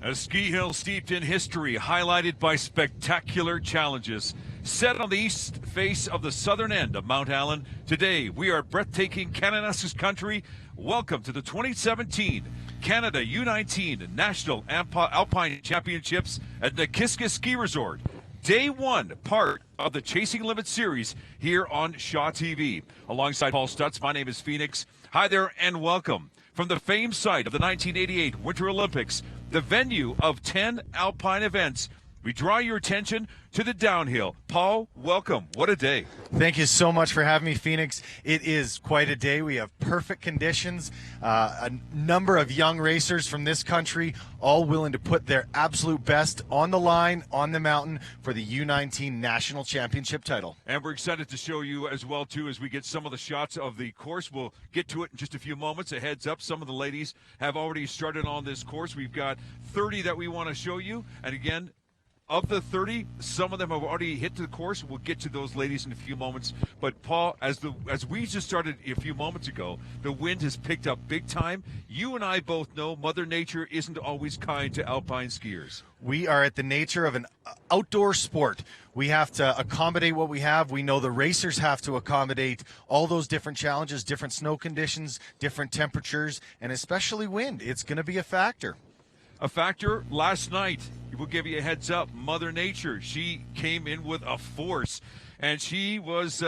A ski hill steeped in history, highlighted by spectacular challenges. Set on the east face of the southern end of Mount Allen, today we are breathtaking Kananaskis country. Welcome to the 2017 Canada U19 National Alpine Championships at Nakiska Ski Resort. Day one, part of the Chasing Limits series here on Shaw TV. Alongside Paul Stutz, my name is Phoenix. Hi there and welcome. From the famed site of the 1988 Winter Olympics, the venue of 10 alpine events, we draw your attention to the downhill. Paul, welcome. What a day. Thank you so much for having me, Phoenix. It is quite a day. We have perfect conditions, a number of young racers from this country, all willing to put their absolute best on the line, on the mountain, for the U19 National Championship title. And we're excited to show you as well, too, as we get some of the shots of the course. We'll get to it in just a few moments. A heads up, some of the ladies have already started on this course. We've got 30 that we want to show you. And again, of the 30, some of them have already hit the course. We'll get to those ladies in a few moments. But Paul, as we just started a few moments ago, the wind has picked up big time. You and I both know Mother Nature isn't always kind to alpine skiers. We are at the nature of an outdoor sport. We have to accommodate what we have. We know the racers have to accommodate all those different challenges, different snow conditions, different temperatures, and especially wind. It's going to be a factor. A factor last night. We'll give you a heads up. Mother Nature, she came in with a force, and she was,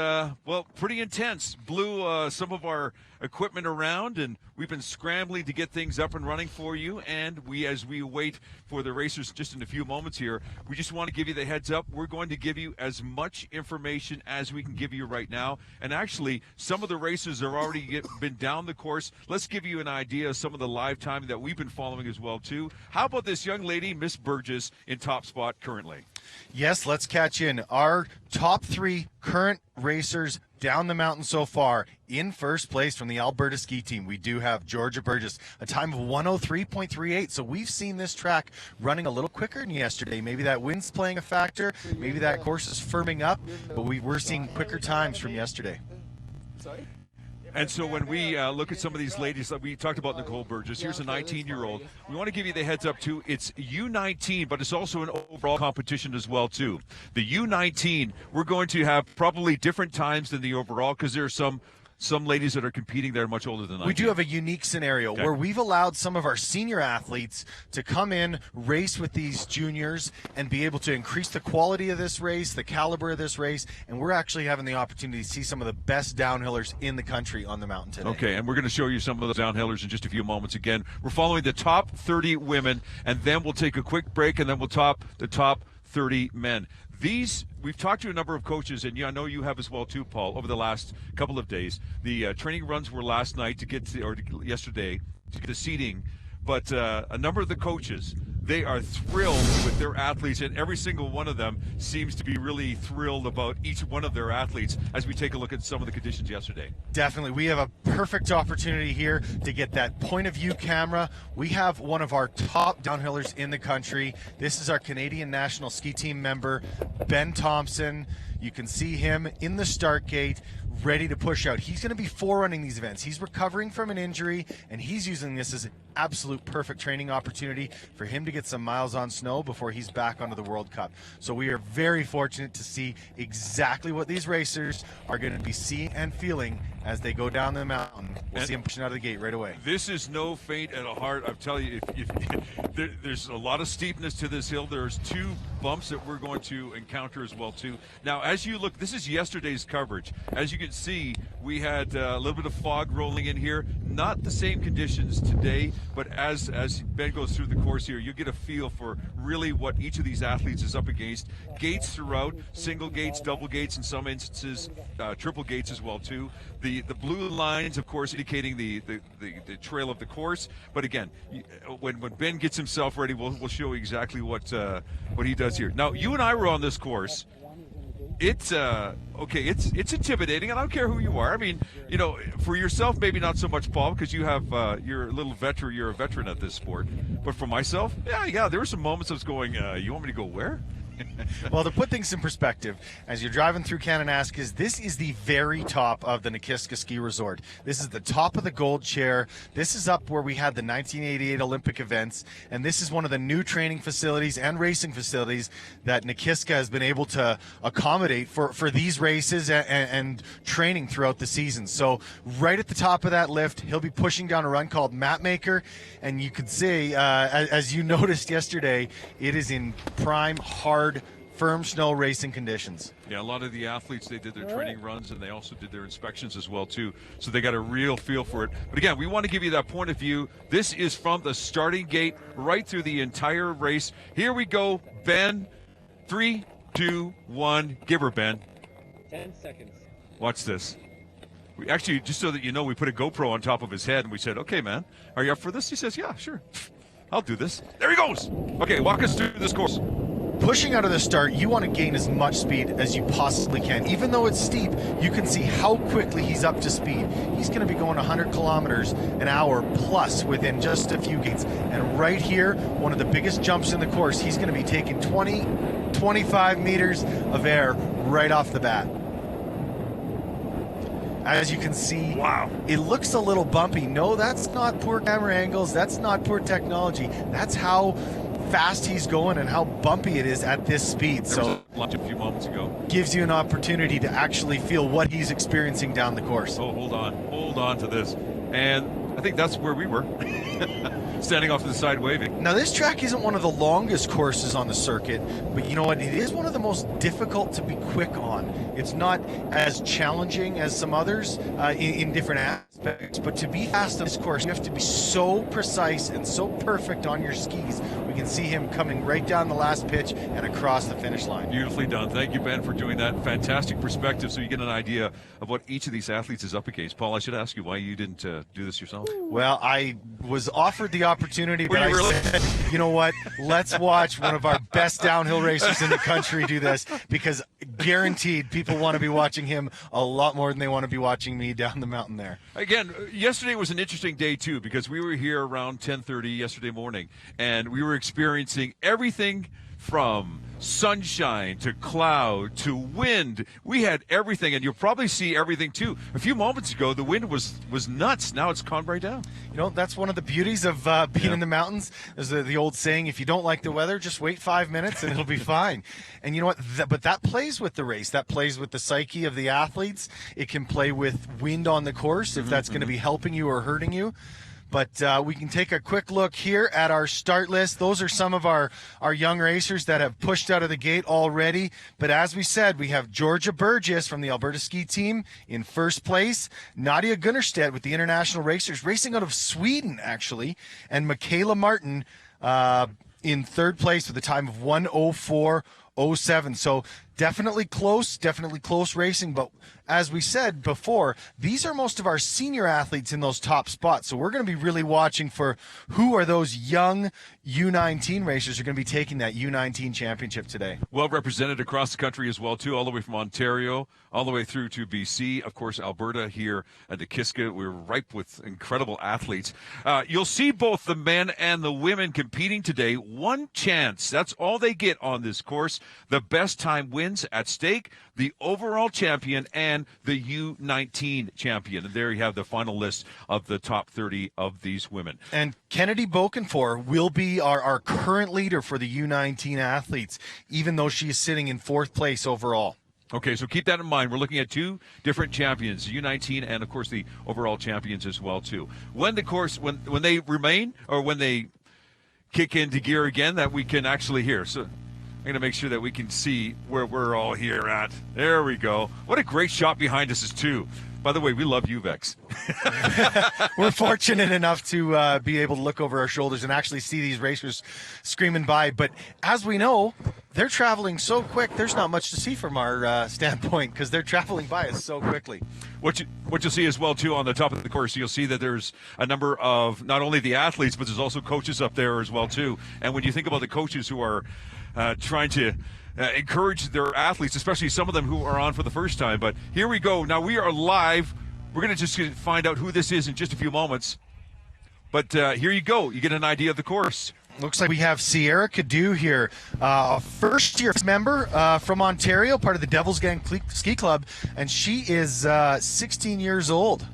pretty intense. Blew some of our equipment around, and we've been scrambling to get things up and running for you. And as we wait for the racers just in a few moments here, we just want to give you the heads up. We're going to give you as much information as we can give you right now. And actually, some of the racers have already been down the course. Let's give you an idea of some of the live time that we've been following as well, too. How about this young lady, Miss Burgess, in top spot currently? Yes, let's catch in. Our top three current racers down the mountain so far. In first place from the Alberta ski team, we do have Georgia Burgess, a time of 103.38. So we've seen this track running a little quicker than yesterday. Maybe that wind's playing a factor. Maybe that course is firming up, but we're seeing quicker times from yesterday. And so when we look at some of these ladies, like we talked about Nicole Burgess, here's a 19-year-old. We want to give you the heads up, too. It's U19, but it's also an overall competition as well, too. The U19, we're going to have probably different times than the overall because there are some ladies that are competing that are much older than 19. We do have a unique scenario where we've allowed some of our senior athletes to come in, race with these juniors, and be able to increase the quality of this race, the caliber of this race, and we're actually having the opportunity to see some of the best downhillers in the country on the mountain today. Okay, and we're going to show you some of those downhillers in just a few moments. Again, we're following the top 30 women, and then we'll take a quick break, and then we'll top the top 30 men. We've talked to a number of coaches, and I know you have as well too, Paul, over the last couple of days. The training runs were last night yesterday to get the seating, but a number of the coaches, they are thrilled with their athletes, and every single one of them seems to be really thrilled about each one of their athletes as we take a look at some of the conditions yesterday. Definitely. We have a perfect opportunity here to get that point of view camera. We have one of our top downhillers in the country. This is our Canadian National Ski Team member, Ben Thompson. You can see him in the start gate, ready to push out. He's going to be forerunning these events. He's recovering from an injury, and he's using this as an absolute perfect training opportunity for him to get some miles on snow before he's back onto the World Cup. So we are very fortunate to see exactly what these racers are going to be seeing and feeling as they go down the mountain. We'll see them pushing out of the gate right away. This is no feint at a heart. I'm telling you, there's a lot of steepness to this hill. There's two bumps that we're going to encounter as well, too. Now, as you look, this is yesterday's coverage. As you can see, we had a little bit of fog rolling in here. Not the same conditions today, but as Ben goes through the course here, you get a feel for really what each of these athletes is up against. Gates throughout, single gates, double gates, in some instances, triple gates as well, too. The blue lines, of course, indicating the trail of the course. But again, when Ben gets himself ready, we'll show you exactly what he does here. Now, you and I were on this course. It's intimidating, and I don't care who you are. I mean, for yourself, maybe not so much, Paul, because you're a veteran at this sport. But for myself, yeah, there were some moments I was going, you want me to go where? Well, to put things in perspective, as you're driving through Kananaskis, this is the very top of the Nakiska Ski Resort. This is the top of the gold chair. This is up where we had the 1988 Olympic events, and this is one of the new training facilities and racing facilities that Nakiska has been able to accommodate for these races and training throughout the season. So right at the top of that lift, he'll be pushing down a run called Mapmaker, and you could see, as you noticed yesterday, it is in prime, hard, firm snow racing conditions. Yeah, a lot of the athletes, they did their training runs and they also did their inspections as well too. So they got a real feel for it. But again, we want to give you that point of view. This is from the starting gate right through the entire race. Here we go, Ben. 3, 2, 1. Give her, Ben. 10 seconds. Watch this. We actually, just so that you know, we put a GoPro on top of his head and we said, okay, man, are you up for this? He says, yeah, sure. I'll do this. There he goes. Okay, walk us through this course. Pushing out of the start, you want to gain as much speed as you possibly can. Even though it's steep, you can see how quickly he's up to speed. He's going to be going 100 kilometers an hour plus within just a few gates. And right here, one of the biggest jumps in the course, he's going to be taking 20, 25 meters of air right off the bat. As you can see, wow, it looks a little bumpy. No, that's not poor camera angles. That's not poor technology. That's how fast he's going and how bumpy it is at this speed. There was a lunch a few moments ago. Gives you an opportunity to actually feel what he's experiencing down the course. Oh, hold on to this. And I think that's where we were. Standing off to the side waving. Now, this track isn't one of the longest courses on the circuit, but you know what? It is one of the most difficult to be quick on. It's not as challenging as some others in different aspects, but to be fast on this course, you have to be so precise and so perfect on your skis. We can see him coming right down the last pitch and across the finish line. Beautifully done. Thank you, Ben, for doing that. Fantastic perspective, so you get an idea of what each of these athletes is up against. Paul, I should ask you why you didn't do this yourself. Well, I was offered the opportunity, but I really? said, you know what? Let's watch one of our best downhill racers in the country do this, because guaranteed people want to be watching him a lot more than they want to be watching me down the mountain there. Again, yesterday was an interesting day, too, because we were here around 10:30 yesterday morning, and we were experiencing everything from sunshine to cloud to wind. We had everything, and you'll probably see everything too. A few moments ago, the wind was nuts. Now it's calmed right down. You know, that's one of the beauties of being in the mountains. There's the old saying, if you don't like the weather, just wait 5 minutes and it'll be fine. And you know what? But that plays with the race. That plays with the psyche of the athletes. It can play with wind on the course, if that's going to be helping you or hurting you. But we can take a quick look here at our start list. Those are some of our young racers that have pushed out of the gate already. But as we said, we have Georgia Burgess from the Alberta Ski Team in first place. Nadia Gunnerstedt with the International Racers, racing out of Sweden, actually. And Michaela Martin in third place with a time of 1:04.07. So definitely close racing. But as we said before, these are most of our senior athletes in those top spots. So we're going to be really watching for who are those young U19 racers who are going to be taking that U19 championship today. Well represented across the country as well, too, all the way from Ontario, all the way through to BC. Of course, Alberta here at Nakiska. We're ripe with incredible athletes. You'll see both the men and the women competing today. One chance. That's all they get on this course. The best time wins at stake. The overall champion and the U19 champion. And there you have the final list of the top 30 of these women. And Kennedy Bokenfor will be our current leader for the U19 athletes, even though she is sitting in fourth place overall. Okay, so keep that in mind. We're looking at two different champions, U19 and, of course, the overall champions as well, too. When the course, when they remain, or when they kick into gear again, that we can actually hear. So I'm going to make sure that we can see where we're all here at. There we go. What a great shot behind us is, too. By the way, we love you, Vex. We're fortunate enough to be able to look over our shoulders and actually see these racers screaming by. But as we know, they're traveling so quick, there's not much to see from our standpoint, because they're traveling by us so quickly. What you'll see as well, too, on the top of the course, you'll see that there's a number of not only the athletes, but there's also coaches up there as well, too. And when you think about the coaches who are trying to encourage their athletes, especially some of them who are on for the first time. But here we go. Now we are live. We're going to just find out who this is in just a few moments. But here you go. You get an idea of the course. Looks like we have Sierra Cadu here, first-year member from Ontario, part of the Devil's Gang Ski Club, and she is 16 years old.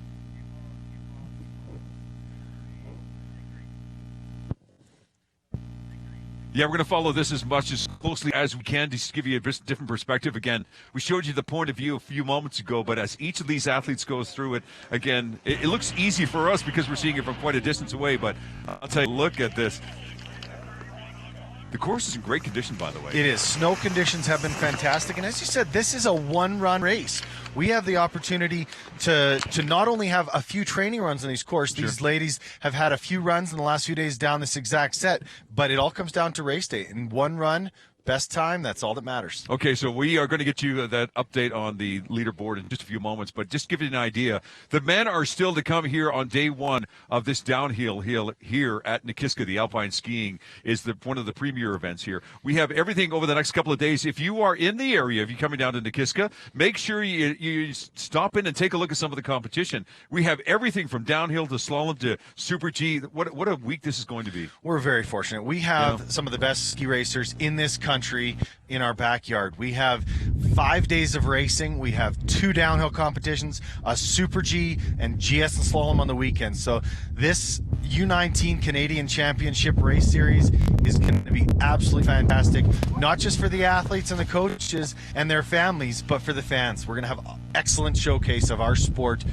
Yeah, we're going to follow this as much as closely as we can to give you a different perspective. Again, we showed you the point of view a few moments ago, but as each of these athletes goes through it, again, it looks easy for us because we're seeing it from quite a distance away, but I'll tell you, look at this. The course is in great condition, by the way. It is. Snow conditions have been fantastic. And as you said, this is a one-run race. We have the opportunity to not only have a few training runs on these courses. These ladies have had a few runs in the last few days down this exact set, but it all comes down to race day. In one run, best time, that's all that matters. Okay, so we are going to get you that update on the leaderboard in just a few moments, but just to give you an idea, the men are still to come here on day one of this downhill here at Nakiska. The alpine skiing is one of the premier events here. We have everything over the next couple of days. If you are in the area, if you're coming down to Nakiska, make sure you stop in and take a look at some of the competition. We have everything from downhill to slalom to Super G. What a week this is going to be. We're very fortunate. We have some of the best ski racers in this country in our backyard. We have 5 days of racing. We have 2 downhill competitions, a Super G and GS and slalom on the weekend. So this U19 Canadian Championship race series is going to be absolutely fantastic, not just for the athletes and the coaches and their families, but for the fans. We're going to have an excellent showcase of our sport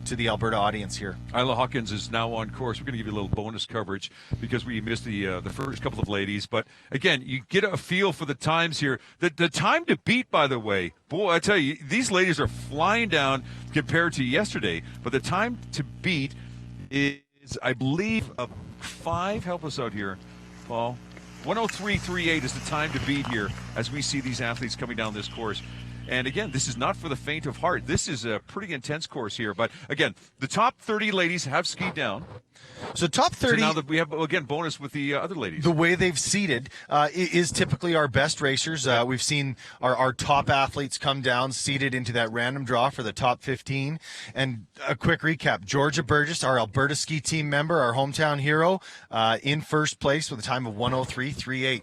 to the Alberta audience here. Isla Hawkins is now on course. We're going to give you a little bonus coverage because we missed the first couple of ladies. But again, you get a feel for the times here. The time to beat, by the way, boy, I tell you, these ladies are flying down compared to yesterday. But the time to beat is, I believe, a 5. Help us out here, Paul. 1:03.38 is the time to beat here as we see these athletes coming down this course. And again, this is not for the faint of heart. This is a pretty intense course here. But again, the top 30 ladies have skied down. So top 30. So now that we have, again, bonus with the other ladies. The way they've seeded is typically our best racers. We've seen our top athletes come down, seeded into that random draw for the top 15. And a quick recap, Georgia Burgess, our Alberta ski team member, our hometown hero, in first place with a time of 1:03.38.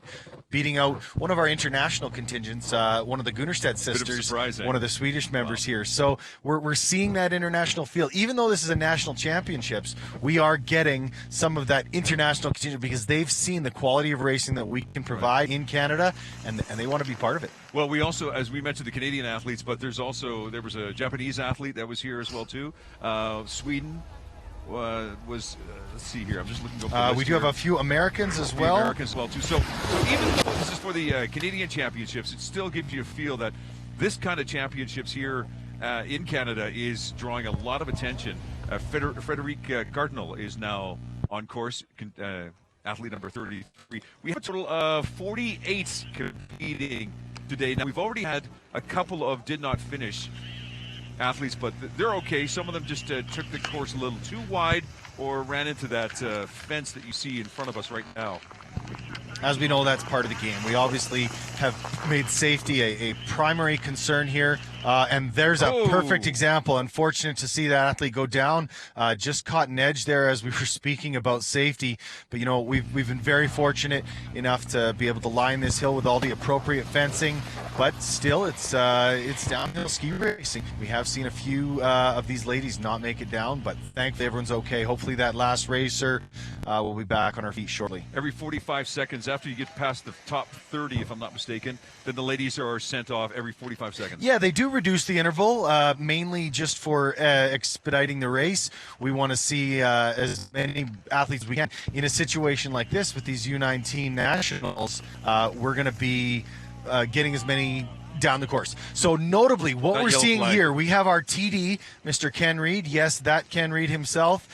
Beating out one of our international contingents, one of the Gunnerstedt sisters, one of the Swedish members here. So we're seeing that international feel. Even though this is a national championships, we are getting some of that international contingent because they've seen the quality of racing that we can provide in Canada, and they want to be part of it. Well, we also, as we mentioned, the Canadian athletes, but there was a Japanese athlete that was here as well too. Sweden was let's see here. I'm just looking over. We do have a few Americans as well. Americans as well too. So even though this is for the Canadian championships, it still gives you a feel that this kind of championships here in Canada is drawing a lot of attention. Frederic Cardinal is now on course. Athlete number 33. We have a total of 48 competing today. Now we've already had a couple of did not finish athletes, but they're okay. Some of them just took the course a little too wide or ran into that fence that you see in front of us right now. As we know, that's part of the game. We obviously have made safety a primary concern here, and there's a perfect example. Unfortunate to see that athlete go down. Just caught an edge there as we were speaking about safety. But, you know, we've been very fortunate enough to be able to line this hill with all the appropriate fencing. But still, it's downhill ski racing. We have seen a few of these ladies not make it down, but thankfully everyone's okay. Hopefully that last racer will be back on her feet shortly. Every 45 seconds after you get past the top 30, if I'm not mistaken, then the ladies are sent off every 45 seconds. Yeah, they do reduce the interval, mainly just for expediting the race. We want to see as many athletes as we can. In a situation like this with these U19 nationals, we're going to be getting as many down the course. So notably, what we're seeing here, we have our TD, Mr. Ken Reed. Yes, that Ken Reed himself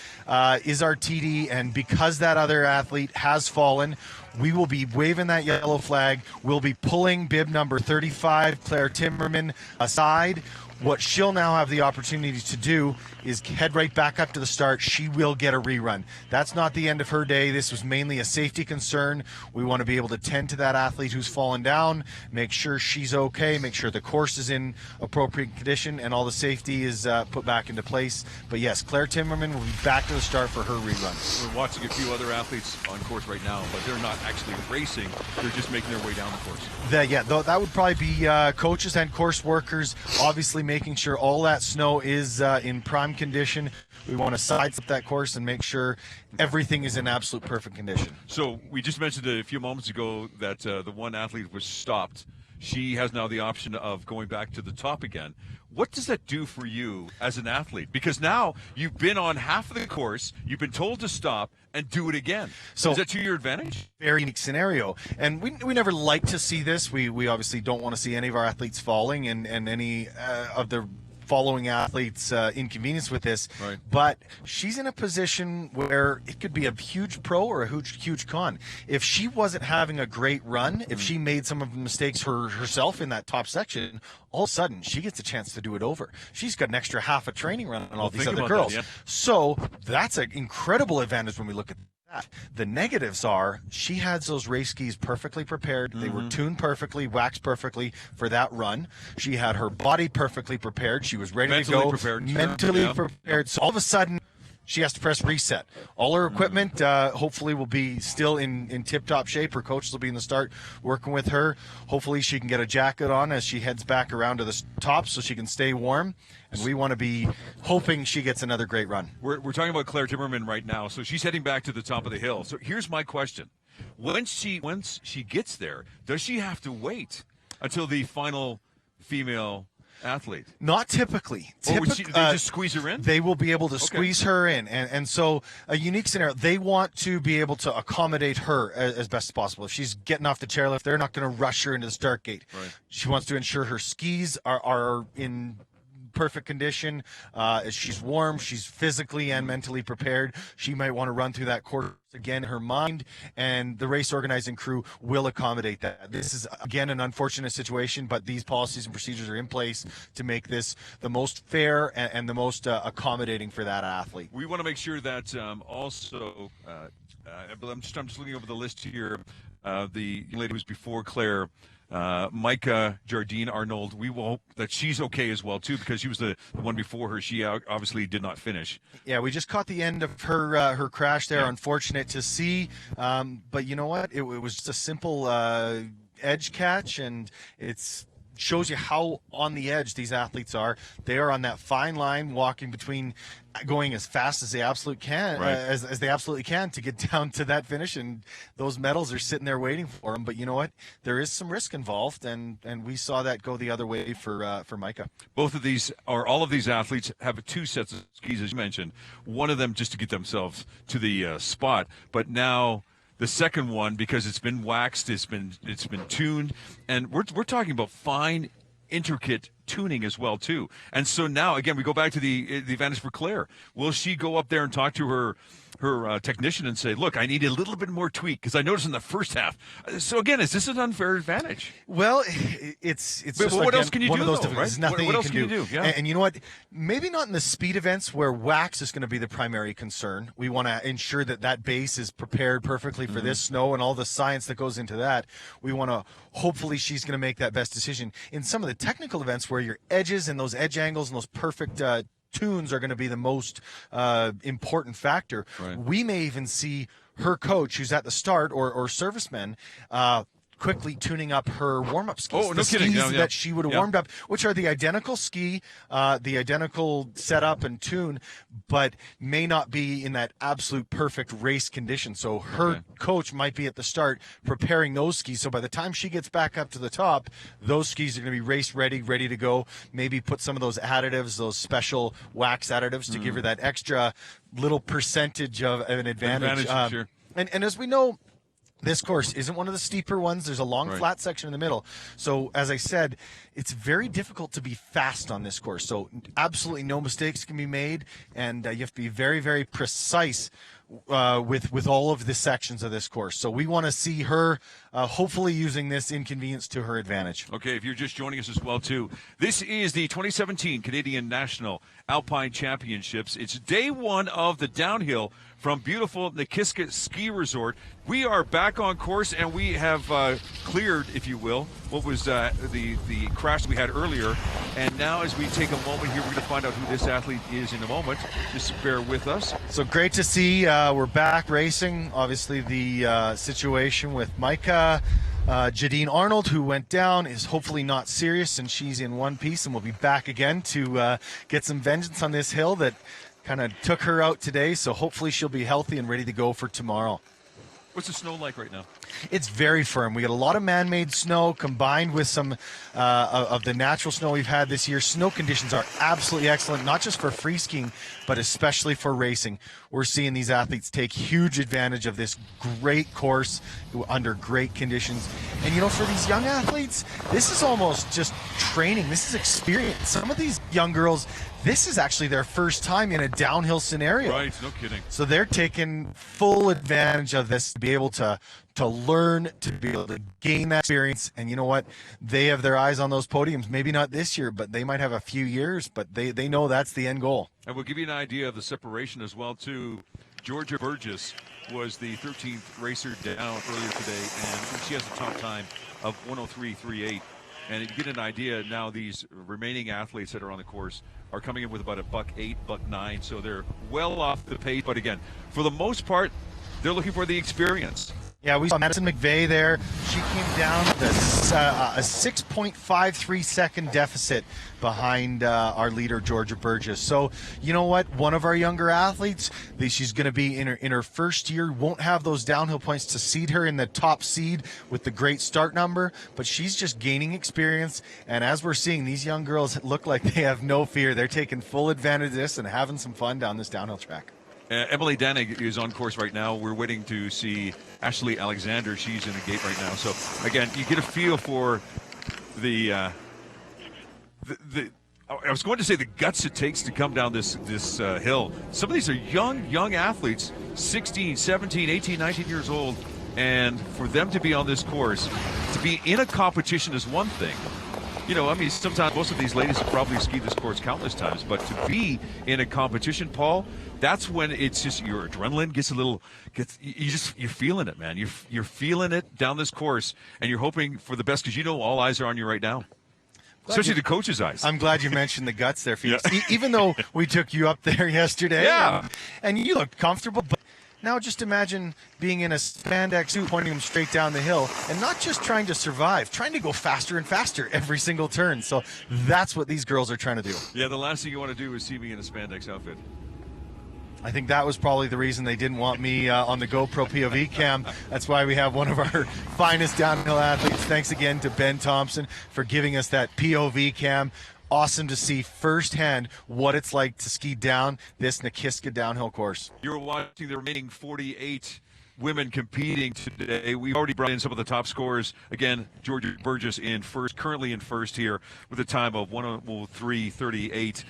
is our TD, and because that other athlete has fallen, we will be waving that yellow flag. We'll be pulling bib number 35, Claire Timmerman, aside. What she'll now have the opportunity to do is head right back up to the start. She will get a rerun. That's not the end of her day. This was mainly a safety concern. We want to be able to tend to that athlete who's fallen down, make sure she's okay, make sure the course is in appropriate condition, and all the safety is put back into place. But yes, Claire Timmerman will be back to the start for her rerun. We're watching a few other athletes on course right now, but they're not actually racing. They're just making their way down the course. That would probably be coaches and course workers, obviously making sure all that snow is in prime condition. We want to sidestep that course and make sure everything is in absolute perfect condition. So we just mentioned a few moments ago that the one athlete was stopped. She has now the option of going back to the top again. What does that do for you as an athlete? Because now you've been on half of the course, you've been told to stop and do it again. So is that to your advantage? Very unique scenario. And we never like to see this. We obviously don't want to see any of our athletes falling and any of the following athletes inconvenience with this. Right. But she's in a position where it could be a huge pro or a huge con. If she wasn't having a great run, if she made some of the mistakes herself in that top section, all of a sudden she gets a chance to do it over. She's got an extra half a training run on all these other girls. That, yeah. So that's an incredible advantage when we look at that. The negatives are she has those race skis perfectly prepared. They were tuned perfectly, waxed perfectly for that run. She had her body perfectly prepared. She was ready to go. Mentally prepared. So all of a sudden, she has to press reset. All her equipment hopefully will be still in tip-top shape. Her coaches will be in the start working with her. Hopefully she can get a jacket on as she heads back around to the top so she can stay warm. And we want to be hoping she gets another great run. We're talking about Claire Timmerman right now. So she's heading back to the top of the hill. So here's my question. Once she gets there, does she have to wait until the final female athlete? Not typically. Or would they just squeeze her in? They will be able to squeeze her in. And so a unique scenario, they want to be able to accommodate her as best as possible. If she's getting off the chairlift, they're not going to rush her into the start gate. Right. She wants to ensure her skis are in perfect condition. She's warm. She's physically and mentally prepared. She might want to run through that course again in her mind, and the race organizing crew will accommodate that. This is, again, an unfortunate situation, but these policies and procedures are in place to make this the most fair and the most accommodating for that athlete. We want to make sure that also, I'm just looking over the list here, the lady who's before Claire, Micah Jardine Arnold, we will hope that she's okay as well too, because she was the one before her. She obviously did not finish. Yeah, we just caught the end of her crash there. Yeah. Unfortunate to see, but you know what? It was just a simple edge catch, and it's shows you how on the edge these athletes are. They are on that fine line, walking between going as fast as they absolutely can, right. as they absolutely can to get down to that finish, and those medals are sitting there waiting for them. But you know what? There is some risk involved, and we saw that go the other way for Micah. Both of these, or all of these athletes, have two sets of skis, as you mentioned. One of them just to get themselves to the spot, but now the second one, because it's been waxed, it's been tuned, and we're talking about fine, intricate tuning as well too. And so now again we go back to the advantage for Claire. Will she go up there and talk to her technician and say, look, I need a little bit more tweak because I noticed in the first half. So again, is this an unfair advantage? Well, it's but just what again, else can you one do, of those though, right? There's nothing what you else can do. Yeah. And you know what? Maybe not in the speed events where wax is going to be the primary concern. We want to ensure that base is prepared perfectly for this snow and all the science that goes into that. We want to hopefully she's going to make that best decision. In some of the technical events where your edges and those edge angles and those perfect tunes are going to be the most important factor. Right. We may even see her coach, who's at the start, or servicemen, quickly tuning up her warm-up skis. Oh, no kidding. Skis that she would have warmed up, which are the identical ski, the identical setup and tune, but may not be in that absolute perfect race condition. So her coach might be at the start preparing those skis. So by the time she gets back up to the top, those skis are going to be race ready to go. Maybe put some of those additives, those special wax additives to give her that extra little percentage of an advantage. Sure. And as we know, this course isn't one of the steeper ones. There's a long flat section in the middle. So as I said, it's very difficult to be fast on this course. So absolutely no mistakes can be made, and you have to be very, very precise with all of the sections of this course. So we want to see her hopefully using this inconvenience to her advantage. Okay, if you're just joining us as well, too, this is the 2017 Canadian National Alpine Championships. It's day one of the downhill from beautiful Nakiska Ski Resort. We are back on course, and we have cleared, if you will, what was the crash we had earlier. And now as we take a moment here, we're going to find out who this athlete is in a moment. Just bear with us. So great to see we're back racing. Obviously the situation with Micah Jadine Arnold, who went down, is hopefully not serious, and she's in one piece, and we'll be back again to get some vengeance on this hill that kind of took her out today. So hopefully she'll be healthy and ready to go for tomorrow. What's the snow like right now? It's very firm. We got a lot of man-made snow combined with some of the natural snow we've had this year. Snow conditions are absolutely excellent, not just for free skiing, but especially for racing. We're seeing these athletes take huge advantage of this great course under great conditions. And, you know, for these young athletes, this is almost just training. This is experience. Some of these young girls, this is actually their first time in a downhill scenario. Right, no kidding. So they're taking full advantage of this to be able to learn, to be able to gain that experience. And you know what? They have their eyes on those podiums. Maybe not this year, but they might have a few years, but they know that's the end goal. And we'll give you an idea of the separation as well, too. Georgia Burgess was the 13th racer down earlier today, and she has a top time of 103.38. And you get an idea now, these remaining athletes that are on the course are coming in with about a $1.8, $1.9, so they're well off the pace. But again, for the most part, they're looking for the experience. Yeah, we saw Madison McVeigh there. She came down with a 6.53 second deficit behind our leader, Georgia Burgess. So, you know what? One of our younger athletes, she's going to be in her first year, won't have those downhill points to seed her in the top seed with the great start number, but she's just gaining experience. And as we're seeing, these young girls look like they have no fear. They're taking full advantage of this and having some fun down this downhill track. Emily Danig is on course right now. We're waiting to see Ashley Alexander. She's in the gate right now. So, again, you get a feel for the I was going to say the guts it takes to come down this hill. Some of these are young athletes, 16, 17, 18, 19 years old. And for them to be on this course, to be in a competition is one thing. You know, I mean, sometimes most of these ladies have probably skied this course countless times, but to be in a competition, Paul, that's when it's just your adrenaline gets a little, you're feeling it, man. You're feeling it down this course, and you're hoping for the best because you know all eyes are on you right now, especially the coach's eyes. I'm glad you mentioned the guts there, Felix. Yeah. Even though we took you up there yesterday, yeah, and you looked comfortable, but now just imagine being in a spandex suit pointing them straight down the hill and not just trying to survive, trying to go faster and faster every single turn. So that's what these girls are trying to do. Yeah, the last thing you want to do is see me in a spandex outfit. I think that was probably the reason they didn't want me on the GoPro POV cam. That's why we have one of our finest downhill athletes. Thanks again to Ben Thompson for giving us that POV cam. Awesome to see firsthand what it's like to ski down this Nakiska downhill course. You're watching the remaining 48 women competing today. We've already brought in some of the top scorers. Again, Georgia Burgess in first, currently in first here with a time of 103.38.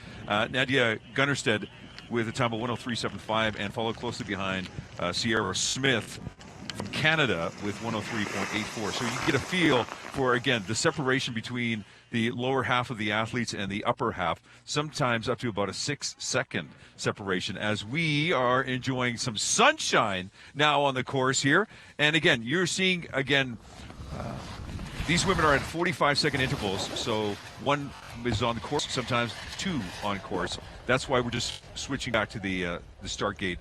Nadia Gunnerstead with a time of 103.75, and followed closely behind Sierra Smith from Canada with 103.84. So you get a feel for, again, the separation between the lower half of the athletes and the upper half, sometimes up to about a 6-second separation, as we are enjoying some sunshine now on the course here. And again, you're seeing, again, these women are at 45-second intervals, so one is on the course, sometimes two on course. That's why we're just switching back to the start gate.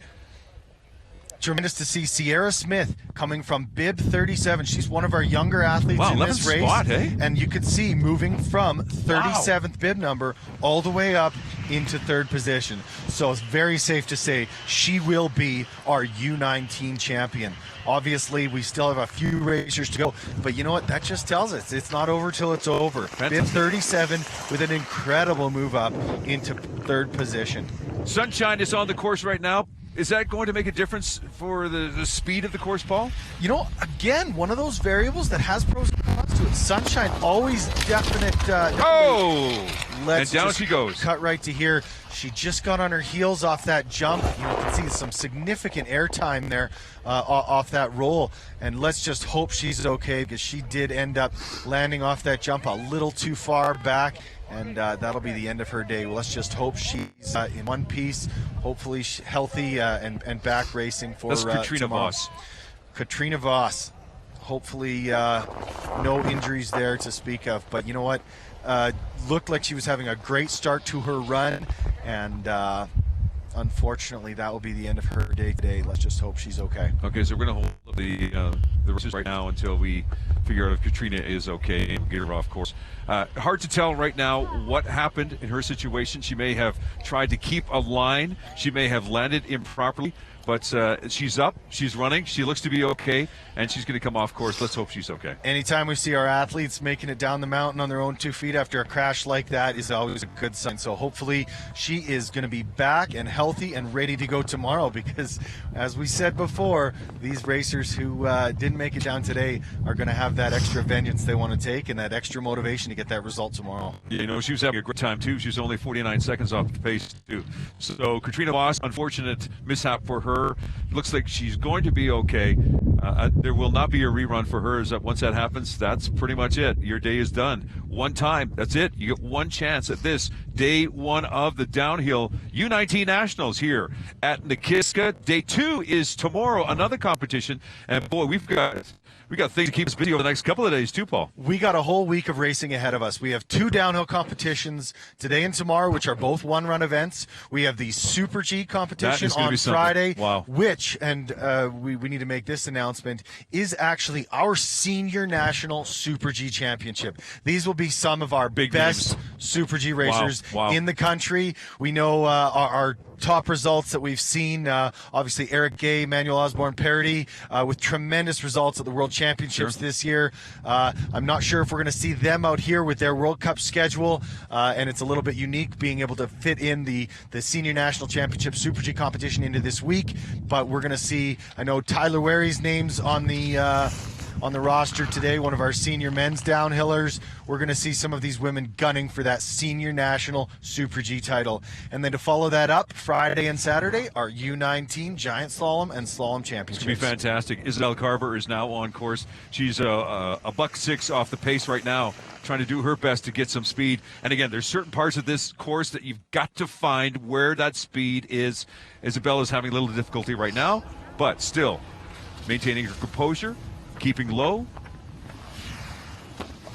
Tremendous to see Sierra Smith coming from bib 37. She's one of our younger athletes in this race. Spot, hey? And you could see moving from 37th bib number all the way up into third position. So it's very safe to say she will be our U19 champion. Obviously, we still have a few racers to go, but you know what? That just tells us it's not over till it's over. Bib 37 with an incredible move up into third position. Sunshine is on the course right now. Is that going to make a difference for the speed of the course, Paul? You know, again, one of those variables that has pros and cons to it. Sunshine, always definite. And down she goes. Cut right to here. She just got on her heels off that jump. You can see some significant air time there off that roll. And let's just hope she's okay, because she did end up landing off that jump a little too far back. And that'll be the end of her day. Well, let's just hope she's in one piece, hopefully healthy and back racing for That's Katrina tomorrow. Voss. Katrina Voss. Hopefully no injuries there to speak of. But you know what? Looked like she was having a great start to her run. And unfortunately, that will be the end of her day today. Let's just hope she's okay. Okay, so we're going to hold the races right now until we figure out if Katrina is okay and get her off course. Hard to tell right now what happened in her situation. She may have tried to keep a line. She may have landed improperly. But she's up, she's running, she looks to be okay, and she's going to come off course. Let's hope she's okay. Anytime we see our athletes making it down the mountain on their own 2 feet after a crash like that is always a good sign. So hopefully she is going to be back and healthy and ready to go tomorrow, because as we said before, these racers who didn't make it down today are going to have that extra vengeance they want to take and that extra motivation to get that result tomorrow. Yeah, you know, she was having a great time too. She was only 49 seconds off the pace too. So Katrina Voss, unfortunate mishap for her. Looks like she's going to be okay. There will not be a rerun for her. Once that happens, that's pretty much it. Your day is done. One time, that's it. You get one chance at this day one of the downhill U19 Nationals here at Nakiska. Day 2 is tomorrow, another competition. And boy, we got things to keep us busy over the next couple of days too, Paul. We got a whole week of racing ahead of us. We have 2 downhill competitions today and tomorrow, which are both one-run events. We have the Super G competition on Friday, wow. which, and we need to make this announcement, is actually our senior national Super G championship. These will be some of our best Super G racers in the country. We know our top results that we've seen, obviously Eric Gay, Manuel Osborne Parody, with tremendous results at the World Championships this year. I'm not sure if we're going to see them out here with their World Cup schedule, and it's a little bit unique being able to fit in the Senior National Championship Super G competition into this week, but we're going to see, I know Tyler Wary's name's on the roster today, one of our senior men's downhillers. We're going to see some of these women gunning for that senior national Super G title. And then to follow that up, Friday and Saturday, our U19 Giant Slalom and Slalom Championships. It's going to be fantastic. Isabel Carver is now on course. She's a $1.06 off the pace right now, trying to do her best to get some speed. And again, there's certain parts of this course that you've got to find where that speed is. Isabel is having a little difficulty right now, but still maintaining her composure, keeping low.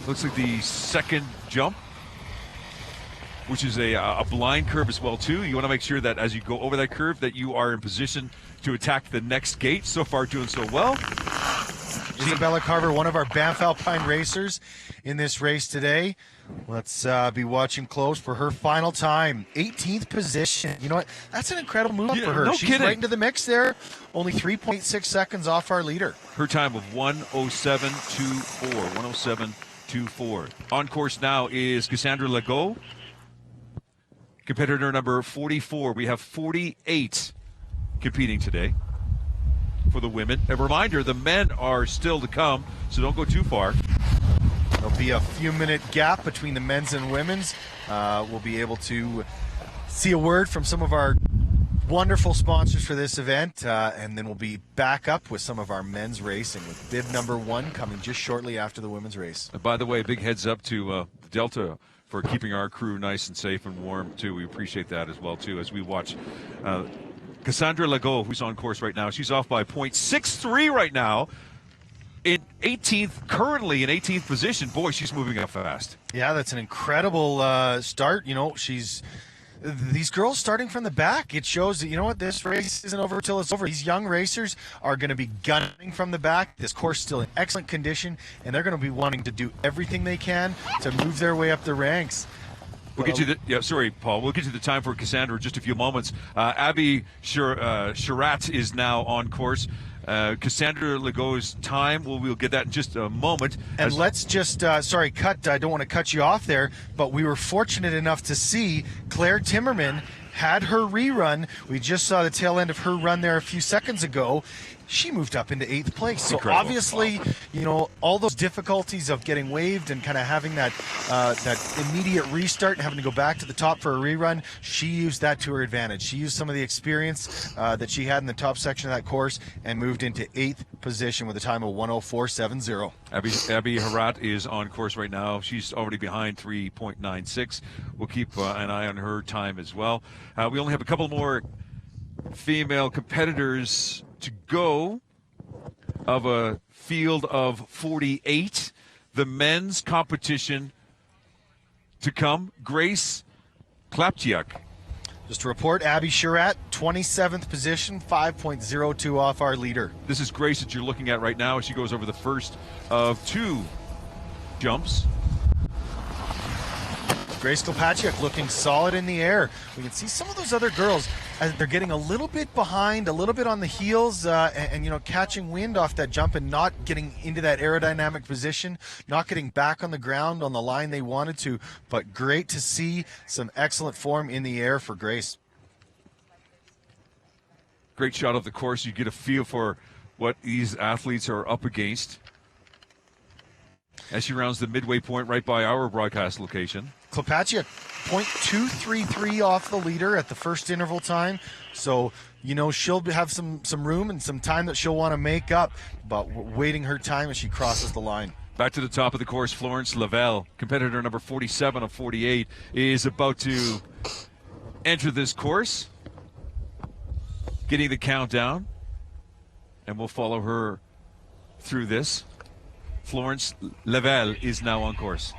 Looks like the second jump, which is a blind curve as well too. You want to make sure that as you go over that curve that you are in position to attack the next gate. So far doing so well. Isabella Carver, one of our Banff Alpine racers in this race today. Let's be watching close for her final time. 18th position. You know what? That's an incredible move for her. No She's kidding. right into the mix there. Only 3.6 seconds off our leader. Her time of 1:07.24. 1:07.24. On course now is Cassandra Legault, competitor number 44. We have 48 competing today for the women. A reminder, the men are still to come, so don't go too far. There'll be a few minute gap between the men's and women's. We'll be able to see a word from some of our wonderful sponsors for this event, and then we'll be back up with some of our men's racing with bib number 1 coming just shortly after the women's race. And by the way, big heads up to Delta for keeping our crew nice and safe and warm too. We appreciate that as well too as we watch Cassandra Legault, who's on course right now. She's off by 0.63 right now. Currently in 18th position. Boy, she's moving up fast. Yeah, that's an incredible start. You know, these girls starting from the back. It shows that, you know what, this race isn't over till it's over. These young racers are going to be gunning from the back. This course is still in excellent condition, and they're going to be wanting to do everything they can to move their way up the ranks. We'll get you Paul. We'll get you the time for Cassandra in just a few moments. Abby Charat is now on course. Cassandra Legault's time, we'll get that in just a moment. And let's just, I don't want to cut you off there, but we were fortunate enough to see Claire Timmerman had her rerun. We just saw the tail end of her run there a few seconds ago. She moved up into 8th place. So Incredible. obviously, Wow. you know, all those difficulties of getting waved and kind of having that immediate restart and having to go back to the top for a rerun, she used that to her advantage. She used some of the experience that she had in the top section of that course and moved into 8th position with a time of 1:04.70. Abby Harat is on course right now. She's already behind 3.96. We'll keep an eye on her time as well. We only have a couple more female competitors to go of a field of 48. The men's competition to come. Grace Klapchiuk. Just to report, Abby Charat, 27th position, 5.02 off our leader. This is Grace that you're looking at right now. She goes over the first of 2 jumps. Grace Klapchiuk looking solid in the air. We can see some of those other girls, they're getting a little bit behind, a little bit on the heels, and you know, catching wind off that jump and not getting into that aerodynamic position, not getting back on the ground on the line they wanted to. But great to see some excellent form in the air for Grace. Great shot of the course. You get a feel for what these athletes are up against as she rounds the midway point right by our broadcast location. Klapchiuk, 0.233 off the leader at the first interval time. So, you know, she'll have some room and some time that she'll want to make up, but we're waiting her time as she crosses the line. Back to the top of the course, Florence Lavelle, competitor number 47 of 48, is about to enter this course, getting the countdown, and we'll follow her through this. Florence Lavelle is now on course.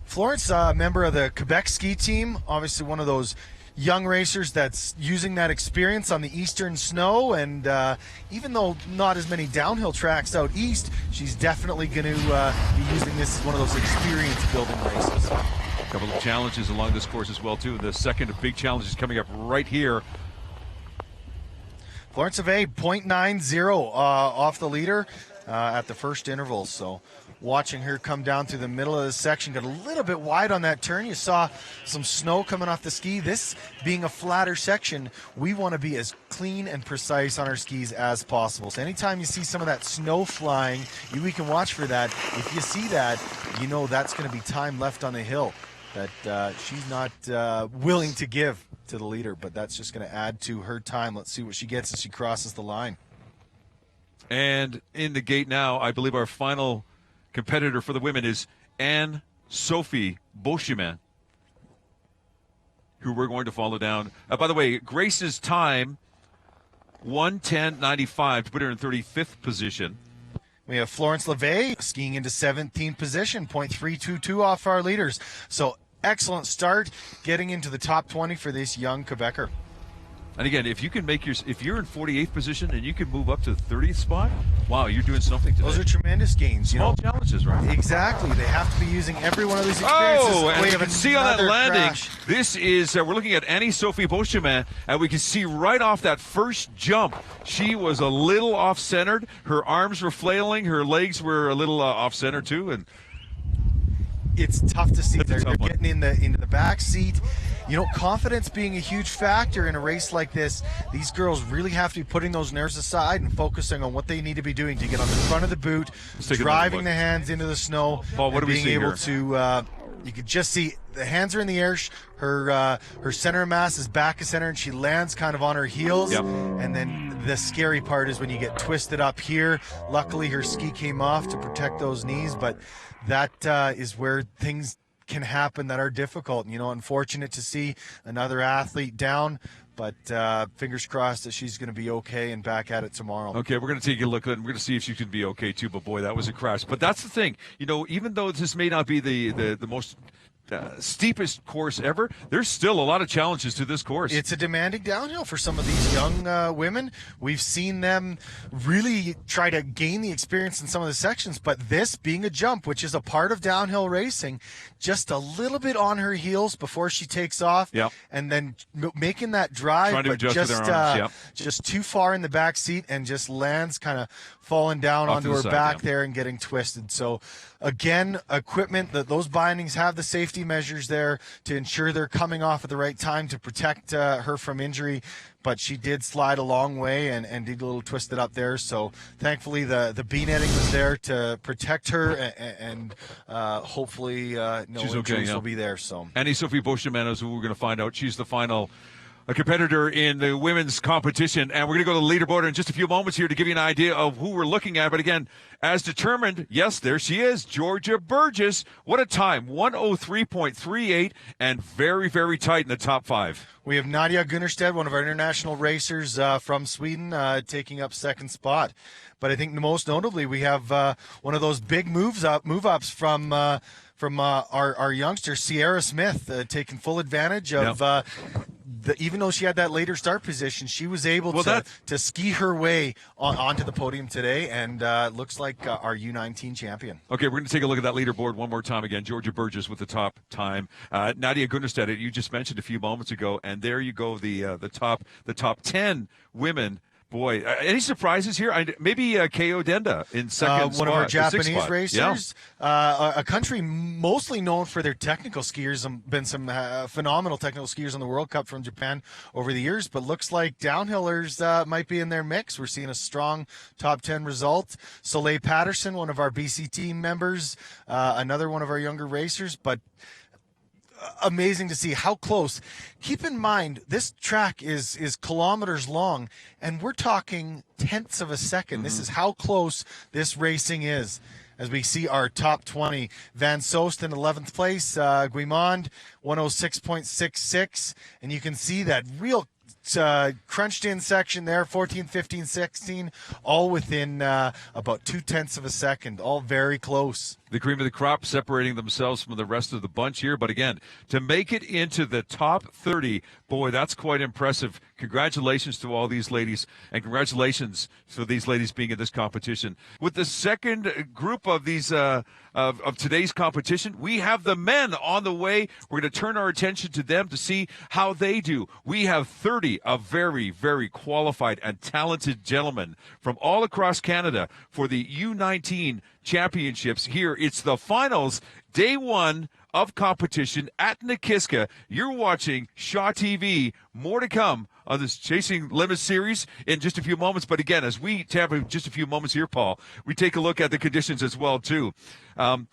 Florence, a member of the Quebec ski team, obviously one of those young racers that's using that experience on the eastern snow, and even though not as many downhill tracks out east, she's definitely going to be using this as one of those experience building races. A couple of challenges along this course as well too. The second of big challenges coming up right here. Florence Lavelle, 0.90 off the leader at the first interval. So watching her come down through the middle of the section, got a little bit wide on that turn. You saw some snow coming off the ski. This being a flatter section, we want to be as clean and precise on our skis as possible. So anytime you see some of that snow flying, we can watch for that. If you see that, you know that's going to be time left on the hill that she's not willing to give to the leader, but that's just going to add to her time. Let's see what she gets as she crosses the line. And in the gate now, I believe our final competitor for the women is Anne-Sophie Beauchemin, who we're going to follow down. By the way, Grace's time, 1:10.95, to put her in 35th position. We have Florence Lavelle skiing into 17th position, 0.322 off our leaders. So excellent start getting into the top 20 for this young Quebecer. And again, if you can make if you're in 48th position and you can move up to the 30th spot, wow, you're doing something today. Those are tremendous gains. Small challenges, right? Exactly. They have to be using every one of these experiences. Oh, and we you can see on that landing, crash. this is, we're looking at Annie-Sophie Beauchemin, and we can see right off that first jump, she was a little off-centered. Her arms were flailing. Her legs were a little off-center too, and it's tough to see. They're tough one. getting into the back seat. You know, confidence being a huge factor in a race like this. These girls really have to be putting those nerves aside and focusing on what they need to be doing to get on the front of the boot, driving the hands into the snow, Paul, what and do we being see able here? to. You could just see the hands are in the air. Her center of mass is back of center, and she lands kind of on her heels. Yep. And then the scary part is when you get twisted up here. Luckily, her ski came off to protect those knees, but that is where things can happen that are difficult. You know, unfortunate to see another athlete down, but fingers crossed that she's going to be okay and back at it tomorrow. Okay, we're going to take a look at it, and we're going to see if she can be okay too. But boy, that was a crash. But that's the thing, you know, even though this may not be the most steepest course ever, there's still a lot of challenges to this course. It's a demanding downhill for some of these young women. We've seen them really try to gain the experience in some of the sections, but this being a jump, which is a part of downhill racing, just a little bit on her heels before she takes off, Yep. and then making that drive, Trying to but adjust with her arms, yep. just too far in the back seat and just lands kind of falling down Off onto to the her side, back yeah. there and getting twisted. So again, equipment, those bindings have the safety safety measures there to ensure they're coming off at the right time to protect her from injury. But she did slide a long way and did a little twisted up there. So thankfully the B netting was there to protect her, and hopefully no injuries will be there. So Annie-Sophie Beauchemin is who we're going to find out. She's the final competitor in the women's competition. And we're going to go to the leaderboard in just a few moments here to give you an idea of who we're looking at. But again, as determined, yes, there she is, Georgia Burgess. What a time, 103.38, and very, very tight in the top 5. We have Nadia Gunnerstedt, one of our international racers from Sweden, taking up second spot. But I think most notably, we have one of those big move ups from our youngster Sierra Smith, taking full advantage of. Even though she had that later start position, she was able to ski her way onto the podium today, and looks like our U19 champion. Okay, we're going to take a look at that leaderboard one more time again. Georgia Burgess with the top time. Nadia Gunnerstedt, you just mentioned a few moments ago, and there you go, the top 10 women. Boy, any surprises here? Maybe Keo Denda in second spot. One of our Japanese Yeah. racers. A country mostly known for their technical skiers. Been some phenomenal technical skiers on the World Cup from Japan over the years, but looks like downhillers might be in their mix. We're seeing a strong top 10 result. Soleil Patterson, one of our BC team members, another one of our younger racers, but amazing to see how close. Keep in mind, this track is kilometers long, and we're talking tenths of a second. This is how close this racing is. As we see our top 20, Van Soest in 11th place, Guimond 106.66, and you can see that real crunched in section there, 14, 15, 16, all within about 0.2 of a second, all very close. The cream of the crop separating themselves from the rest of the bunch here. But again, to make it into the top 30, boy, that's quite impressive. Congratulations to all these ladies, and congratulations for these ladies being in this competition. With the second group of these of today's competition, we have the men on the way. We're going to turn our attention to them to see how they do. We have 30 of very, very qualified and talented gentlemen from all across Canada for the U19 championships. Here, it's the finals, day 1 of competition at Nakiska. You're watching Shaw TV. More to come on this Chasing Limits series in just a few moments. But again, as we tap in just a few moments here, Paul, we take a look at the conditions as well, too.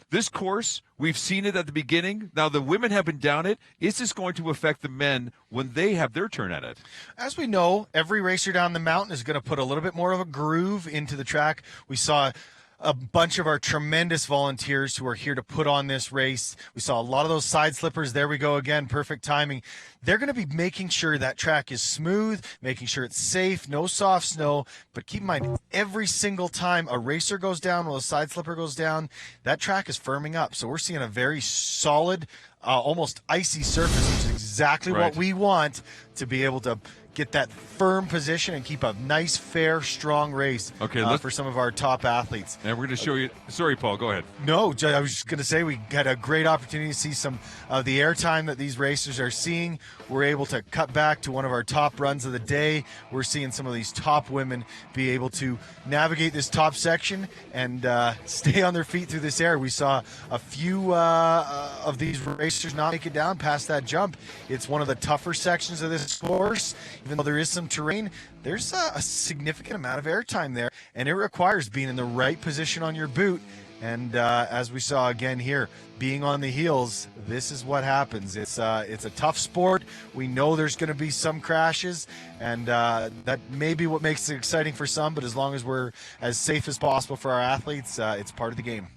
This course, we've seen it at the beginning. Now, the women have been down it. Is this going to affect the men when they have their turn at it? As we know, every racer down the mountain is going to put a little bit more of a groove into the track. We saw a bunch of our tremendous volunteers who are here to put on this race. We saw a lot of those side slippers. There we go again, perfect timing. They're going to be making sure that track is smooth, making sure it's safe, no soft snow. But keep in mind, every single time a racer goes down or a side slipper goes down, that track is firming up. So we're seeing a very solid, almost icy surface, which is exactly what we want to be able to get that firm position and keep a nice, fair, strong race for some of our top athletes. And we're going to show you. Sorry, Paul, go ahead. No, I was just going to say we had a great opportunity to see some of the airtime that these racers are seeing. We're able to cut back to one of our top runs of the day. We're seeing some of these top women be able to navigate this top section and stay on their feet through this air. We saw a few of these racers not make it down past that jump. It's one of the tougher sections of this course. Even though there is some terrain, there's a significant amount of airtime there, and it requires being in the right position on your boot. And as we saw again here, being on the heels, this is what happens. It's a tough sport. We know there's going to be some crashes, and that may be what makes it exciting for some, but as long as we're as safe as possible for our athletes, it's part of the game.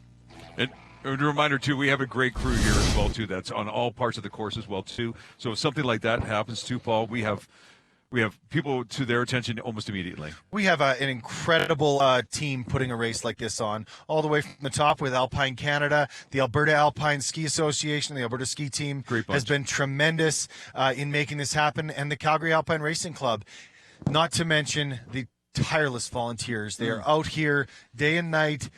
And a reminder, too, we have a great crew here as well, too, that's on all parts of the course as well, too. So if something like that happens, too, Paul, we have people to their attention almost immediately. We have an incredible team putting a race like this on, all the way from the top with Alpine Canada, the Alberta Alpine Ski Association, the Alberta Ski Team has been tremendous in making this happen, and the Calgary Alpine Racing Club, not to mention the tireless volunteers. They are out here day and night,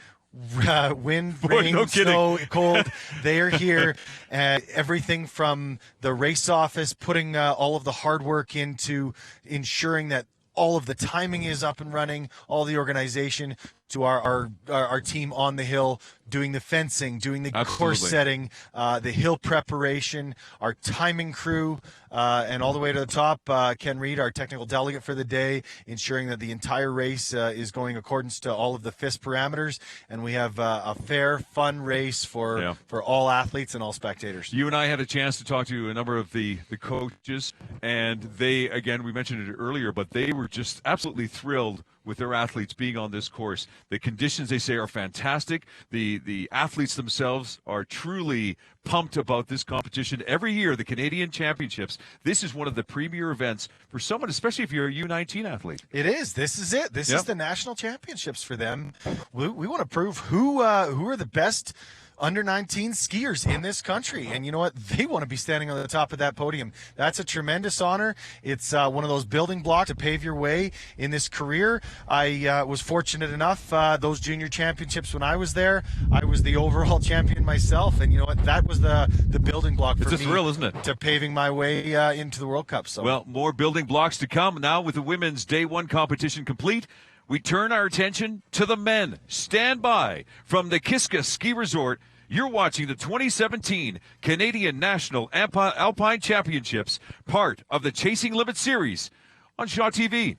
wind, rain, snow, cold. They are here. Everything from the race office, putting all of the hard work into ensuring that all of the timing is up and running, all the organization, to our team on the hill, doing the fencing, doing the course setting, the hill preparation, our timing crew, and all the way to the top, Ken Reed, our technical delegate for the day, ensuring that the entire race is going accordance to all of the FIS parameters, and we have a fair, fun race for all athletes and all spectators. You and I had a chance to talk to a number of the coaches, and they, again, we mentioned it earlier, but they were just absolutely thrilled with their athletes being on this course. The conditions, they say, are fantastic. The athletes themselves are truly pumped about this competition. Every year, the Canadian Championships, this is one of the premier events for someone, especially if you're a U19 athlete. It is. This is it. This is the national championships for them. We want to prove who are the best under 19 skiers in this country, and you know what, they want to be standing on the top of that podium. That's a tremendous honor. It's one of those building blocks to pave your way in this career. I was fortunate enough, those junior championships, when I was there, I was the overall champion myself, and you know what, that was the building block for me. It's a thrill, isn't it, to paving my way into the World Cup. So, well, more building blocks to come. Now with the women's Day 1 competition complete, we turn our attention to the men. Stand by from the Nakiska Ski Resort. You're watching the 2017 Canadian National Alpine Championships, part of the Chasing Limits series on Shaw TV.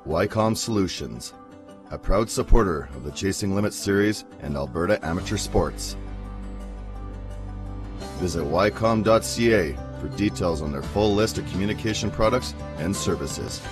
YCOM Solutions, a proud supporter of the Chasing Limits series and Alberta Amateur Sports. Visit ycom.ca for details on their full list of communication products and services.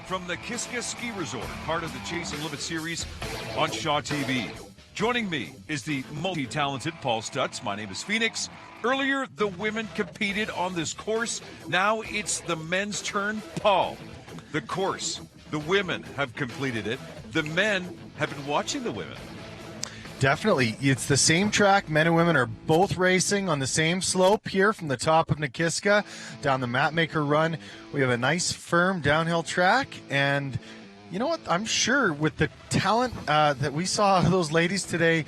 From the Nakiska Ski Resort, part of the Chasing Limits series on Shaw TV. Joining me is the multi-talented Paul Stutz. My name is Phoenix. Earlier, the women competed on this course. Now it's the men's turn. Paul, the course, the women have completed it. The men have been watching the women. Definitely. It's the same track. Men and women are both racing on the same slope here from the top of Nakiska down the Mapmaker Run. We have a nice, firm downhill track. And you know what? I'm sure with the talent that we saw those ladies today,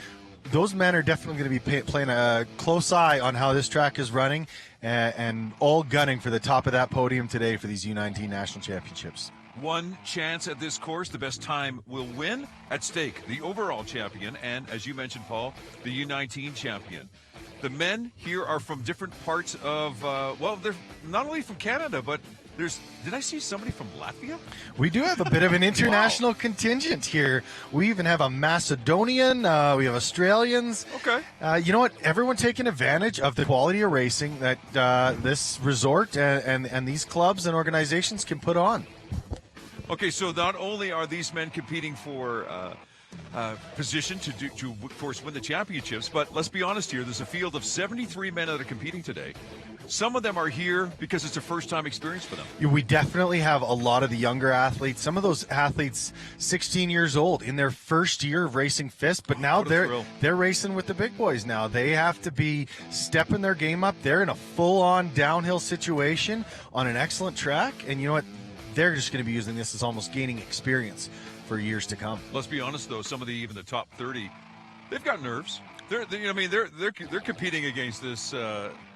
those men are definitely going to be playing a close eye on how this track is running and all gunning for the top of that podium today for these U19 National Championships. One chance at this course, the best time will win. At stake, the overall champion and, as you mentioned, Paul, the U19 champion. The men here are from different parts of, they're not only from Canada, but did I see somebody from Latvia? We do have a bit of an international contingent here. We even have a Macedonian, we have Australians. Okay. You know what? Everyone taking advantage of the quality of racing that this resort and these clubs and organizations can put on. Okay, so not only are these men competing for position to, of course, win the championships, but let's be honest here, there's a field of 73 men that are competing today. Some of them are here because it's a first-time experience for them. We definitely have a lot of the younger athletes. Some of those athletes, 16 years old, in their first year of racing FIS, but now they're racing with the big boys now. They have to be stepping their game up. They're in a full-on downhill situation on an excellent track, and you know what? They're just going to be using this as almost gaining experience for years to come. Let's be honest, though, some of even the top 30, they've got nerves. They're competing against this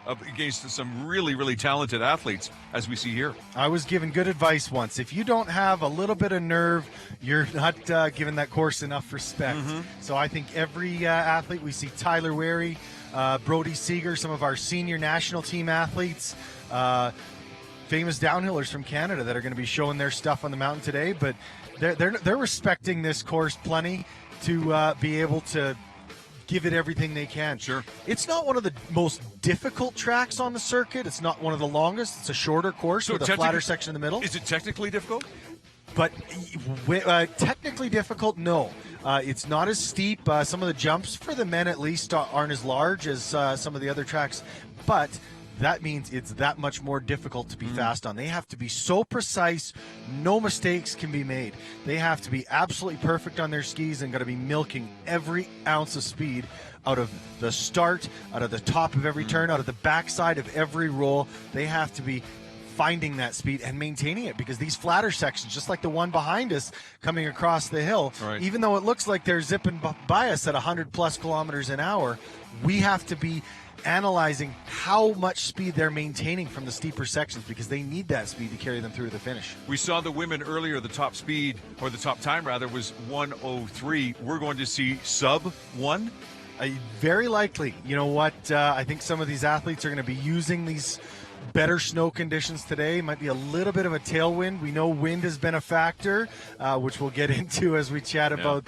against some really talented athletes, as we see here. I was given good advice once. If you don't have a little bit of nerve, you're not giving that course enough respect. So I think every athlete, we see Tyler Wary, Brody Seeger, some of our senior national team athletes, famous downhillers from Canada that are going to be showing their stuff on the mountain today. But they're respecting this course plenty to be able to give it everything they can. Sure. It's not one of the most difficult tracks on the circuit. It's not one of the longest. It's a shorter course with a flatter section in the middle. Is it technically difficult? But technically difficult, no. It's not as steep. Some of the jumps, for the men at least, aren't as large as some of the other tracks. But that means it's that much more difficult to be fast on. They have to be so precise, no mistakes can be made. They have to be absolutely perfect on their skis and got to be milking every ounce of speed out of the start, out of the top of every turn, out of the backside of every roll. They have to be finding that speed and maintaining it, because these flatter sections, just like the one behind us coming across the hill, right, even though it looks like they're zipping by us at 100 plus kilometers an hour, we have to be analyzing how much speed they're maintaining from the steeper sections, because they need that speed to carry them through to the finish. We saw the women earlier. The top speed, or the top time rather, was 1:03. We're going to see sub 1. Very likely. You know what? I think some of these athletes are going to be using these better snow conditions today. Might be a little bit of a tailwind. We know wind has been a factor, which we'll get into as we chat about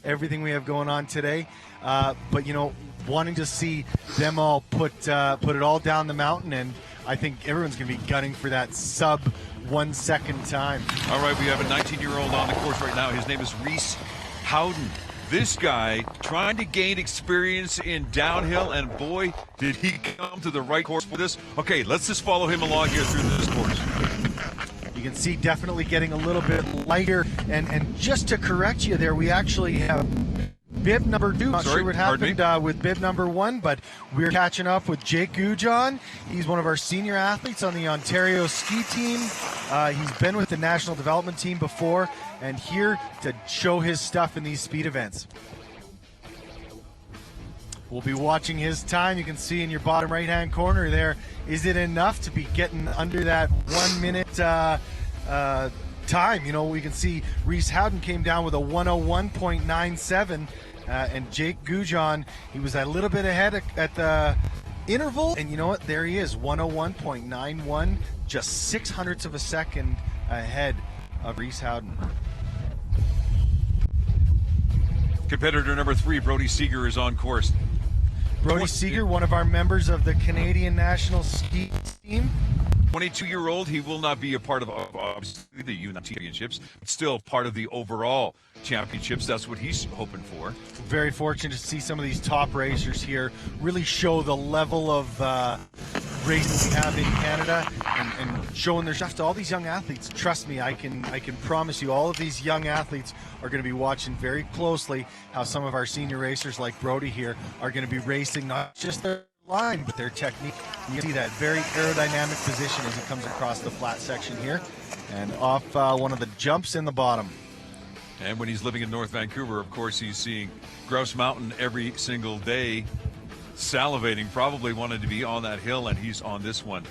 everything we have going on today. But you know, wanting to see them all put it all down the mountain, and I think everyone's going to be gunning for that sub 1 second time. All right, we have a 19-year-old on the course right now. His name is Reese Howden. This guy trying to gain experience in downhill, and boy, did he come to the right course for this. Okay, let's just follow him along here through this course. You can see definitely getting a little bit lighter, and just to correct you there, we actually have bib number 2. Not sure what happened with bib number 1, but we're catching up with Jake Gujon. He's one of our senior athletes on the Ontario ski team. He's been with the national development team before, and here to show his stuff in these speed events. We'll be watching his time. You can see in your bottom right-hand corner there, is it enough to be getting under that 1 minute time? You know, we can see Reese Howden came down with a 101.97, and Jake Gujon, he was a little bit ahead at the interval, and you know what, there he is, 101.91, just 0.06 of a second ahead of Reese Howden. Competitor number 3, Brody Seeger, is on course. Brody Seeger, one of our members of the Canadian national ski team. 22-year-old, he will not be a part of obviously the U19 championships, but still part of the overall championships. That's what he's hoping for. Very fortunate to see some of these top racers here really show the level of racing we have in Canada, and showing their stuff to all these young athletes. Trust me, I can promise you, all of these young athletes are going to be watching very closely how some of our senior racers like Brody here are going to be racing not just their line, but their technique. You see that very aerodynamic position as he comes across the flat section here and off one of the jumps in the bottom. And when he's living in North Vancouver, of course, he's seeing Grouse Mountain every single day, salivating, probably wanted to be on that hill, and he's on this one.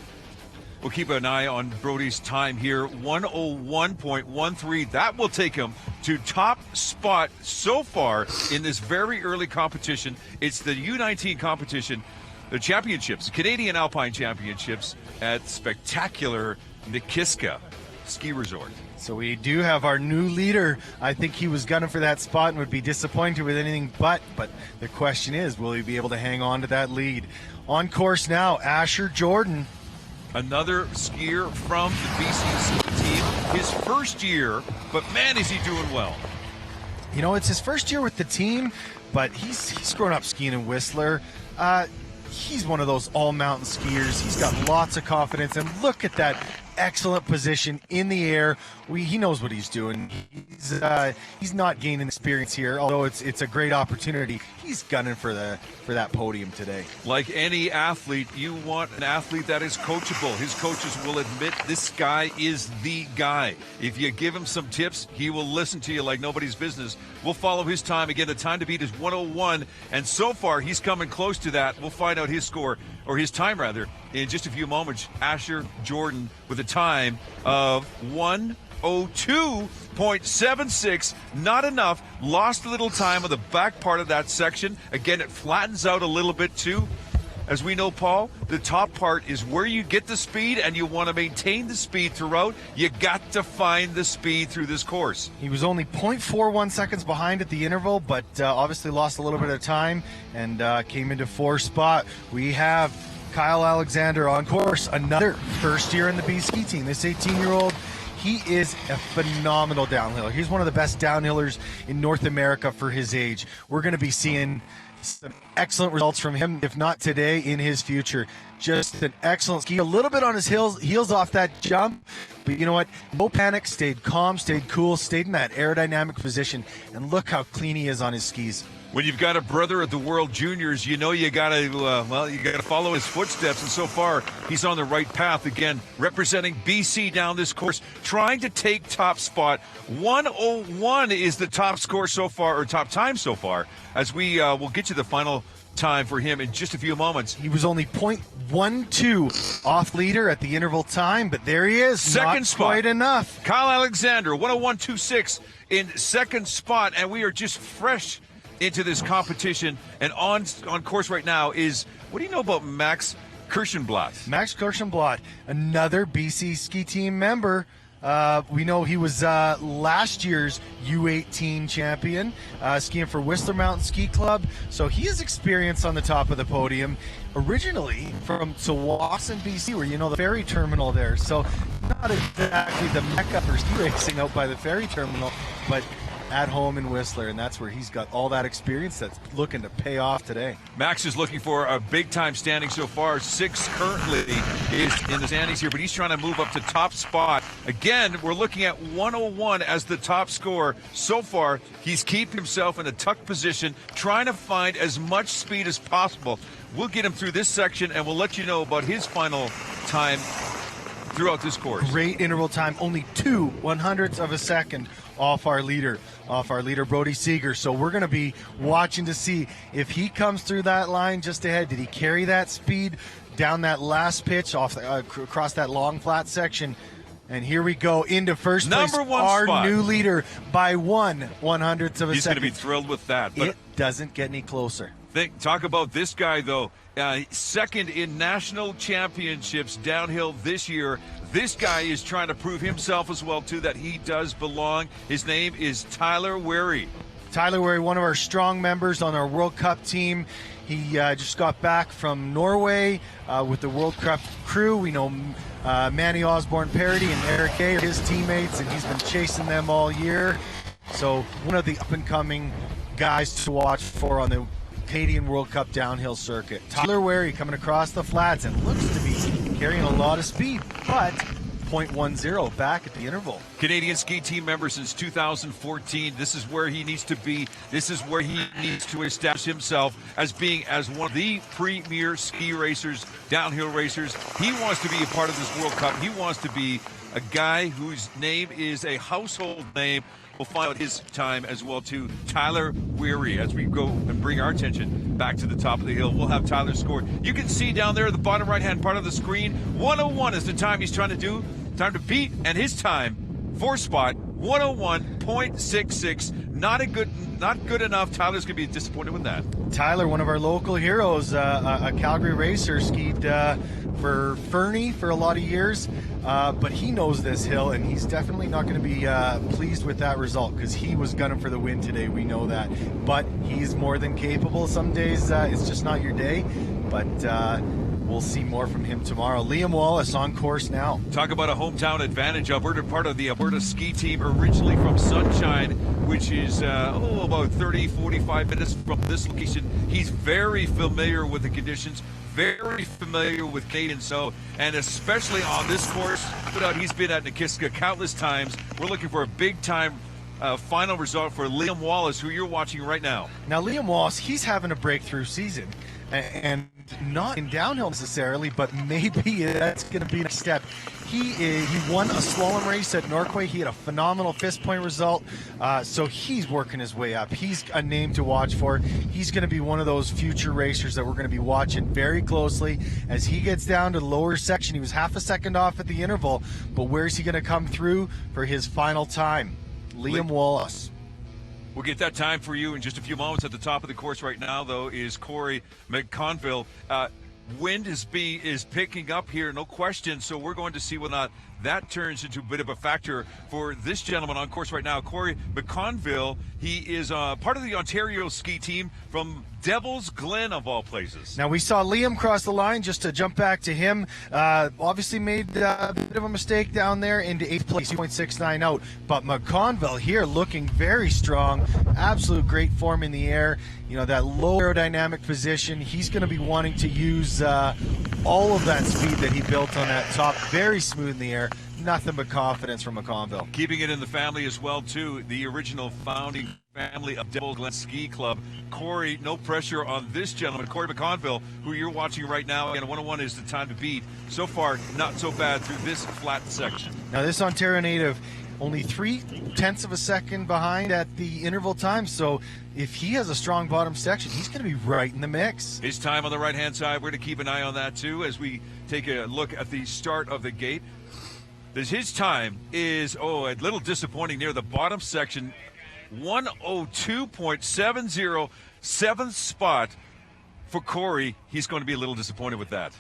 We'll keep an eye on Brody's time here, 101.13. That will take him to top spot so far in this very early competition. It's the U19 competition, the championships, the Canadian Alpine Championships at spectacular Nakiska Ski Resort. So we do have our new leader. I think he was gunning for that spot and would be disappointed with anything but the question is, will he be able to hang on to that lead? On course now, Asher Jordan. Another skier from the BC ski team. His first year, but man, is he doing well. You know, it's his first year with the team, but he's grown up skiing in Whistler. He's one of those all-mountain skiers. He's got lots of confidence, and look at that excellent position in the air he knows what he's doing. He's not gaining experience here, although it's a great opportunity. He's gunning for that podium today. Like any athlete, you want an athlete that is coachable. His coaches will admit this guy is the guy. If you give him some tips, he will listen to you like nobody's business. We'll follow his time. Again, the time to beat is 101, and so far he's coming close to that. We'll find out his score, or his time rather, in just a few moments. Asher Jordan with a time of 1:02.76, not enough. Lost a little time on the back part of that section. Again, it flattens out a little bit too. As we know, Paul, the top part is where you get the speed, and you want to maintain the speed throughout. You got to find the speed through this course. He was only 0.41 seconds behind at the interval, but obviously lost a little bit of time and came into fourth spot. We have Kyle Alexander on course, another first year in the B ski team. This 18-year-old, he is a phenomenal downhiller. He's one of the best downhillers in North America for his age. We're going to be seeing some excellent results from him, if not today, in his future. Just an excellent ski. A little bit on his heels off that jump, but you know what? No panic, stayed calm, stayed cool, stayed in that aerodynamic position, and look how clean he is on his skis. When you've got a brother at the World Juniors, you know you got to follow his footsteps, and so far he's on the right path. Again, representing BC down this course, trying to take top spot. 1:01 is the top score so far, or top time so far, as we will get you the final time for him in just a few moments. He was only 0.12 off leader at the interval time, but there he is. Second not spot. Quite enough. Kyle Alexander, 1:01.26 in second spot, and we are just fresh into this competition, and on course right now is, what do you know about Max Kirschenblatt? Max Kirschenblatt, another BC ski team member. We know he was last year's U18 champion, skiing for Whistler Mountain Ski Club, so he has experience on the top of the podium. Originally from Tsawwassen, BC, where you know the ferry terminal there, so not exactly the mecca for ski racing out by the ferry terminal, but at home in Whistler, and that's where he's got all that experience that's looking to pay off today. Max is looking for a big-time standing so far. 6 currently is in the standings here, but he's trying to move up to top spot. Again, we're looking at 1:01 as the top score. So far, he's keeping himself in a tuck position, trying to find as much speed as possible. We'll get him through this section, and we'll let you know about his final time throughout this course. Great interval time, only 2/100ths of a second off our leader Brody Seeger. So we're going to be watching to see if he comes through that line just ahead. Did he carry that speed down that last pitch across that long flat section? And here we go into first place. Number one our spot. New leader by 1/100th of a He's going second. to be thrilled with that. But it doesn't get any closer. Talk about this guy, though. Second in national championships downhill this year. This guy is trying to prove himself as well, too, that he does belong. His name is Tyler Wary. Tyler Wary, one of our strong members on our World Cup team. He just got back from Norway with the World Cup crew. We know Manny Osborne Parody and Eric Gay are his teammates, and he's been chasing them all year. So one of the up-and-coming guys to watch for on the Canadian World Cup downhill circuit. Tyler Wary coming across the flats and looks to be carrying a lot of speed, but 0.10 back at the interval. Canadian ski team member since 2014. This is where he needs to be. This is where he needs to establish himself as being as one of the premier ski racers, downhill racers. He wants to be a part of this World Cup. He wants to be a guy whose name is a household name. We'll find out his time as well, too. Tyler Wary, as we go and bring our attention back to the top of the hill. We'll have Tyler's score. You can see down there at the bottom right-hand part of the screen, 1:01 is the time he's trying to do. Time to beat, and his time, 4th spot, 1:01.66. Not good enough. Tyler's going to be disappointed with that. Tyler, one of our local heroes, a Calgary racer, skied for Fernie for a lot of years, but he knows this hill, and he's definitely not going to be pleased with that result because he was gunning for the win today. We know that, but he's more than capable. Some days it's just not your day, but we'll see more from him tomorrow. Liam Wallace on course now. Talk about a hometown advantage. Alberta, part of the Alberta ski team, originally from Sunshine, which is about 30, 45 minutes from this location. He's very familiar with the conditions, very familiar with Canadian snow, and especially on this course. He's been at Nakiska countless times. We're looking for a big-time final result for Liam Wallace, who you're watching right now. Now, Liam Wallace, he's having a breakthrough season, and not in downhill necessarily, but maybe that's going to be the step. He won a slalom race at Norquay. He had a phenomenal fist point result, so he's working his way up. He's a name to watch for. He's going to be one of those future racers that we're going to be watching very closely as he gets down to the lower section. He was half a second off at the interval, but where's he going to come through for his final time? Liam Wallace. We'll get that time for you in just a few moments. At the top of the course right now, though, is Corey McConville. Wind is picking up here, no question, so we're going to see whether or not that turns into a bit of a factor for this gentleman on course right now, Corey McConville. He is part of the Ontario ski team from Devil's Glen, of all places. Now, we saw Liam cross the line. Just to jump back to him, obviously made a bit of a mistake down there into 8th place, 2.69 out. But McConville here looking very strong, absolute great form in the air. You know, that low aerodynamic position, he's going to be wanting to use all of that speed that he built on that top. Very smooth in the air. Nothing but confidence from McConville. Keeping it in the family as well, too. The original founding family of Devil's Glen Ski Club. Corey, no pressure on this gentleman, Corey McConville, who you're watching right now. And 101 is the time to beat. So far, not so bad through this flat section. Now, this Ontario native, only 0.3 of a second behind at the interval time. So if he has a strong bottom section, he's going to be right in the mix. His time on the right-hand side, we're going to keep an eye on that, too, as we take a look at the start of the gate. His time is, a little disappointing near the bottom section. 1:02.70, 7th spot for Corey. He's going to be a little disappointed with that.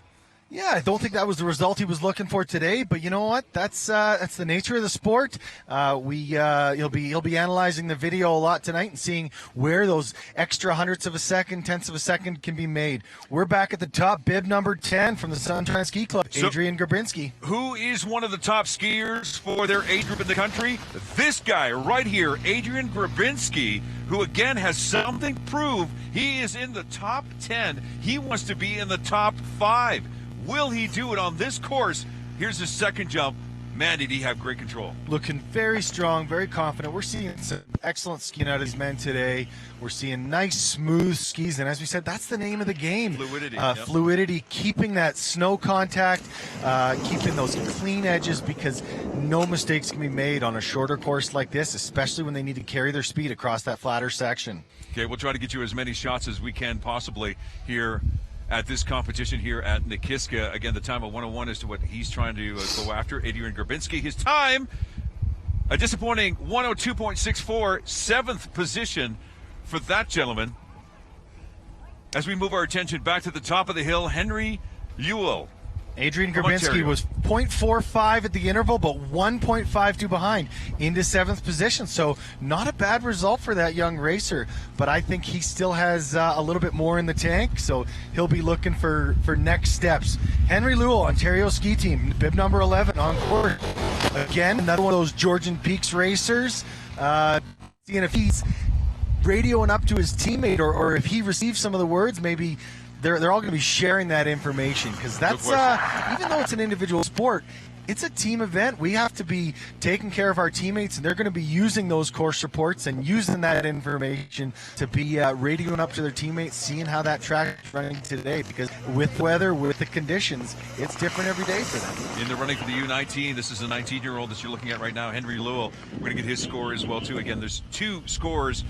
Yeah, I don't think that was the result he was looking for today, but you know what? That's the nature of the sport. He'll be analyzing the video a lot tonight and seeing where those extra hundredths of a second, tenths of a second can be made. We're back at the top, bib number 10 from the Sunshine Ski Club, Adrian Grabinski. Who is one of the top skiers for their age group in the country? This guy right here, Adrian Grabinski, who again has something to prove. He is in the top 10. He wants to be in the top 5. Will he do it on this course? Here's his second jump. Man, did he have great control. Looking very strong, very confident. We're seeing some excellent skiing out of these men today. We're seeing nice, smooth skis. And as we said, that's the name of the game. Fluidity. Fluidity, keeping that snow contact, keeping those clean edges, because no mistakes can be made on a shorter course like this, especially when they need to carry their speed across that flatter section. Okay, we'll try to get you as many shots as we can possibly here at this competition here at Nakiska. Again, the time of 101 is to what he's trying to go after. Adrian Grabinski, his time, a disappointing 1:02.64, 7th position for that gentleman. As we move our attention back to the top of the hill, Henry Ewell. Adrian Grabinski was 0.45 at the interval, but 1.52 behind into 7th position. So not a bad result for that young racer, but I think he still has a little bit more in the tank, so he'll be looking for next steps. Henry Ewell, Ontario Ski Team, bib number 11 on course. Again, another one of those Georgian Peaks racers. Seeing if he's radioing up to his teammate or if he receives some of the words, maybe they're all going to be sharing that information, because that's even though it's an individual sport, it's a team event. We have to be taking care of our teammates, and they're going to be using those course reports and using that information to be radioing up to their teammates, seeing how that track is running today, because with the weather, with the conditions, it's different every day for them. In the running for the U19, this is a 19-year-old that you're looking at right now, Henry Ewell. We're going to get his score as well, too. Again, there's two scores,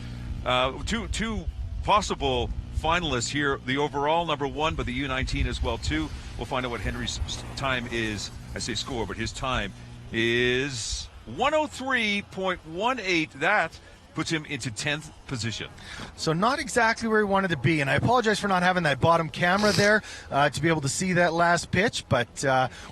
two possible finalists here, the overall number 1, but the U19 as well too. We'll find out what Henry's time is. I say score, but his time is 1:03.18. That puts him into 10th position. So not exactly where he wanted to be, and I apologize for not having that bottom camera there to be able to see that last pitch, but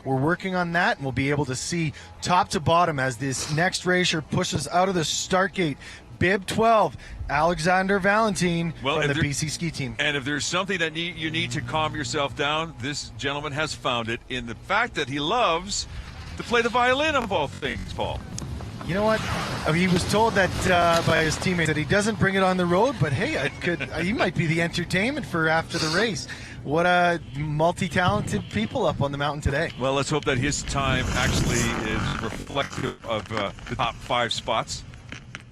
we're working on that, and we'll be able to see top to bottom as this next racer pushes out of the start gate. Bib 12, Alexander Valentine from the and BC ski team. And if there's something that you need to calm yourself down, this gentleman has found it in the fact that he loves to play the violin of all things, Paul. You know what? I mean, he was told that by his teammates that he doesn't bring it on the road, but hey, he might be the entertainment for after the race. What a multi-talented people up on the mountain today. Well, let's hope that his time actually is reflective of the top 5 spots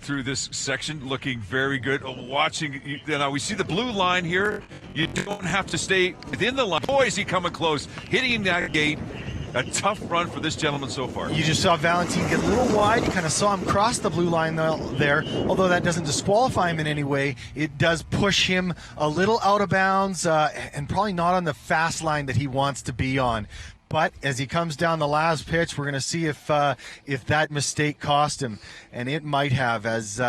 through this section. Looking very good. Watching, now we see the blue line here. You don't have to stay within the line. Boy, is he coming close, hitting that gate. A tough run for this gentleman so far. You just saw Valentine get a little wide. You kind of saw him cross the blue line there. Although that doesn't disqualify him in any way, it does push him a little out of bounds and probably not on the fast line that he wants to be on. But as he comes down the last pitch, we're going to see if that mistake cost him, and it might have as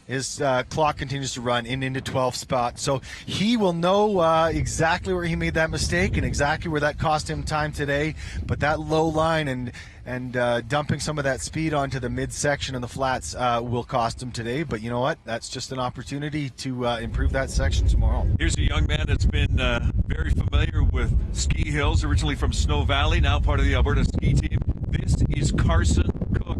his clock continues to run into 12th spot. So he will know exactly where he made that mistake and exactly where that cost him time today. But that low line and dumping some of that speed onto the midsection and the flats will cost him today. But you know what? That's just an opportunity to improve that section tomorrow. Here's a young man that's been very familiar with ski hills, originally from Snow Valley, now part of the Alberta ski team. This is Carson Cook.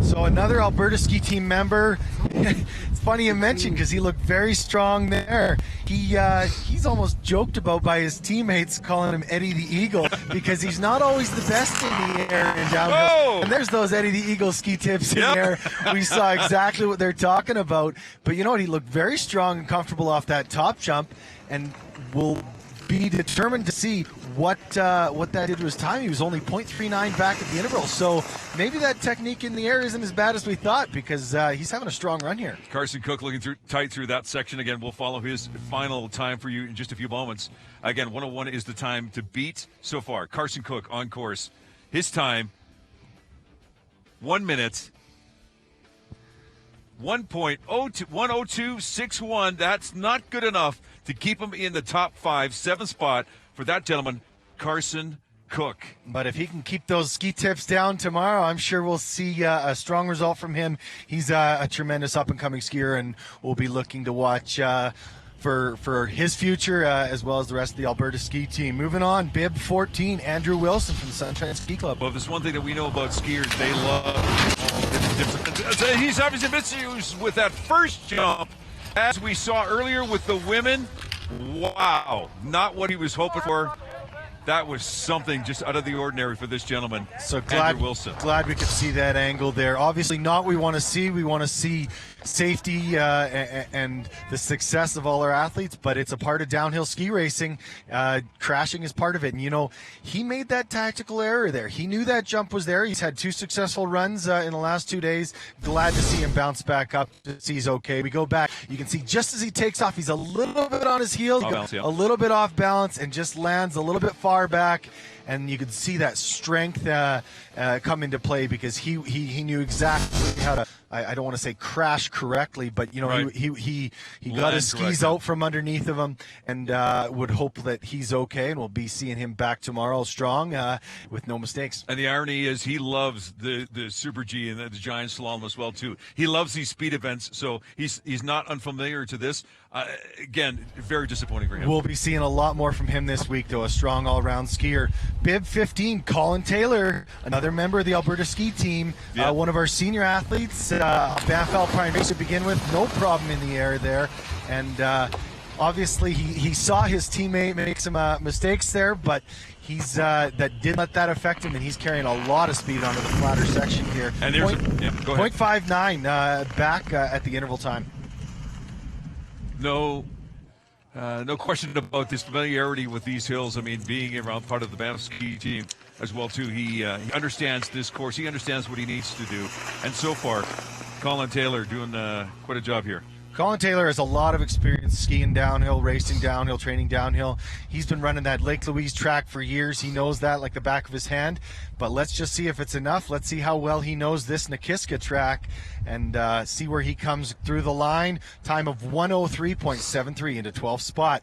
So another Alberta ski team member. It's funny you mentioned because he looked very strong there. He's almost joked about by his teammates calling him Eddie the Eagle because he's not always the best in the air and downhill. Whoa! And there's those Eddie the Eagle ski tips in there. We saw exactly what they're talking about. But you know what? He looked very strong and comfortable off that top jump, and will be determined to see what that did to his time. He was only 0.39 back at the interval, so maybe that technique in the air isn't as bad as we thought because he's having a strong run here. Carson Cook looking tight through that section. Again, we'll follow his final time for you in just a few moments. Again, 101 is the time to beat so far. Carson Cook on course. His time, 1 minute, 1:02.61. That's not good enough to keep him in the top 5, 7th spot for that gentleman, Carson Cook. But if he can keep those ski tips down tomorrow, I'm sure we'll see a strong result from him. He's a tremendous up-and-coming skier, and we'll be looking to watch for his future as well as the rest of the Alberta ski team. Moving on, Bib 14, Andrew Wilson from the Sunshine Ski Club. Well, if there's one thing that we know about skiers, they love different. He's obviously miscues with that first jump, as we saw earlier with the women. Wow, not what he was hoping for. That was something just out of the ordinary for this gentleman, so Andrew Wilson. Glad we could see that angle there. Obviously not what we want to see. We want to see safety and the success of all our athletes, but it's a part of downhill ski racing. Crashing is part of it. And, you know, he made that tactical error there. He knew that jump was there. He's had 2 successful runs in the last 2 days. Glad to see him bounce back up to see he's okay. We go back. You can see just as he takes off, he's a little bit on his heels, a little bit off balance, and just lands a little bit far back. And you could see that strength come into play because he knew exactly how to, I don't want to say crash correctly, but, you know, right. he got his skis out from underneath of him, and would hope that he's okay, and we'll be seeing him back tomorrow strong with no mistakes. And the irony is he loves the Super G and the Giant Slalom as well, too. He loves these speed events, so he's not unfamiliar to this. Again, very disappointing for him. We'll be seeing a lot more from him this week, though. A strong all-around skier. Bib 15, Colin Taylor, another member of the Alberta ski team, one of our senior athletes. Banff Alpine race to begin with, no problem in the air there. And obviously he saw his teammate make some mistakes there, but he's that didn't let that affect him, and he's carrying a lot of speed onto the flatter section here. And there's go ahead. 0.59 back at the interval time. No question about this familiarity with these hills. I mean, being around part of the Banff ski team as well, too. He understands this course. He understands what he needs to do. And so far, Colin Taylor doing quite a job here. Colin Taylor has a lot of experience skiing downhill, racing downhill, training downhill. He's been running that Lake Louise track for years. He knows that like the back of his hand. But let's just see if it's enough. Let's see how well he knows this Nakiska track and see where he comes through the line. Time of 1:03.73 into 12th spot.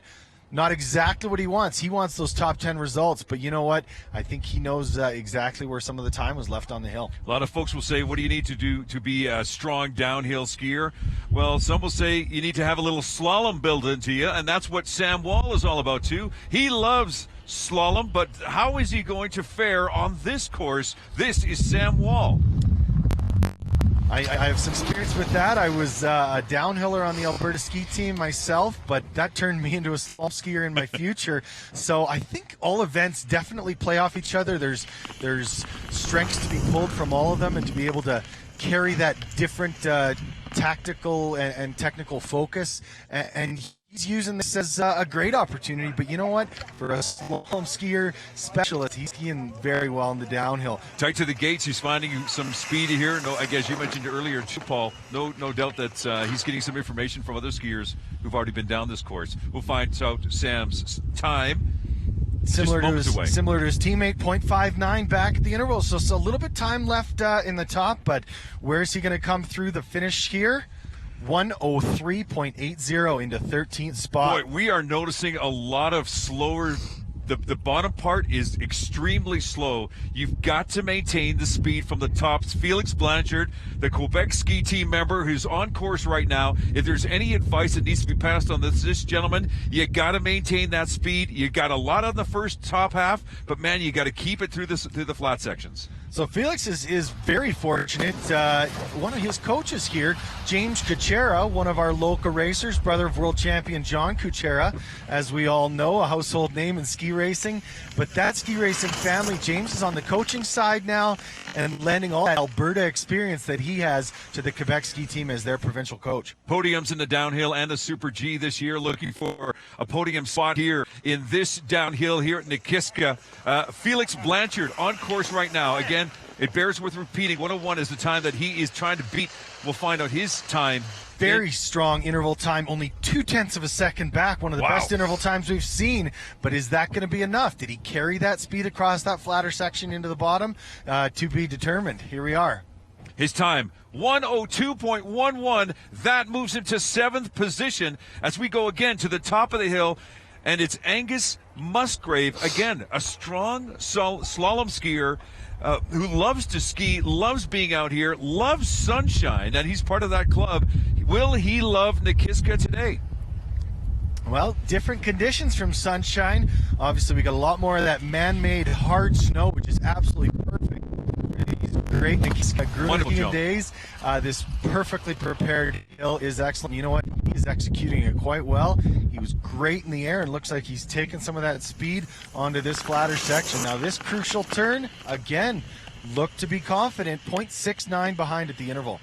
Not exactly what he wants. He wants those top 10 results, but you know what? I think he knows exactly where some of the time was left on the hill. A lot of folks will say, what do you need to do to be a strong downhill skier? Well, some will say you need to have a little slalom built into you, and that's what Sam Wall is all about too. He loves slalom, but how is he going to fare on this course? This is Sam Wall. I have some experience with that. I was a downhiller on the Alberta ski team myself, but that turned me into a slalom skier in my future. So I think all events definitely play off each other. There's strengths to be pulled from all of them, and to be able to carry that different tactical and technical focus. And he's using this as a great opportunity, but you know what? For a slalom skier specialist, he's skiing very well in the downhill. Tight to the gates, he's finding some speed here. No, I guess you mentioned earlier too, Paul. No doubt that he's getting some information from other skiers who've already been down this course. We'll find out Sam's time. Similar to his teammate, 0.59 back at the interval. So a little bit time left in the top, but where is he going to come through the finish here? 103.80 into 13th spot. Boy, we are noticing a lot of slower. The bottom part is extremely slow. You've got to maintain the speed from the tops. Felix Blanchard, the Quebec ski team member who's on course right now, if there's any advice that needs to be passed on this gentleman, you got to maintain that speed. You got a lot on the first top half, but man, you got to keep it through the flat sections. So Felix is very fortunate. One of his coaches here, James Kuchera, one of our local racers, brother of world champion John Kuchera, as we all know, a household name in ski racing. But that ski racing family, James is on the coaching side now and lending all that Alberta experience that he has to the Quebec ski team as their provincial coach. Podiums in the downhill and the Super G this year, looking for a podium spot here in this downhill here at Nakiska. Felix Blanchard on course right now. Again, it bears with repeating, 101 is the time that he is trying to beat. We'll find out his time. Very strong interval time, only 0.2 of a second back, one of the best interval times we've seen. But is that going to be enough? Did he carry that speed across that flatter section into the bottom? To be determined. Here we are. His time, 102.11. That moves him to 7th position as we go again to the top of the hill. And it's Angus Musgrave, again, a strong slalom skier who loves to ski, loves being out here, loves sunshine, and he's part of that club. Will he love Nakiska today? Well, different conditions from sunshine. Obviously, we got a lot more of that man-made hard snow, which is absolutely perfect. These great Nakiska grueling days. This perfectly prepared hill is excellent. You know what? He's executing it quite well. He was great in the air and looks like he's taken some of that speed onto this flatter section. Now, this crucial turn, again, looked to be confident. 0.69 behind at the interval.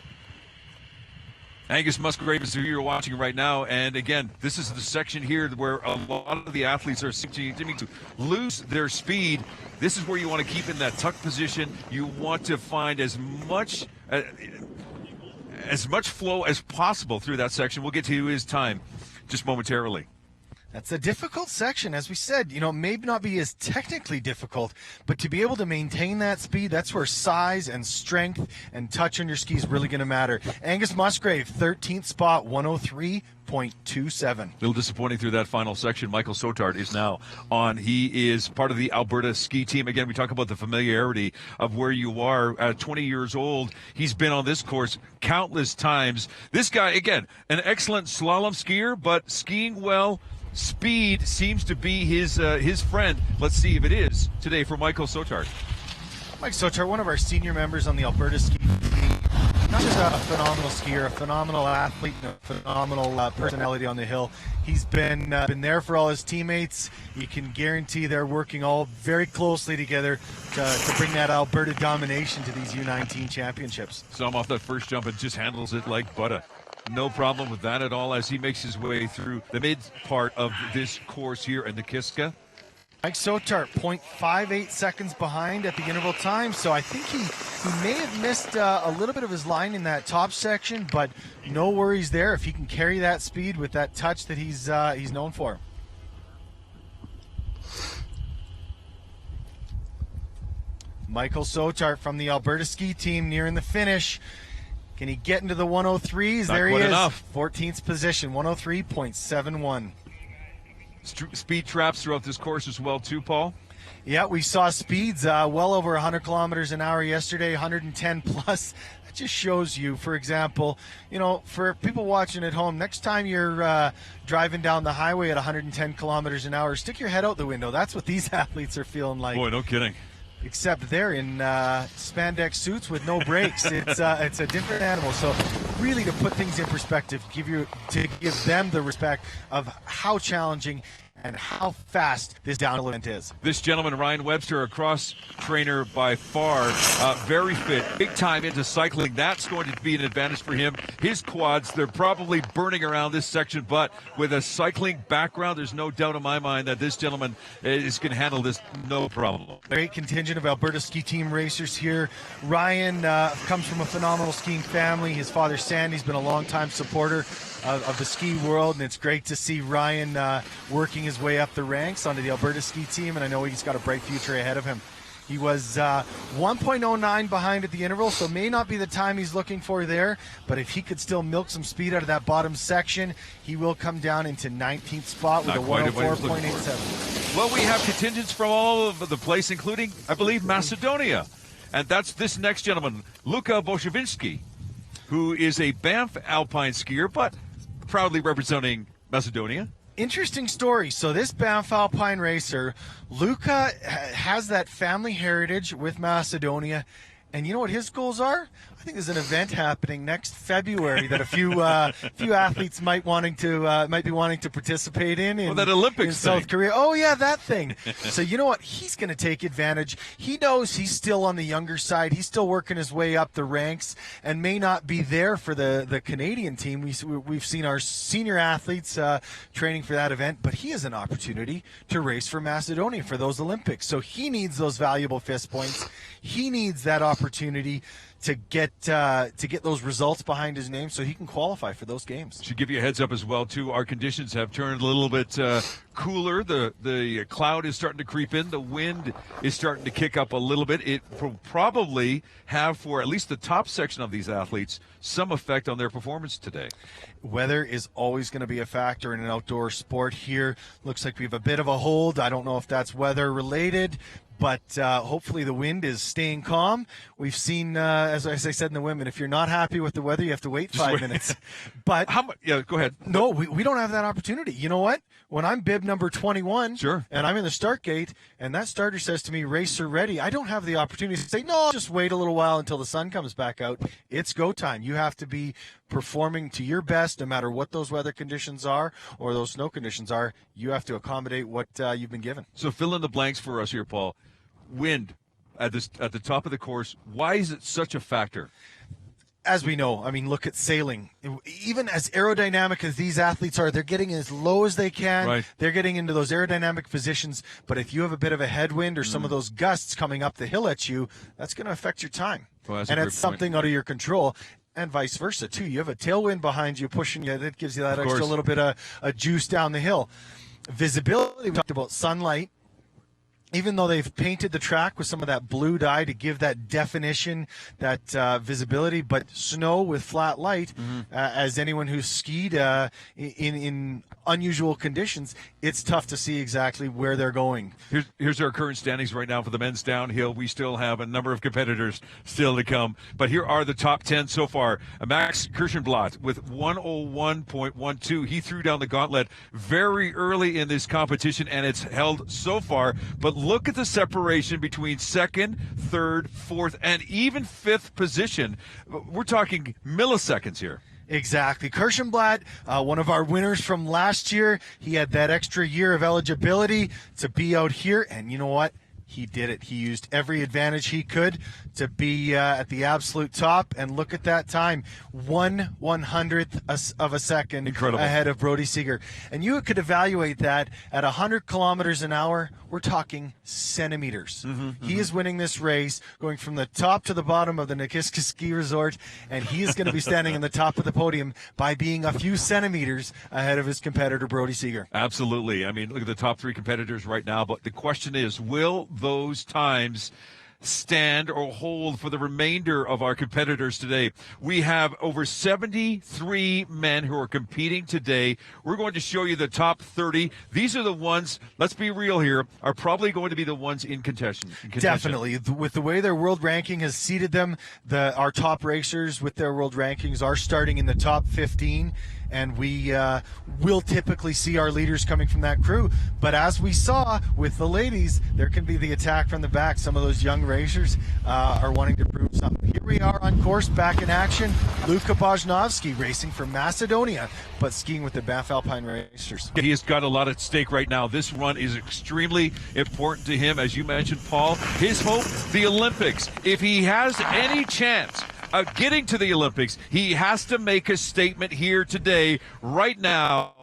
Angus Musgrave is who you're watching right now, and again, this is the section here where a lot of the athletes are seeming to lose their speed. This is where you want to keep in that tuck position. You want to find as much flow as possible through that section. We'll get to his time just momentarily. That's a difficult section. As we said, you know, maybe not be as technically difficult, but to be able to maintain that speed, that's where size and strength and touch on your ski is really going to matter. Angus Musgrave, 13th spot, 103.27. A little disappointing through that final section. Michael Sotard is now on. He is part of the Alberta ski team. Again, we talk about the familiarity of where you are. 20 years old, he's been on this course countless times. This guy, again, an excellent slalom skier, but skiing well. Speed seems to be his friend. Let's see if it is today for Michael Sotard. Mike Sotard, one of our senior members on the Alberta ski team, not just a phenomenal skier, a phenomenal athlete, and a phenomenal personality on the hill. He's been there for all his teammates. You can guarantee they're working all very closely together to bring that Alberta domination to these U19 championships. Saw him off that first jump and just handles it like butter. No problem with that at all as he makes his way through the mid part of this course here at Nakiska. Mike Sotard, 0.58 seconds behind at the interval time, so I think he may have missed a little bit of his line in that top section, but no worries there if he can carry that speed with that touch that he's known for. Michael Sotard from the Alberta ski team nearing the finish. Can he get into the 103s? There he is. Enough. 14th position, 103.71. speed traps throughout this course as well, too, Paul. Yeah, we saw speeds well over 100 kilometers an hour yesterday, 110 plus. That just shows you, for example, for people watching at home, next time you're driving down the highway at 110 kilometers an hour, stick your head out the window. That's what these athletes are feeling like. Boy, no kidding. Except they're in spandex suits with no brakes. It's a different animal. So really, to put things in perspective, to give them the respect of how challenging and how fast this downhill event is. This gentleman, Ryan Webster, a cross trainer by far, very fit, big time into cycling. That's going to be an advantage for him. His quads, they're probably burning around this section, but with a cycling background, there's no doubt in my mind that this gentleman is going to handle this no problem. Great contingent of Alberta ski team racers here. Ryan comes from a phenomenal skiing family. His father, Sandy's been a longtime supporter of the ski world, and it's great to see Ryan working his way up the ranks onto the Alberta ski team, and I know he's got a bright future ahead of him. He was 1.09 behind at the interval, so may not be the time he's looking for there, but if he could still milk some speed out of that bottom section, he will come down into 19th spot with a 104.87. Well, we have contingents from all over the place, including, I believe, Macedonia. And that's this next gentleman, Luka Boshevinsky, who is a Banff alpine skier, but proudly representing Macedonia. Interesting story. So this Banff Alpine racer, Luca, has that family heritage with Macedonia. And you know what his goals are? I think there's an event happening next February that a few athletes might be wanting to participate in. That Olympics in South thing. Korea. Oh yeah, that thing. So you know what? He's going to take advantage. He knows he's still on the younger side. He's still working his way up the ranks and may not be there for the Canadian team. We've seen our senior athletes training for that event, but he has an opportunity to race for Macedonia for those Olympics. So he needs those valuable FIS points. He needs that opportunity to get those results behind his name so he can qualify for those games. Should give you a heads up as well, too. Our conditions have turned a little bit cooler. The cloud is starting to creep in. The wind is starting to kick up a little bit. It will probably have, for at least the top section of these athletes, some effect on their performance today. Weather is always going to be a factor in an outdoor sport here. Looks like we have a bit of a hold. I don't know if that's weather related, but hopefully the wind is staying calm. We've seen, as I said in the women, if you're not happy with the weather, you have to wait 5 minutes. But yeah, go ahead. No, we don't have that opportunity. You know what? When I'm bib number 21, sure, and I'm in the start gate, and that starter says to me, racer ready, I don't have the opportunity to say, no, just wait a little while until the sun comes back out. It's go time. You have to be performing to your best no matter what those weather conditions are or those snow conditions are. You have to accommodate what you've been given. So fill in the blanks for us here, Paul. Wind at the top of the course. Why is it such a factor? As we know, I mean, look at sailing. Even as aerodynamic as these athletes are, they're getting as low as they can. Right. They're getting into those aerodynamic positions. But if you have a bit of a headwind or some of those gusts coming up the hill at you, that's going to affect your time. Well, and it's something out of your control. And vice versa, too. You have a tailwind behind you pushing you. That gives you that extra little bit of juice down the hill. Visibility, we talked about sunlight. Even though they've painted the track with some of that blue dye to give that definition, that visibility, but snow with flat light, as anyone who's skied in unusual conditions, it's tough to see exactly where they're going. Here's our current standings right now for the men's downhill. We still have a number of competitors still to come, but here are the top 10 so far. Max Kirschenblatt with 101.12. He threw down the gauntlet very early in this competition, and it's held so far, but look at the separation between second, third, fourth, and even fifth position. We're talking milliseconds here. Exactly. Kirschenblatt, one of our winners from last year, he had that extra year of eligibility to be out here, and you know what? He did it. He used every advantage he could to be at the absolute top. And look at that time, 1/100th of a second Incredible. Ahead of Brody Seeger. And you could evaluate that at 100 kilometers an hour. We're talking centimeters. He is winning this race, going from the top to the bottom of the Nakiska ski resort, and he is going to be standing on the top of the podium by being a few centimeters ahead of his competitor, Brody Seeger. Absolutely. I mean, look at the top three competitors right now, but the question is, will those times stand or hold for the remainder of our competitors today. We have over 73 men who are competing today. We're going to show you the top 30. These are the ones, let's be real here, are probably going to be the ones in contention. Definitely. With the way their world ranking has seeded them, our top racers with their world rankings are starting in the top 15. And we will typically see our leaders coming from that crew. But as we saw with the ladies, there can be the attack from the back. Some of those young racers are wanting to prove something. Here we are on course, back in action. Luka Bojnovski racing for Macedonia, but skiing with the Banff Alpine Racers. He has got a lot at stake right now. This run is extremely important to him. As you mentioned, Paul, his hope, the Olympics. If he has any chance of getting to the Olympics, he has to make a statement here today, right now,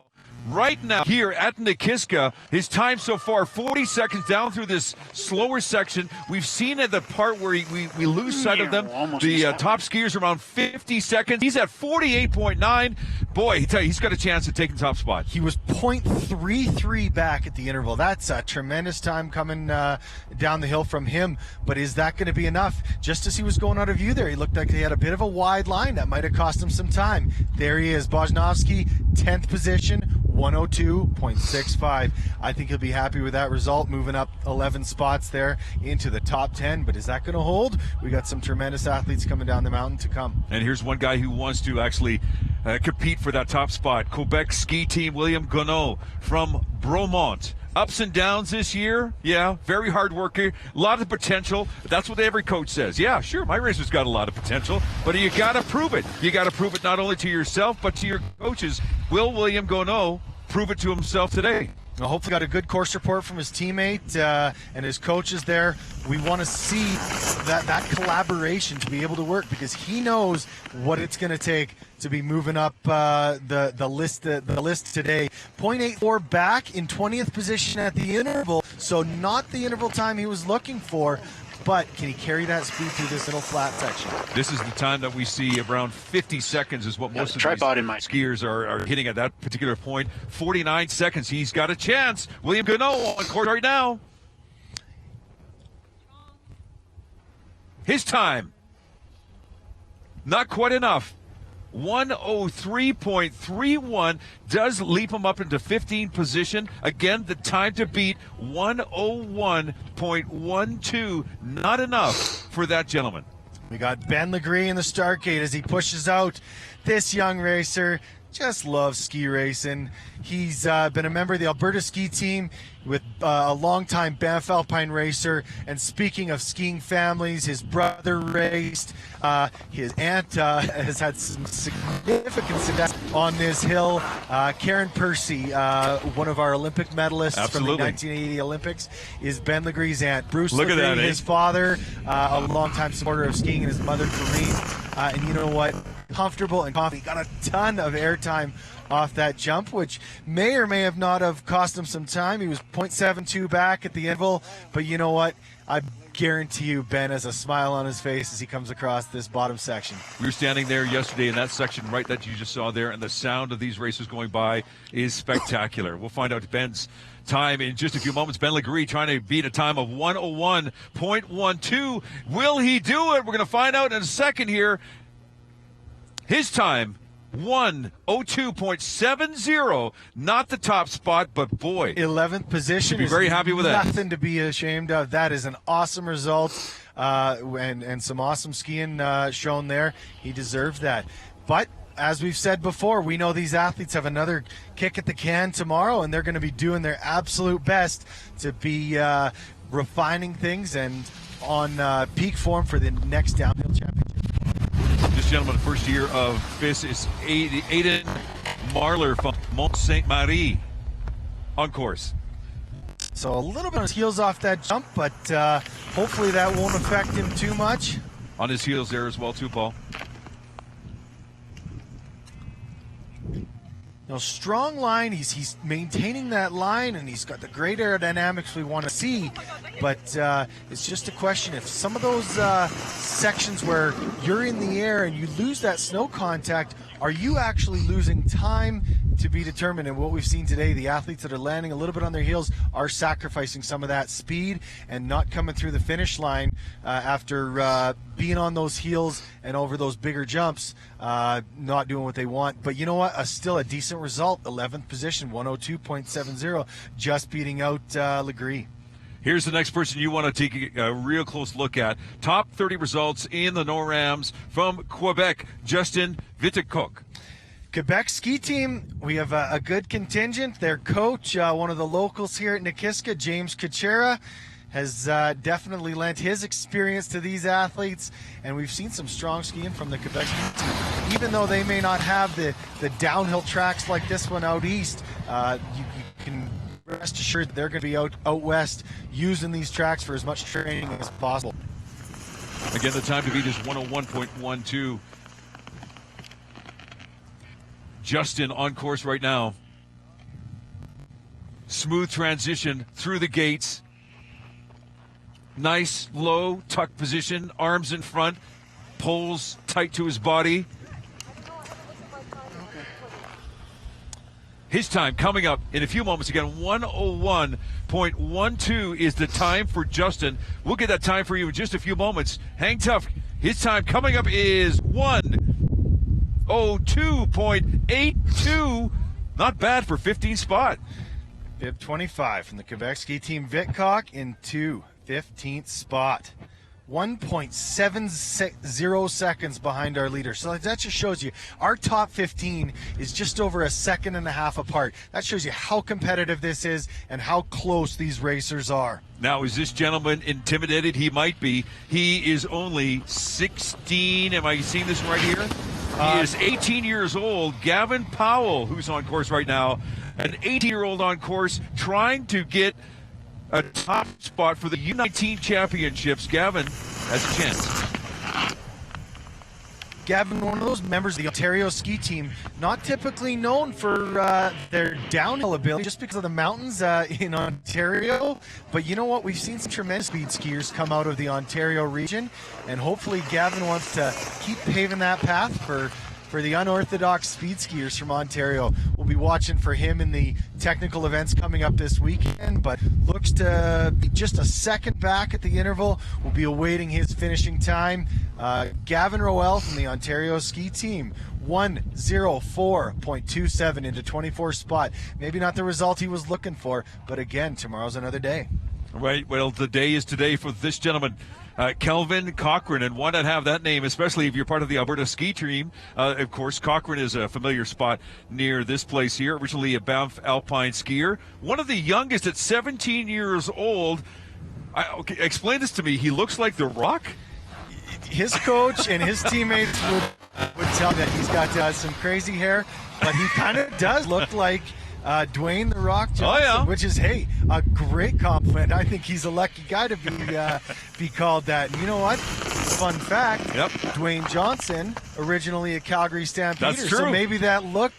here at Nakiska. His time so far, 40 seconds down through this slower section. We've seen at the part where we lose sight of them. The top skiers around 50 seconds. He's at 48.9. Boy, he's got a chance at taking top spot. He was 0.33 back at the interval. That's a tremendous time coming down the hill from him. But is that going to be enough? Just as he was going out of view there, he looked like he had a bit of a wide line. That might have cost him some time. There he is, Bojnovski, 10th position. 102.65. I think he'll be happy with that result, moving up 11 spots there into the top 10. But is that going to hold? We got some tremendous athletes coming down the mountain to come. And here's one guy who wants to actually compete for that top spot. Quebec ski team, William Gonneau from Bromont. Ups and downs this year. Yeah, very hard worker. A lot of potential. That's what every coach says. Yeah, sure, my racer's got a lot of potential, but you got to prove it. You got to prove it not only to yourself, but to your coaches. Will William Gonneau prove it to himself today? Well, hopefully got a good course report from his teammate and his coaches there. We want to see that collaboration to be able to work, because he knows what it's going to take to be moving up the list today. 0.84 back in 20th position at the interval, so not the interval time he was looking for. But can he carry that speed through this little flat section? This is the time that we see around 50 seconds is what most of these skiers are hitting at that particular point. 49 seconds. He's got a chance. William Gonneau on court right now. His time. Not quite enough. 103.31 does leap him up into 15th position. Again, the time to beat 101.12. Not enough for that gentleman. We got Ben Legree in the start gate as he pushes out. This young racer just loves ski racing. He's been a member of the Alberta ski team with a longtime Banff Alpine racer. And speaking of skiing families, his brother raced. His aunt has had some significant success on this hill. Karen Percy, one of our Olympic medalists from the 1980 Olympics, is Ben Legree's aunt. Bruce Legree, his father, a longtime supporter of skiing, and his mother, Corrine. And you know what? Comfortable and confident. He got a ton of airtime off that jump, which may or may have not have cost him some time. He was 0.72 back at the interval, but you know what? I guarantee you Ben has a smile on his face as he comes across this bottom section. We were standing there yesterday in that section right that you just saw there, and the sound of these racers going by is spectacular. We'll find out Ben's time in just a few moments. Ben Legree trying to beat a time of 101.12. Will he do it? We're going to find out in a second here. His time, 102.70. Not the top spot, but boy, 11th position. Should be very happy with that. Nothing to be ashamed of. That is an awesome result, and some awesome skiing shown there. He deserves that. But as we've said before, we know these athletes have another kick at the can tomorrow, and they're going to be doing their absolute best to be refining things and on peak form for the next downhill championship. This gentleman, first year of FIS, is Aiden Marler from Mont Sainte-Marie on course. So a little bit on his heels off that jump, but hopefully that won't affect him too much. On his heels there as well too, Paul. You know, strong line. He's maintaining that line, and he's got the great aerodynamics we want to see. But it's just a question if some of those sections where you're in the air and you lose that snow contact, are you actually losing time to be determined. And what we've seen today, the athletes that are landing a little bit on their heels are sacrificing some of that speed and not coming through the finish line after being on those heels and over those bigger jumps, not doing what they want. But you know what? Still a decent result. 11th position, 102.70, just beating out Legree. Here's the next person you want to take a real close look at. Top 30 results in the NORAMs from Quebec, Justin Vitekok. Quebec ski team, we have a good contingent. Their coach, one of the locals here at Nakiska, James Kuchera, has definitely lent his experience to these athletes, and we've seen some strong skiing from the Quebec ski team. Even though they may not have the downhill tracks like this one out east, you can rest assured that they're going to be out west using these tracks for as much training as possible. Again, the time to beat is 101.12. Justin on course right now. Smooth transition through the gates. Nice low tuck position, arms in front, poles tight to his body. His time coming up in a few moments. Again, 101.12 is the time for Justin. We'll get that time for you in just a few moments. Hang tough. His time coming up is 1:02.82. Not bad for 15th spot. Bib 25 from the Quebec ski team, Vitcock into 15th spot. 1.70 seconds behind our leader. So that just shows you our top 15 is just over a second and a half apart. That shows you how competitive this is and how close these racers are. Now, is this gentleman intimidated? He might be. He is only 16. Am I seeing this right here? He is 18 years old. Gavin Powell, who's on course right now, an 18-year-old on course trying to get a top spot for the U19 championships. Gavin has a chance. Gavin, one of those members of the Ontario ski team, not typically known for their downhill ability just because of the mountains in Ontario. But you know what? We've seen some tremendous speed skiers come out of the Ontario region, and hopefully Gavin wants to keep paving that path for the unorthodox speed skiers from Ontario. We'll be watching for him in the technical events coming up this weekend, but looks to be just a second back at the interval. We'll be awaiting his finishing time. Gavin Roel from the Ontario ski team, 1:04.27 into 24th spot. Maybe not the result he was looking for, but again, tomorrow's another day. Right. Well, the day is today for this gentleman. Kelvin Cochran, and why not have that name, especially if you're part of the Alberta ski team? Of course, Cochran is a familiar spot near this place here, originally a Banff Alpine skier. One of the youngest at 17 years old. Okay, explain this to me. He looks like The Rock? His coach and his teammates would tell me that he's got some crazy hair, but he kind of does look like Dwayne The Rock Johnson, which is, hey, a great compliment. I think he's a lucky guy to be called that. And you know what? Fun fact, Dwayne Johnson, originally a Calgary Stampeder. That's true. So maybe that look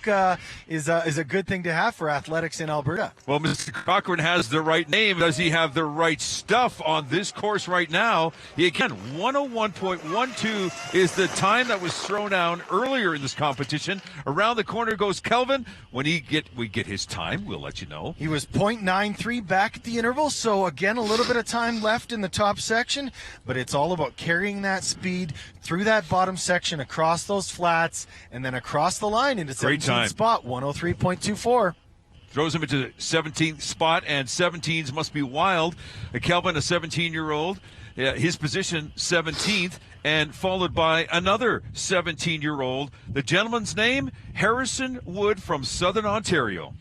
is a good thing to have for athletics in Alberta. Well, Mr. Cochran has the right name. Does he have the right stuff on this course right now? Again, 101.12 is the time that was thrown down earlier in this competition. Around the corner goes Kelvin. When we get his time, we'll let you know. He was 0.93 back at the interval, so again, a little bit of time left in the top section, but it's all about carrying that speed through that bottom section, across those flats, and then across the line into 17th spot, 103.24. Throws him into 17th spot, and 17s must be wild. Kelvin, a 17-year-old, his position 17th, and followed by another 17-year-old. The gentleman's name, Harrison Wood from Southern Ontario.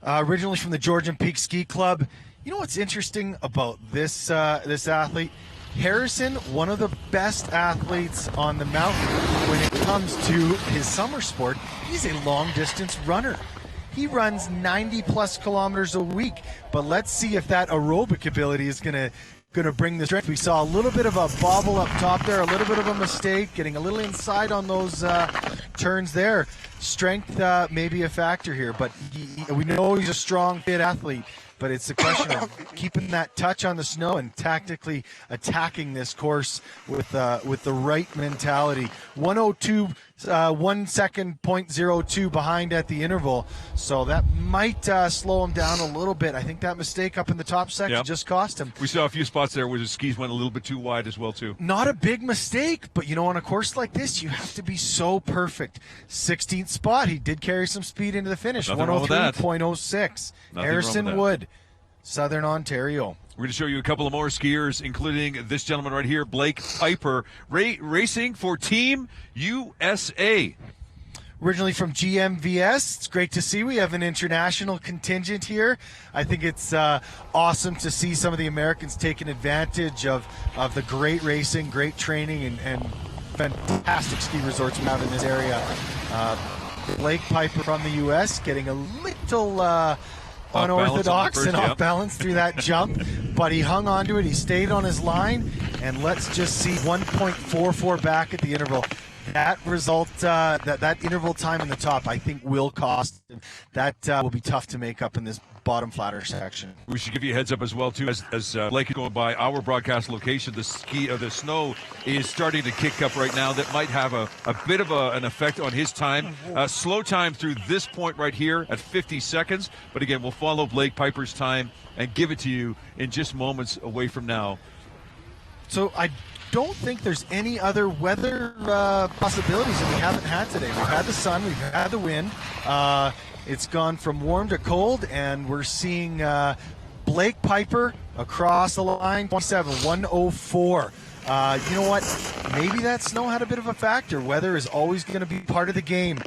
Originally from the Georgian Peak Ski Club. You know what's interesting about this athlete? Harrison, one of the best athletes on the mountain when it comes to his summer sport. He's a long-distance runner. He runs 90-plus kilometers a week, but let's see if that aerobic ability is going to bring the strength. We saw a little bit of a bobble up top there, a little bit of a mistake, getting a little inside on those turns there. Strength may be a factor here, but we know he's a strong, fit athlete. But it's a question of keeping that touch on the snow and tactically attacking this course with the right mentality. 102 1 second, 0.02 behind at the interval. So that might slow him down a little bit. I think that mistake up in the top section just cost him. We saw a few spots there where the skis went a little bit too wide as well, too. Not a big mistake, but on a course like this, you have to be so perfect. 16th spot, he did carry some speed into the finish. 103.06. Harrison Wood, Southern Ontario. We're going to show you a couple of more skiers, including this gentleman right here, Blake Piper, racing for Team USA. Originally from GMVS. It's great to see we have an international contingent here. I think it's awesome to see some of the Americans taking advantage of the great racing, great training, and fantastic ski resorts we have in this area. Blake Piper from the U.S. getting a little unorthodox and off balance through that jump, but he hung on to it. He stayed on his line, and let's just see 1.44 back at the interval. That result, that interval time in the top, I think will cost him. That will be tough to make up in this bottom flatter section. We should give you a heads up as well too, as Blake is going by our broadcast location. The snow is starting to kick up right now. That might have a bit of an effect on his time. Slow time through this point right here at 50 seconds. But again, we'll follow Blake Piper's time and give it to you in just moments away from now. So I don't think there's any other weather possibilities that we haven't had today. We've had the sun, we've had the wind. It's gone from warm to cold, and we're seeing Blake Piper across the line, 104. You know what? Maybe that snow had a bit of a factor. Weather is always going to be part of the game.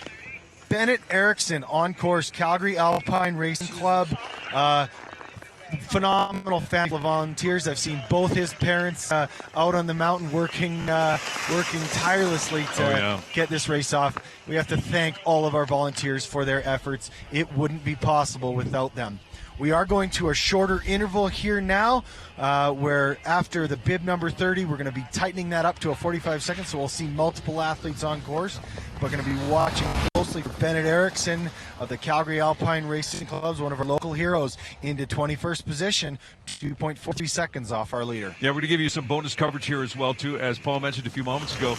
Bennett Erickson on course, Calgary Alpine Racing Club. Phenomenal family of volunteers. I've seen both his parents out on the mountain working tirelessly to get this race off. We have to thank all of our volunteers for their efforts. It wouldn't be possible without them. We are going to a shorter interval here now, where after the bib number 30, we're going to be tightening that up to a 45 seconds, so we'll see multiple athletes on course. We're going to be watching closely for Bennett Erickson of the Calgary Alpine Racing Clubs, one of our local heroes, into 21st position, 2.43 seconds off our leader. Yeah, we're going to give you some bonus coverage here as well, too. As Paul mentioned a few moments ago,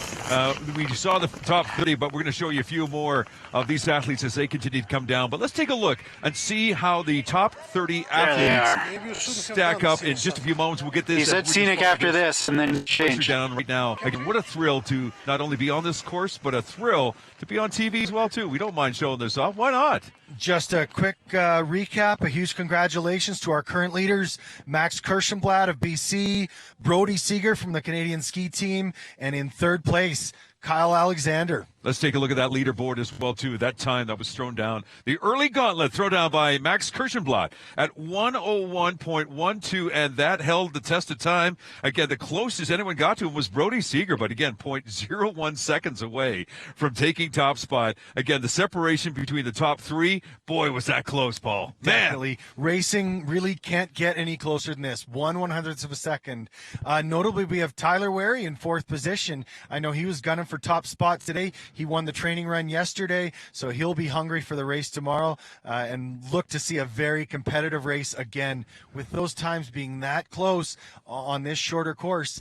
we saw the top 30, but we're going to show you a few more of these athletes as they continue to come down. But let's take a look and see how the top 30 athletes stack up in just a few moments. We'll get this. He said scenic after this and then change. Down right now. Again, what a thrill to not only be on this course, but a thrill to be on TV as well, too. We don't mind showing this off. Why not? Just a quick recap. A huge congratulations to our current leaders, Max Kirschenblatt of BC, Brody Seeger from the Canadian ski team, and in third place, Kyle Alexander. Let's take a look at that leaderboard as well, too. That time that was thrown down. The early gauntlet thrown down by Max Kirschenblatt at 101.12, and that held the test of time. Again, the closest anyone got to him was Brody Seeger, but again, 0.01 seconds away from taking top spot. Again, the separation between the top three, boy, was that close, Paul. Man. Definitely. Racing really can't get any closer than this. 1/100th of a second. Notably, we have Tyler Wary in fourth position. I know he was gunning for top spot today. He won the training run yesterday, so he'll be hungry for the race tomorrow and look to see a very competitive race again. With those times being that close on this shorter course,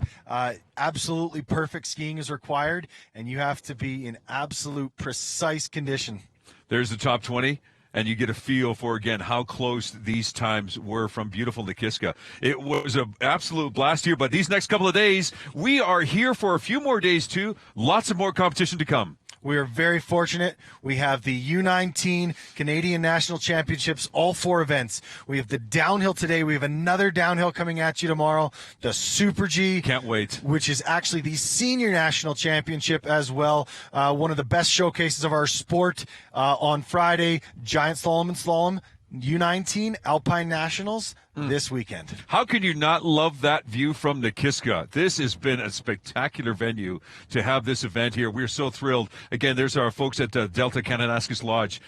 absolutely perfect skiing is required, and you have to be in absolute precise condition. There's the top 20. And you get a feel for, again, how close these times were from beautiful Nakiska. It was an absolute blast here, but these next couple of days, we are here for a few more days, too. Lots of more competition to come. We are very fortunate. We have the U19 Canadian National Championships, all four events. We have the downhill today. We have another downhill coming at you tomorrow, the Super G. Can't wait. Which is actually the Senior National Championship as well. One of the best showcases of our sport on Friday, giant slalom and slalom. U19 Alpine Nationals this weekend. How can you not love that view from Nakiska? This has been a spectacular venue to have this event here. We're so thrilled. Again, there's our folks at Delta Kananaskis Lodge,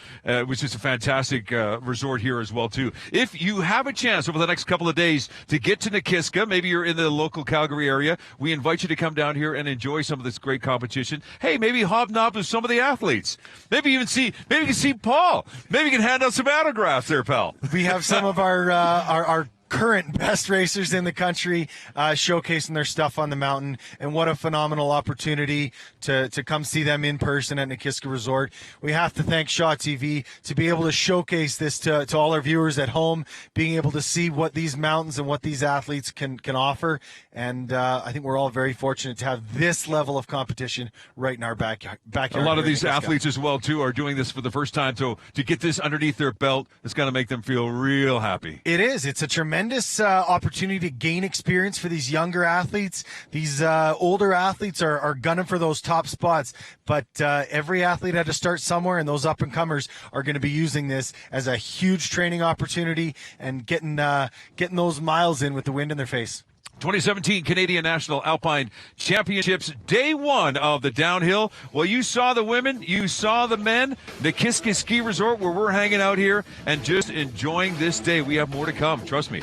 which is a fantastic resort here as well, too. If you have a chance over the next couple of days to get to Nakiska, maybe you're in the local Calgary area, we invite you to come down here and enjoy some of this great competition. Hey, maybe hobnob with some of the athletes. Maybe you can see Paul. Maybe you can hand out some autographs there, pal. We have some of our current best racers in the country showcasing their stuff on the mountain. And what a phenomenal opportunity to come see them in person at Nakiska Resort. We have to thank Shaw TV to be able to showcase this to all our viewers at home, being able to see what these mountains and what these athletes can offer. And I think we're all very fortunate to have this level of competition right in our backyard. A lot of these athletes as well, too, are doing this for the first time. So to get this underneath their belt, it's going to make them feel real happy. It is. It's a tremendous opportunity to gain experience for these younger athletes. These older athletes are gunning for those top spots. But every athlete had to start somewhere, and those up-and-comers are going to be using this as a huge training opportunity and getting those miles in with the wind in their face. 2017 Canadian National Alpine Championships, day one of the downhill. Well, you saw the women, you saw the men. Nakiska Ski Resort, where we're hanging out here and just enjoying this day. We have more to come, trust me.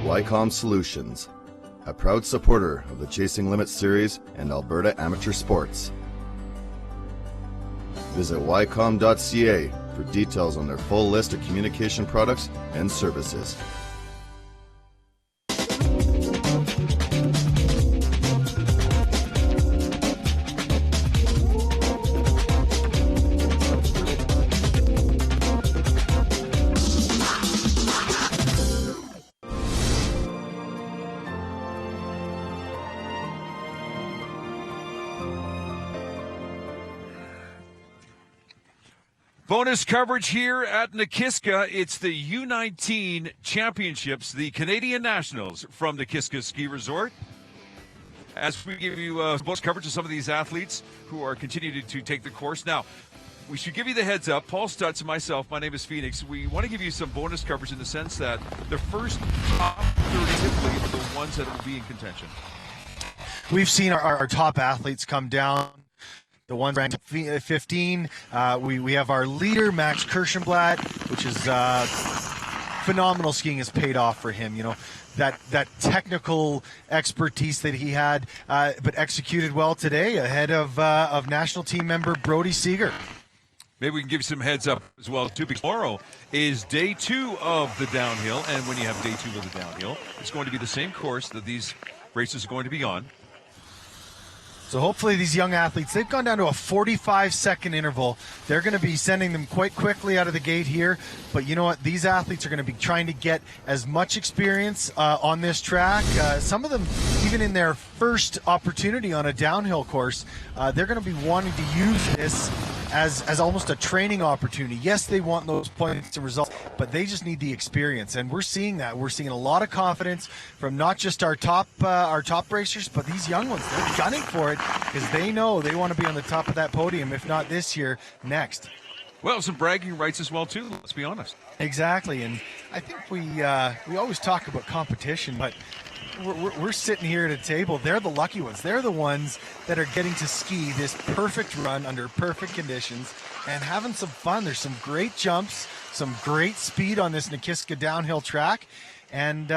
YCOM Solutions, a proud supporter of the Chasing Limits series and Alberta amateur sports. Visit ycom.ca for details on their full list of communication products and services. Bonus coverage here at Nakiska. It's the U19 Championships, the Canadian Nationals from Nakiska Ski Resort. As we give you bonus coverage of some of these athletes who are continuing to take the course. Now, we should give you the heads up. Paul Stutz and myself, my name is Phoenix. We want to give you some bonus coverage in the sense that the first top 30 typically are the ones that will be in contention. We've seen our top athletes come down. The ones ranked 15. We have our leader, Max Kirschenblatt, which is phenomenal skiing has paid off for him. You know, that technical expertise that he had, but executed well today ahead of national team member Brody Seeger. Maybe we can give you some heads up as well, too, because tomorrow is day two of the downhill. And when you have day two of the downhill, it's going to be the same course that these races are going to be on. So hopefully these young athletes, they've gone down to a 45-second interval. They're going to be sending them quite quickly out of the gate here. But you know what? These athletes are going to be trying to get as much experience on this track. Some of them, even in their first opportunity on a downhill course, they're going to be wanting to use this as almost a training opportunity. Yes, they want those points and results, but they just need the experience, and we're seeing that. We're seeing a lot of confidence from not just our top racers, but these young ones. They're gunning for it because they know they want to be on the top of that podium, if not this year, next. Well, some bragging rights as well, too, let's be honest. Exactly, and I think we always talk about competition, but we're sitting here at a table. They're the lucky ones. They're the ones that are getting to ski this perfect run under perfect conditions and having some fun. There's some great jumps, some great speed on this Nakiska downhill track, and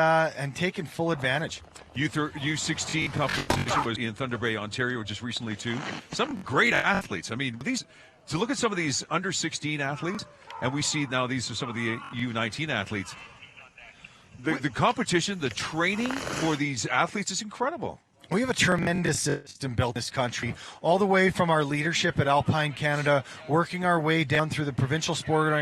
taking full advantage. U16 competition was in Thunder Bay, Ontario, just recently too. Some great athletes. I mean, to look at some of these under 16 athletes, and we see now these are some of the U19 athletes. The competition, the training for these athletes is incredible. We have a tremendous system built in this country, all the way from our leadership at Alpine Canada, working our way down through the provincial sport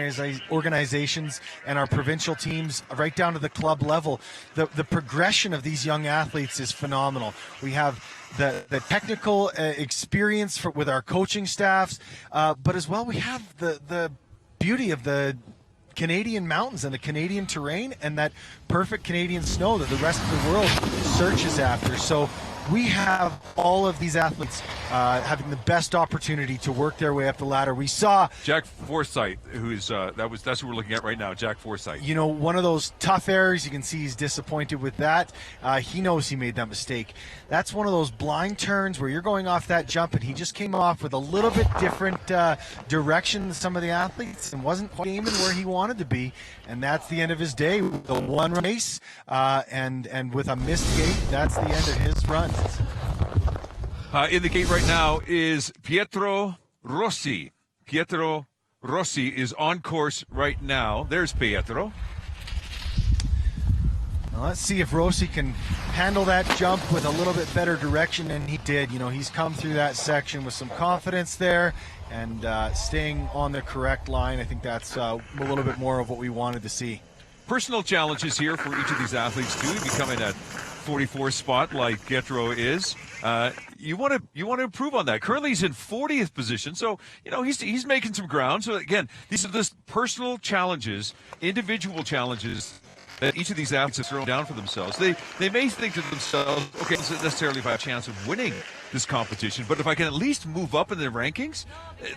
organizations and our provincial teams, right down to the club level. The progression of these young athletes is phenomenal. We have the technical experience with our coaching staffs, but as well we have the beauty of the Canadian mountains and the Canadian terrain and that perfect Canadian snow that the rest of the world searches after. So we have all of these athletes having the best opportunity to work their way up the ladder. We saw Jack Forsyth, who's that's who we're looking at right now. Jack Forsyth. You know, one of those tough errors. You can see he's disappointed with that. He knows he made that mistake. That's one of those blind turns where you're going off that jump, and he just came off with a little bit different direction than some of the athletes and wasn't quite aiming where he wanted to be. And that's the end of his day. The one race, and with a missed gate, that's the end of his run. In the gate right now is Pietro Rossi. Pietro Rossi is on course right now. There's Pietro. Now let's see if Rossi can handle that jump with a little bit better direction than he did. You know, he's come through that section with some confidence there and staying on the correct line. I think that's a little bit more of what we wanted to see. Personal challenges here for each of these athletes too. Becoming that 44th spot like Pietro is. You want to improve on that. Currently he's in 40th position, so you know he's making some ground. So again, these are just personal challenges, individual challenges that each of these athletes have thrown down for themselves. They may think to themselves, okay, doesn't necessarily have a chance of winning this competition, but if I can at least move up in the rankings,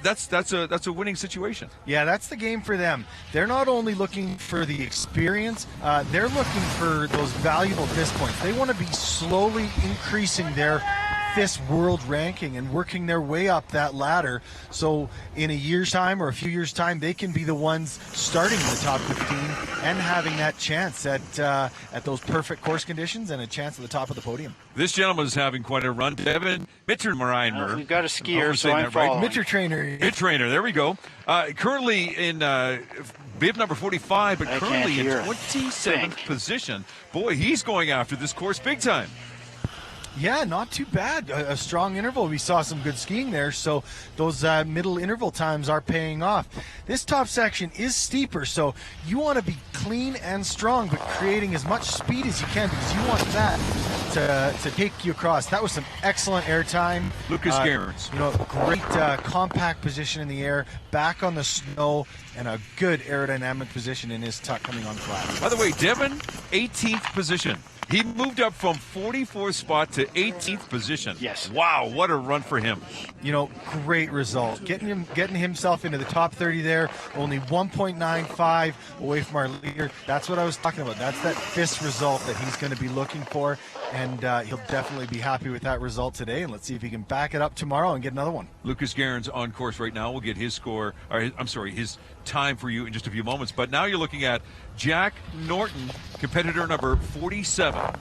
that's a winning situation. Yeah, that's the game for them. They're not only looking for the experience, they're looking for those valuable FIS points. They want to be slowly increasing their FIS world ranking and working their way up that ladder, so in a year's time or a few years' time they can be the ones starting in the top 15 and having that chance at those perfect course conditions and a chance at the top of the podium. This gentleman is having quite a run. Devin Mittermeier. We've got a skier, so I'm right. following. Mitter trainer, there we go. Currently in bib number 45, but I currently can't in hear a 27th thing. position. Boy, he's going after this course big time. Yeah, not too bad. A strong interval. We saw some good skiing there, so those middle interval times are paying off. This top section is steeper, so you want to be clean and strong, but creating as much speed as you can because you want that to take you across. That was some excellent air time. Lucas Gerrans. You know, great compact position in the air, back on the snow, and a good aerodynamic position in his tuck coming on flat. By the way, Devin, 18th position. He moved up from 44th spot to 18th position. Yes. Wow, what a run for him. You know, great result. Getting himself into the top 30 there, only 1.95 away from our leader. That's what I was talking about. That's that FIS result that he's going to be looking for, and he'll definitely be happy with that result today. And let's see if he can back it up tomorrow and get another one. Lucas Gerrans on course right now. We'll get his score, or his time for you in just a few moments. But now you're looking at Jack Norton, competitor number 47. A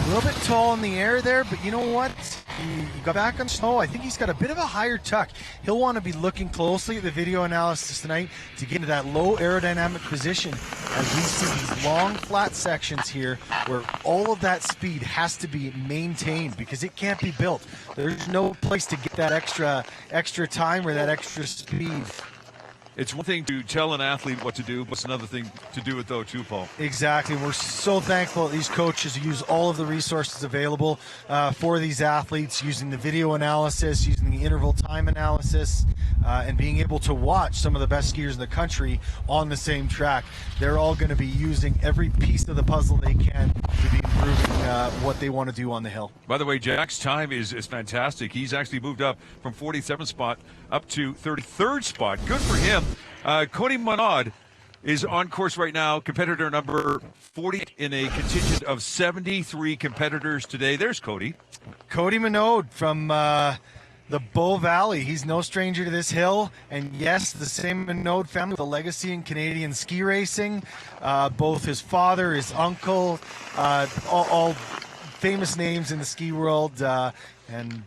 little bit tall in the air there, but you know what? He got back on snow. I think he's got a bit of a higher tuck. He'll want to be looking closely at the video analysis tonight to get into that low aerodynamic position as we see these long flat sections here where all of that speed has to be maintained because it can't be built. There's no place to get that extra time or that extra speed. It's one thing to tell an athlete what to do, but it's another thing to do it, though, too, Paul. Exactly. We're so thankful that these coaches use all of the resources available for these athletes, using the video analysis, using the interval time analysis, and being able to watch some of the best skiers in the country on the same track. They're all going to be using every piece of the puzzle they can to be improving what they want to do on the hill. By the way, Jack's time is fantastic. He's actually moved up from 47th spot up to 33rd spot. Good for him. Cody Monod is on course right now, competitor number 40 in a contingent of 73 competitors today. There's Cody. Cody Monod from the Bow Valley. He's no stranger to this hill, and yes, the same Monod family with a legacy in Canadian ski racing. Both his father, his uncle, all famous names in the ski world, and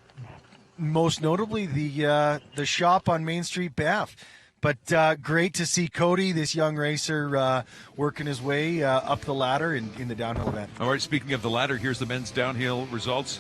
most notably the shop on Main Street, Banff. But great to see Cody, this young racer, working his way up the ladder in the downhill event. All right, speaking of the ladder, here's the men's downhill results.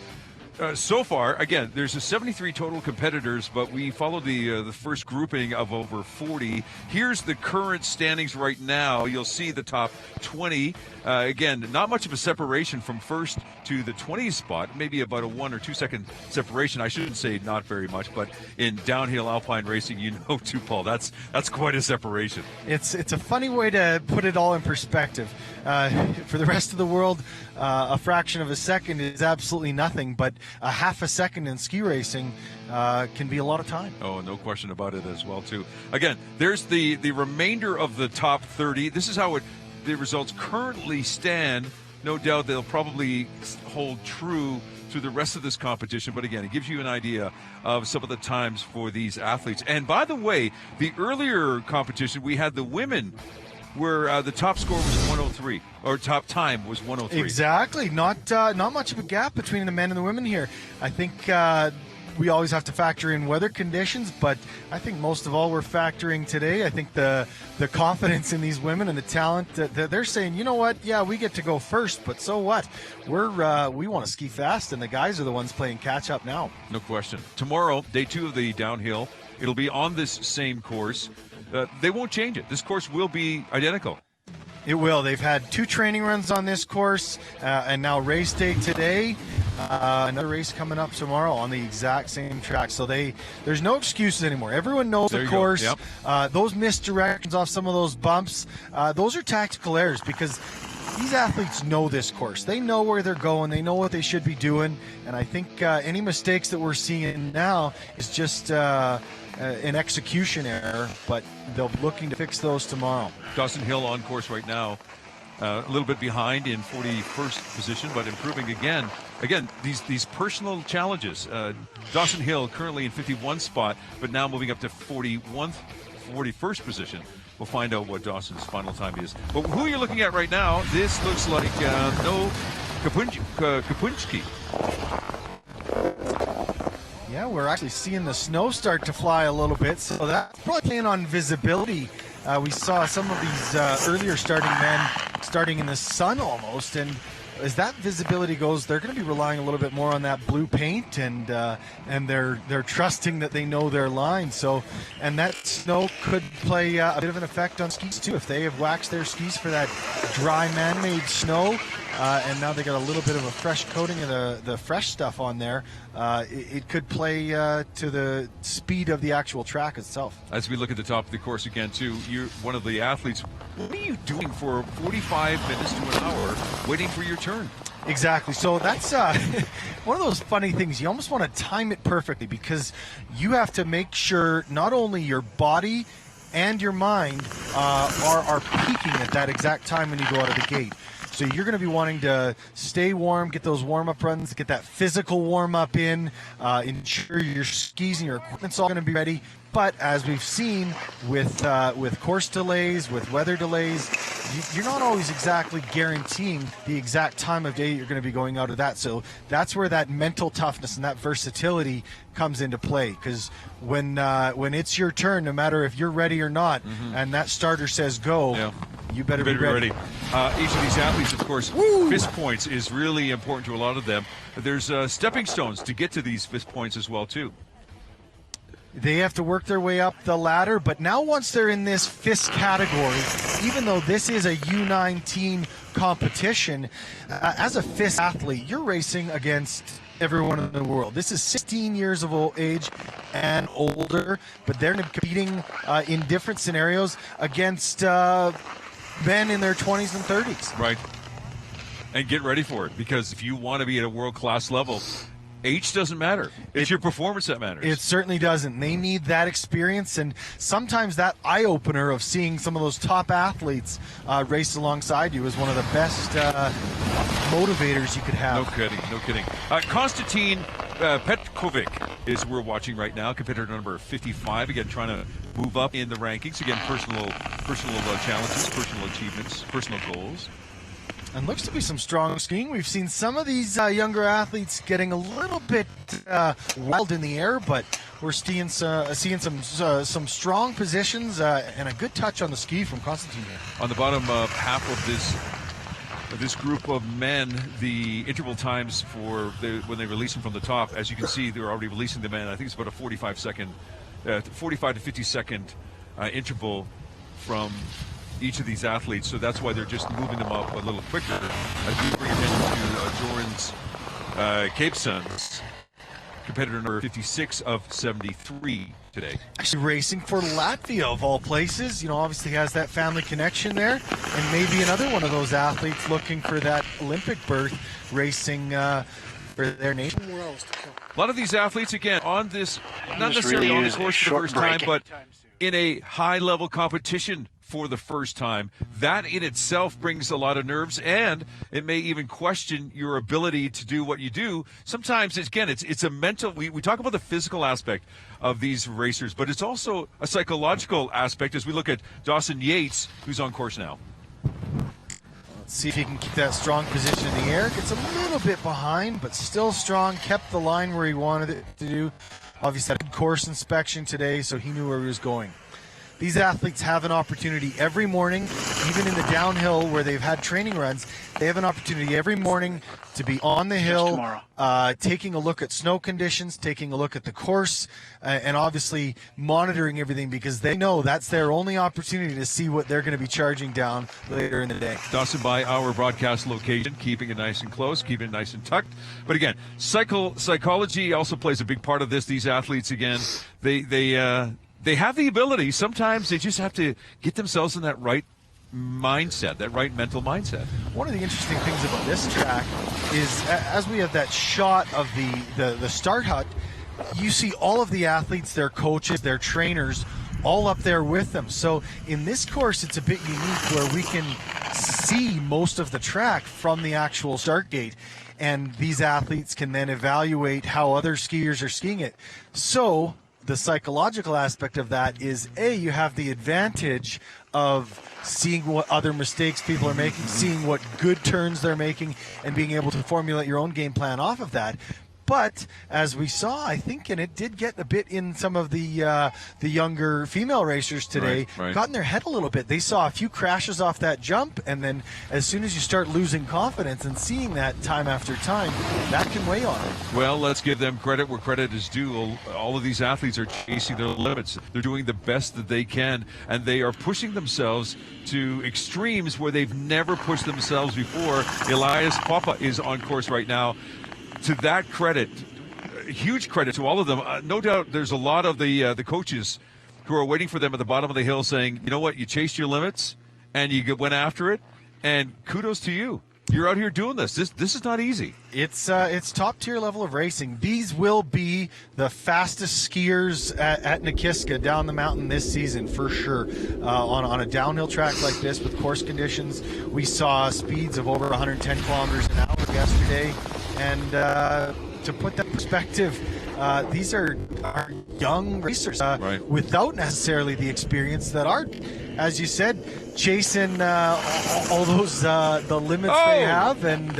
So far, again, there's a 73 total competitors, but we followed the first grouping of over 40. Here's the current standings right now. You'll see the top 20. Again, not much of a separation from first to the 20th spot, maybe about a 1 or 2 second separation. I shouldn't say not very much, but in downhill alpine racing, you know too, Paul, that's quite a separation. It's a funny way to put it all in perspective. For the rest of the world, a fraction of a second is absolutely nothing, but a half a second in ski racing can be a lot of time. Oh, no question about it as well, too. Again, there's the remainder of the top 30. This is how the results currently stand. No doubt they'll probably hold true through the rest of this competition. But again, it gives you an idea of some of the times for these athletes. And by the way, the earlier competition, we had the women where the top score was 103, or top time was 103. Exactly. Not much of a gap between the men and the women here. I think we always have to factor in weather conditions, but I think most of all we're factoring today. I think the confidence in these women and the talent that they're saying, you know what, yeah, we get to go first, but so what? We want to ski fast, and the guys are the ones playing catch up now. No question. Tomorrow, day 2 of the downhill, it'll be on this same course. They won't change it. This course will be identical. It will. They've had 2 training runs on this course, and now race day today. Another race coming up tomorrow on the exact same track. So there's no excuses anymore. Everyone knows the course. Yep. Those misdirections off some of those bumps, those are tactical errors because these athletes know this course. They know where they're going. They know what they should be doing. And I think any mistakes that we're seeing now is just an execution error, but they'll be looking to fix those tomorrow. Dawson Hill on course right now, a little bit behind in 41st position, but improving again. Again, these personal challenges. Dawson Hill currently in 51 spot, but now moving up to 41st position. We'll find out what Dawson's final time is. But who you're looking at right now, this looks like no Kapunski. Yeah, we're actually seeing the snow start to fly a little bit, so that's probably playing on visibility. We saw some of these earlier starting men starting in the sun almost, and as that visibility goes, they're going to be relying a little bit more on that blue paint, and they're trusting that they know their line. So, and that snow could play a bit of an effect on skis too. If they have waxed their skis for that dry man-made snow, and now they got a little bit of a fresh coating of the fresh stuff on there, it could play to the speed of the actual track itself. As we look at the top of the course again too, you're one of the athletes. What are you doing for 45 minutes to an hour waiting for your turn? Exactly. So that's one of those funny things. You almost want to time it perfectly because you have to make sure not only your body and your mind are peaking at that exact time when you go out of the gate. So you're going to be wanting to stay warm, get those warm-up runs, get that physical warm-up in, ensure your skis and your equipment's all going to be ready. But as we've seen with course delays, with weather delays, you're not always exactly guaranteeing the exact time of day you're going to be going out of that. So that's where that mental toughness and that versatility comes into play. Because when it's your turn, no matter if you're ready or not, and that starter says go, you better be ready. Each of these athletes, of course, fist points is really important to a lot of them. There's stepping stones to get to these fist points as well, too. They have to work their way up the ladder, but now once they're in this fist category, even though this is a U19 competition, as a fist athlete, you're racing against everyone in the world. This is 16 years of age and older, but they're competing in different scenarios against men in their 20s and 30s. Right. And get ready for it, because if you want to be at a world-class level, age doesn't matter. It's your performance that matters. It certainly doesn't. They need that experience, and sometimes that eye-opener of seeing some of those top athletes race alongside you is one of the best motivators you could have. No kidding. Konstantin Petkovic is who we're watching right now, competitor number 55, again trying to move up in the rankings. Again, personal challenges, personal achievements, personal goals. And looks to be some strong skiing. We've seen some of these younger athletes getting a little bit wild in the air, but we're seeing some strong positions and a good touch on the ski from Konstantin here. On the bottom half of this this group of men, the interval times when they release them from the top, as you can see, they're already releasing them in. I think it's about a 45 to 50 second interval from each of these athletes. So that's why they're just moving them up a little quicker. As we bring attention to Joran's Cape Suns, competitor number 56 of 73 today. Actually racing for Latvia of all places. Obviously has that family connection there, and maybe another one of those athletes looking for that Olympic berth, racing for their nation. A lot of these athletes, again, on this, not necessarily on the course for the first time, but in a high-level competition for the first time. That in itself brings a lot of nerves, and it may even question your ability to do what you do. Sometimes, again, it's a mental, we talk about the physical aspect of these racers, but it's also a psychological aspect as we look at Dawson Yates, who's on course now. Let's see if he can keep that strong position in the air. Gets a little bit behind, but still strong. Kept the line where he wanted it to do. Obviously had a good course inspection today, so he knew where he was going. These athletes have an opportunity every morning, even in the downhill where they've had training runs, they have an opportunity every morning to be on the hill, taking a look at snow conditions, taking a look at the course, and obviously monitoring everything, because they know that's their only opportunity to see what they're going to be charging down later in the day. Dawson, by our broadcast location, keeping it nice and close, keeping it nice and tucked. But again, psychology also plays a big part of this. These athletes, again, they have the ability. Sometimes they just have to get themselves in that right mindset, that right mental mindset. One of the interesting things about this track is, as we have that shot of the start hut, you see all of the athletes, their coaches, their trainers, all up there with them. So in this course, it's a bit unique where we can see most of the track from the actual start gate. And these athletes can then evaluate how other skiers are skiing it. So the psychological aspect of that is, you have the advantage of seeing what other mistakes people are making, seeing what good turns they're making, and being able to formulate your own game plan off of that. But as we saw, I think, and it did get a bit in some of the younger female racers today, got in their head a little bit. They saw a few crashes off that jump, and then as soon as you start losing confidence and seeing that time after time, that can weigh on them. Well, let's give them credit where credit is due. All of these athletes are chasing their limits. They're doing the best that they can, and they are pushing themselves to extremes where they've never pushed themselves before. Elias Papa is on course right now. To that credit, huge credit to all of them. No doubt there's a lot of the coaches who are waiting for them at the bottom of the hill saying, you know what, you chased your limits and you went after it, and kudos to you. You're out here doing this. This is not easy. It's top tier level of racing. These will be the fastest skiers at Nakiska down the mountain this season for sure. On a downhill track like this with course conditions, we saw speeds of over 110 kilometers an hour yesterday. And to put that in perspective, these are young racers without necessarily the experience that are, as you said, chasing all those the limits they have, and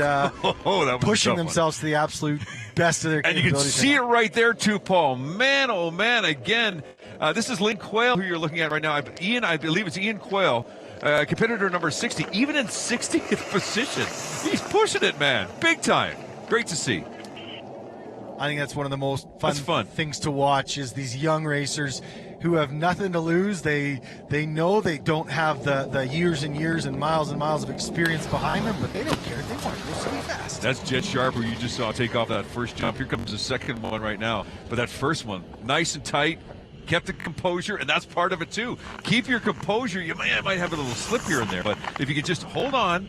pushing themselves to the absolute best of their capabilities. And you can see it right there too, Paul. Man, oh man, again, this is Lynn Quayle who you're looking at right now. I believe it's Ian Quayle. Competitor number 60, even in 60th position. He's pushing it, man, big time. Great to see. I think that's one of the most fun things to watch, is these young racers who have nothing to lose. They know they don't have the years and years and miles of experience behind them, but they don't care. They want to go so fast. That's Jet Sharp, who you just saw take off that first jump. Here comes the second one right now. But that first one, nice and tight, kept the composure, and that's part of it too. Keep your composure. You might have a little slip here and there, but if you can just hold on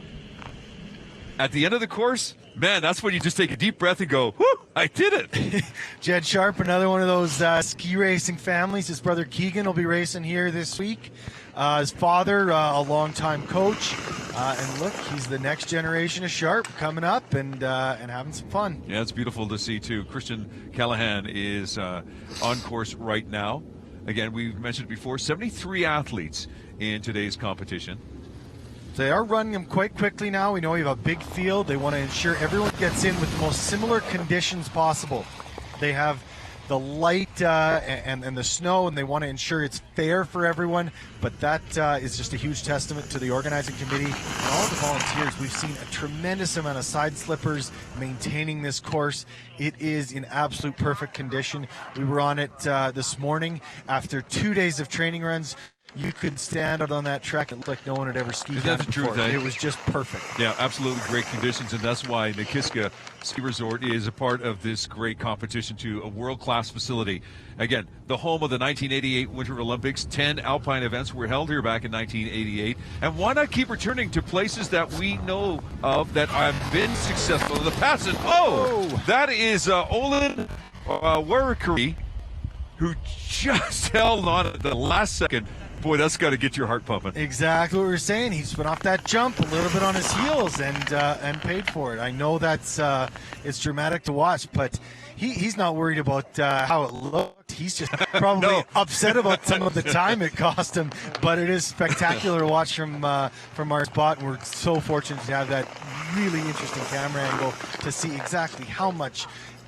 at the end of the course, man, that's when you just take a deep breath and go, whoo, I did it. Jed Sharp, another one of those ski racing families. His brother Keegan will be racing here this week. His father, a longtime coach. And look, he's the next generation of Sharp coming up and having some fun. Yeah, it's beautiful to see, too. Christian Callahan is on course right now. Again, we've mentioned before, 73 athletes in today's competition. They are running them quite quickly now. We know we have a big field. They want to ensure everyone gets in with the most similar conditions possible. They have the light and the snow, and they want to ensure it's fair for everyone. But that is just a huge testament to the organizing committee and all the volunteers. We've seen a tremendous amount of side slippers maintaining this course. It is in absolute perfect condition. We were on it this morning after 2 days of training runs. You could stand out on that track. It looked like no one had ever skied that before. It was just perfect. Yeah, absolutely great conditions, and that's why Nakiska Ski Resort is a part of this great competition to a world-class facility. Again, the home of the 1988 Winter Olympics. 10 alpine events were held here back in 1988. And why not keep returning to places that we know of that have been successful in the past? And that is Olin Warakari, who just held on at the last second. Boy, that's got to get your heart pumping. Exactly what we were saying. He's been off that jump a little bit on his heels and paid for it. I know that's it's dramatic to watch, but he's not worried about how it looked. He's just probably upset about some of the time it cost him. But it is spectacular to watch from our spot, and we're so fortunate to have that really interesting camera angle to see exactly how much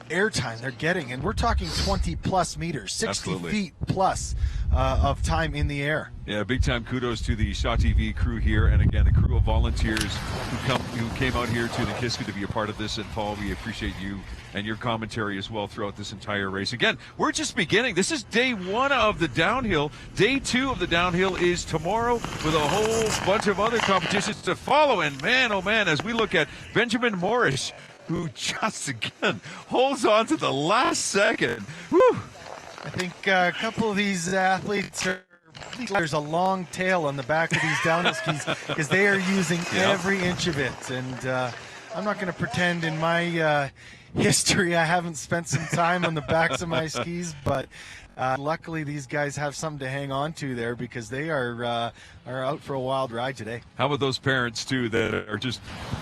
airtime they're getting, and we're talking 20 plus meters, 60 Absolutely. feet plus of time in the air. Yeah, big time kudos to the Shaw TV crew here, and again the crew of volunteers who came out here to Nakiska to be a part of this. And Paul, we appreciate you and your commentary as well throughout this entire race. Again, we're just beginning. This is day one of the downhill. Day two of the downhill is tomorrow, with a whole bunch of other competitions to follow. And man, oh man, as we look at Benjamin Morris, who just again holds on to the last second. Woo! I think a couple of these athletes there's a long tail on the back of these downhill skis because they are using every inch of it. And I'm not going to pretend in my history I haven't spent some time on the backs of my skis, but luckily these guys have something to hang on to there, because they are out for a wild ride today. How about those parents too that are just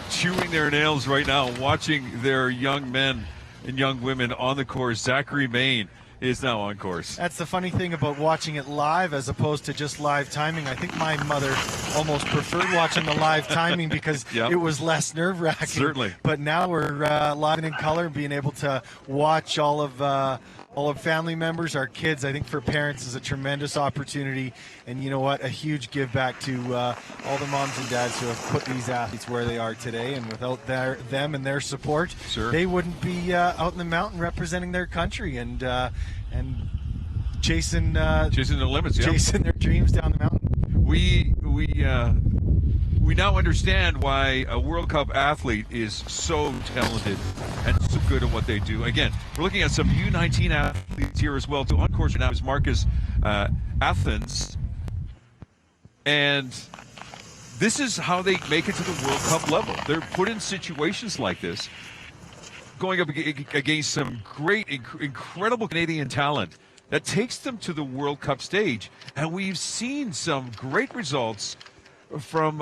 chewing their nails right now watching their young men and young women on the course? Zachary Main is now on course. That's the funny thing about watching it live as opposed to just live timing. I think my mother almost preferred watching the live timing because it was less nerve-wracking. Certainly. But now we're live and in color, being able to watch all of family members, our kids. I think for parents is a tremendous opportunity, and you know what, a huge give back to all the moms and dads who have put these athletes where they are today. And without them and their support, they wouldn't be out in the mountain representing their country and chasing the limits, chasing their dreams down the mountain. We now understand why a World Cup athlete is so talented and so good at what they do. Again, we're looking at some U19 athletes here as well. On course now is Marcus Athens. And this is how they make it to the World Cup level. They're put in situations like this, going up against some great, incredible Canadian talent that takes them to the World Cup stage. And we've seen some great results from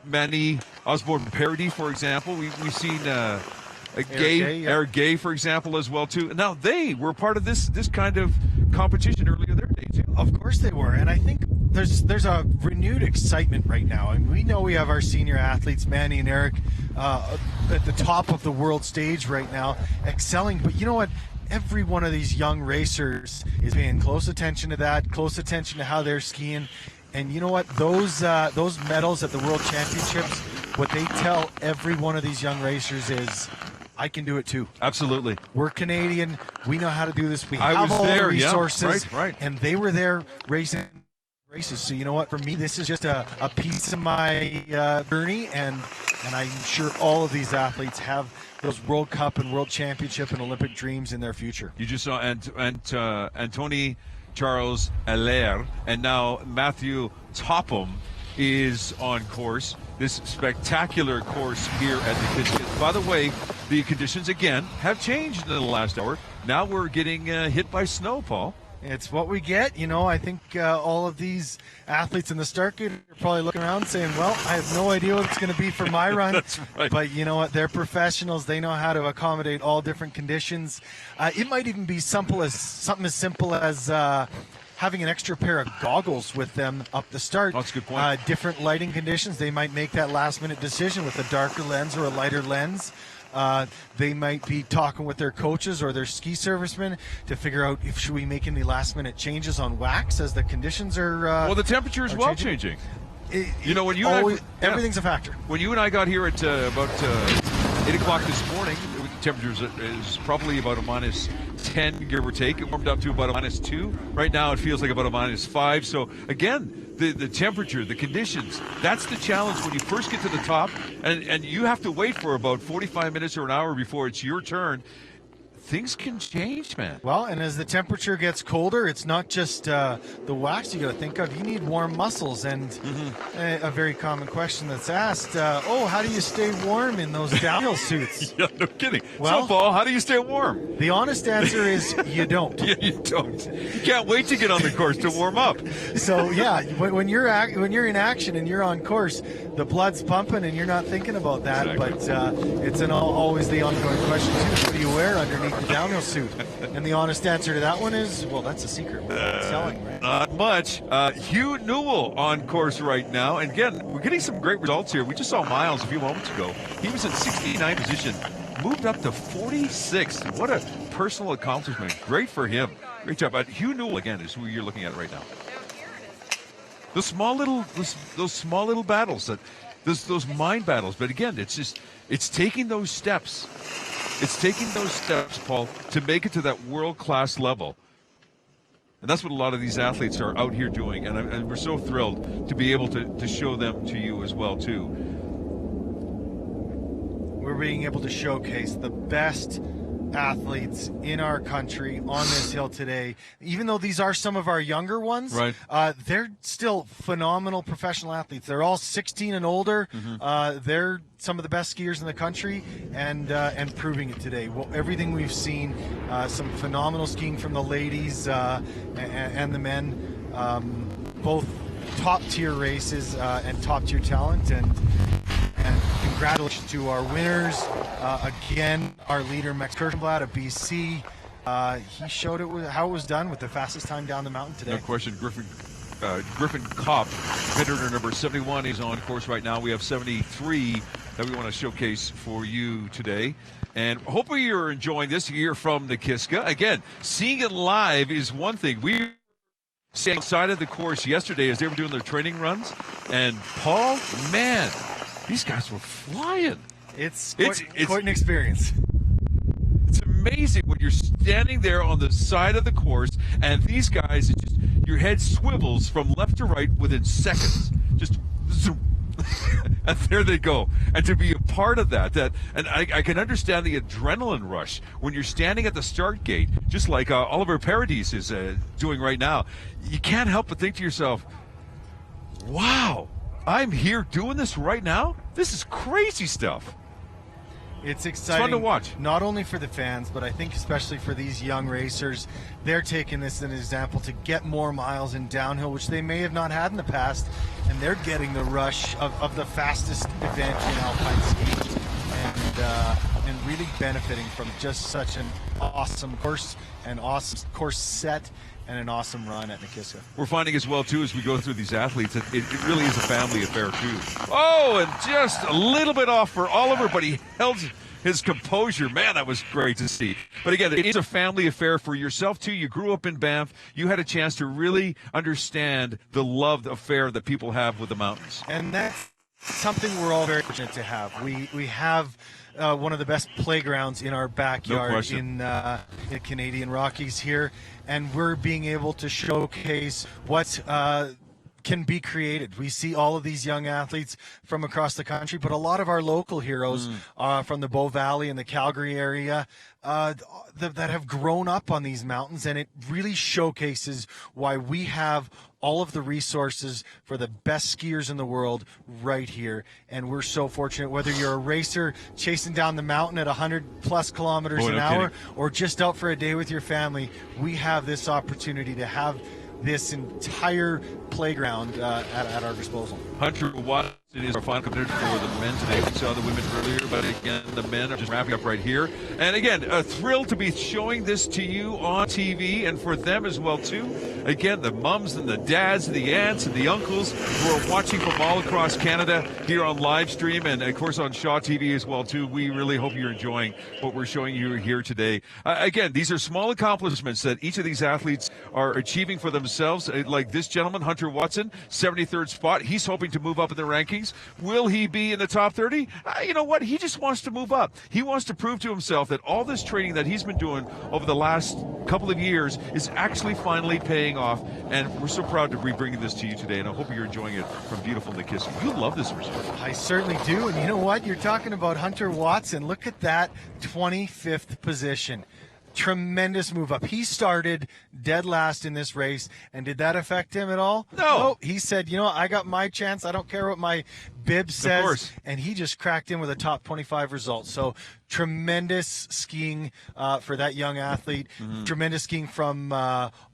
Manny Osborne-Parody, for example. We've seen Eric Gay, for example, as well too. Now they were part of this kind of competition earlier in their day too. Of course they were, and I think there's a renewed excitement right now. And we know we have our senior athletes, Manny and Eric, at the top of the world stage right now, excelling. But you know what? Every one of these young racers is paying close attention to that, close attention to how they're skiing. And you know what? Those medals at the World Championships, what they tell every one of these young racers is, I can do it too. Absolutely. We're Canadian. We know how to do this. We I have was all there, the resources. Yeah, right. And they were there racing races. So you know what? For me, this is just a piece of my journey, and I'm sure all of these athletes have those World Cup and World Championship and Olympic dreams in their future. You just saw Anthony Charles Allaire, and now Matthew Topham is on course. This spectacular course here at Nakiska. By the way, the conditions again have changed in the last hour. Now we're getting hit by snow, Paul. It's what we get. You know, I think all of these athletes in the start gate are probably looking around saying, well, I have no idea what it's going to be for my run. That's right. But you know what? They're professionals. They know how to accommodate all different conditions. It might even be something as simple as having an extra pair of goggles with them up the start. That's a good point. Different lighting conditions. They might make that last-minute decision with a darker lens or a lighter lens. They might be talking with their coaches or their ski servicemen to figure out if should we make any last-minute changes on wax as the conditions are. Well, the temperature is well changing. You know, when you always, everything's a factor. When you and I got here at about 8 o'clock this morning, the temperature is probably about a -10, give or take. It warmed up to about a -2. Right now, it feels like about a -5. So again, the temperature, the conditions, that's the challenge when you first get to the top, and you have to wait for about 45 minutes or an hour before it's your turn. Things can change, man. Well, and as the temperature gets colder, it's not just the wax you got to think of. You need warm muscles. And a very common question that's asked, how do you stay warm in those downhill suits? Yeah, no kidding. Well, so, Paul, how do you stay warm? The honest answer is you don't. Yeah, you don't. You can't wait to get on the course to warm up. So, yeah, when you're in action and you're on course, the blood's pumping and you're not thinking about that. Exactly. But it's always the ongoing question, too. What do you wear underneath the downhill suit? And the honest answer to that one is, well, that's a secret. We're not selling, right? Not much. Hugh Newell on course right now. And again, we're getting some great results here. We just saw Miles a few moments ago. He was in 69 position, moved up to 46. What a personal accomplishment. Great for him. Great job. But Hugh Newell, again, is who you're looking at right now. Those small little battles, those mind battles. But again, it's taking those steps. It's taking those steps, Paul, to make it to that world-class level. And that's what a lot of these athletes are out here doing. And we're so thrilled to be able to show them to you as well, too. We're being able to showcase the best athletes in our country on this hill today. Even though these are some of our younger ones, right. They're still phenomenal professional athletes. They're all 16 and older. They're some of the best skiers in the country, and proving it today. Well, everything we've seen, some phenomenal skiing from the ladies and the men, both top-tier races and top-tier talent, and congratulations to our winners. Again, our leader, Max Kirschenblatt of BC. He showed how it was done with the fastest time down the mountain today. No question. Griffin Kopp, competitor number 71, is on course right now. We have 73 that we want to showcase for you today. And hopefully you're enjoying this here from Nakiska. Again, seeing it live is one thing. We stayed outside of the course yesterday as they were doing their training runs. And Paul, man, these guys were flying. It's quite an experience. It's amazing when you're standing there on the side of the course, and these guys, it's just your head swivels from left to right within seconds. Just zoom. And there they go. And to be a part of that and I can understand the adrenaline rush when you're standing at the start gate, just like Oliver Paradis is doing right now. You can't help but think to yourself, wow, I'm here doing this right now? This is crazy stuff. It's exciting. It's fun to watch. Not only for the fans, but I think especially for these young racers. They're taking this as an example to get more miles in downhill, which they may have not had in the past, and they're getting the rush of the fastest event in alpine ski, and really benefiting from just such an awesome course, an awesome course set, and an awesome run at Nakiska. We're finding as well, too, as we go through these athletes, that it really is a family affair, too. Oh, and just a little bit off for Oliver, but he held his composure. Man, that was great to see. But again, it is a family affair for yourself, too. You grew up in Banff. You had a chance to really understand the love, the affair that people have with the mountains. And that's something we're all very fortunate to have. We have one of the best playgrounds in our backyard in Canadian Rockies here, and we're being able to showcase what can be created. We see all of these young athletes from across the country, but a lot of our local heroes from the Bow Valley and the Calgary area that have grown up on these mountains, and it really showcases why we have all of the resources for the best skiers in the world right here. And we're so fortunate, whether you're a racer chasing down the mountain at 100+ kilometers an hour, or just out for a day with your family, we have this opportunity to have this entire playground at our disposal. Hunter Watson is our final competitor for the men today. We saw the women earlier, but again, the men are just wrapping up right here. And again, a thrill to be showing this to you on TV, and for them as well too. Again, the mums and the dads, the aunts and the uncles who are watching from all across Canada here on live stream, and of course on Shaw TV as well too. We really hope you're enjoying what we're showing you here today. Again, these are small accomplishments that each of these athletes are achieving for themselves. Like this gentleman, Hunter Watson, 73rd spot. He's hoping to move up in the rankings. Will he be in the top 30? You know what? He just wants to move up. He wants to prove to himself that all this training that he's been doing over the last couple of years is actually finally paying off. And we're so proud to be bringing this to you today. And I hope you're enjoying it from beautiful Nakiska. You love this resort. I certainly do. And you know what? You're talking about Hunter Watson. Look at that 25th position. Tremendous move up. He started dead last in this race, and did that affect him at all? No. He said, you know, I got my chance. I don't care what my bib says. Of course. And he just cracked in with a top 25 result. So tremendous skiing for that young athlete. Tremendous skiing from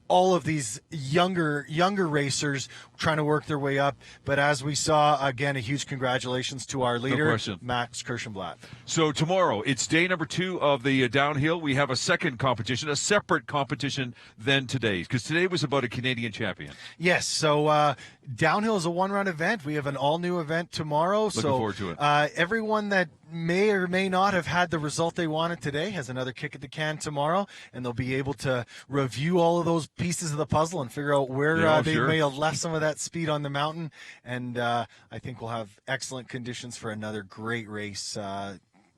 all of these younger racers trying to work their way up. But as we saw, again, a huge congratulations to our leader, Max Kirschenblatt. So tomorrow, it's day number 2 of the downhill. We have a second competition, a separate competition than today, because today was about a Canadian champion. Yes, so downhill is a one-run event. We have an all-new event tomorrow. Looking forward to it. Everyone that may or may not have had the result they wanted today has another kick at the can tomorrow, and they'll be able to review all of those pieces of the puzzle and figure out where they may have left some of that speed on the mountain. And I think we'll have excellent conditions for another great race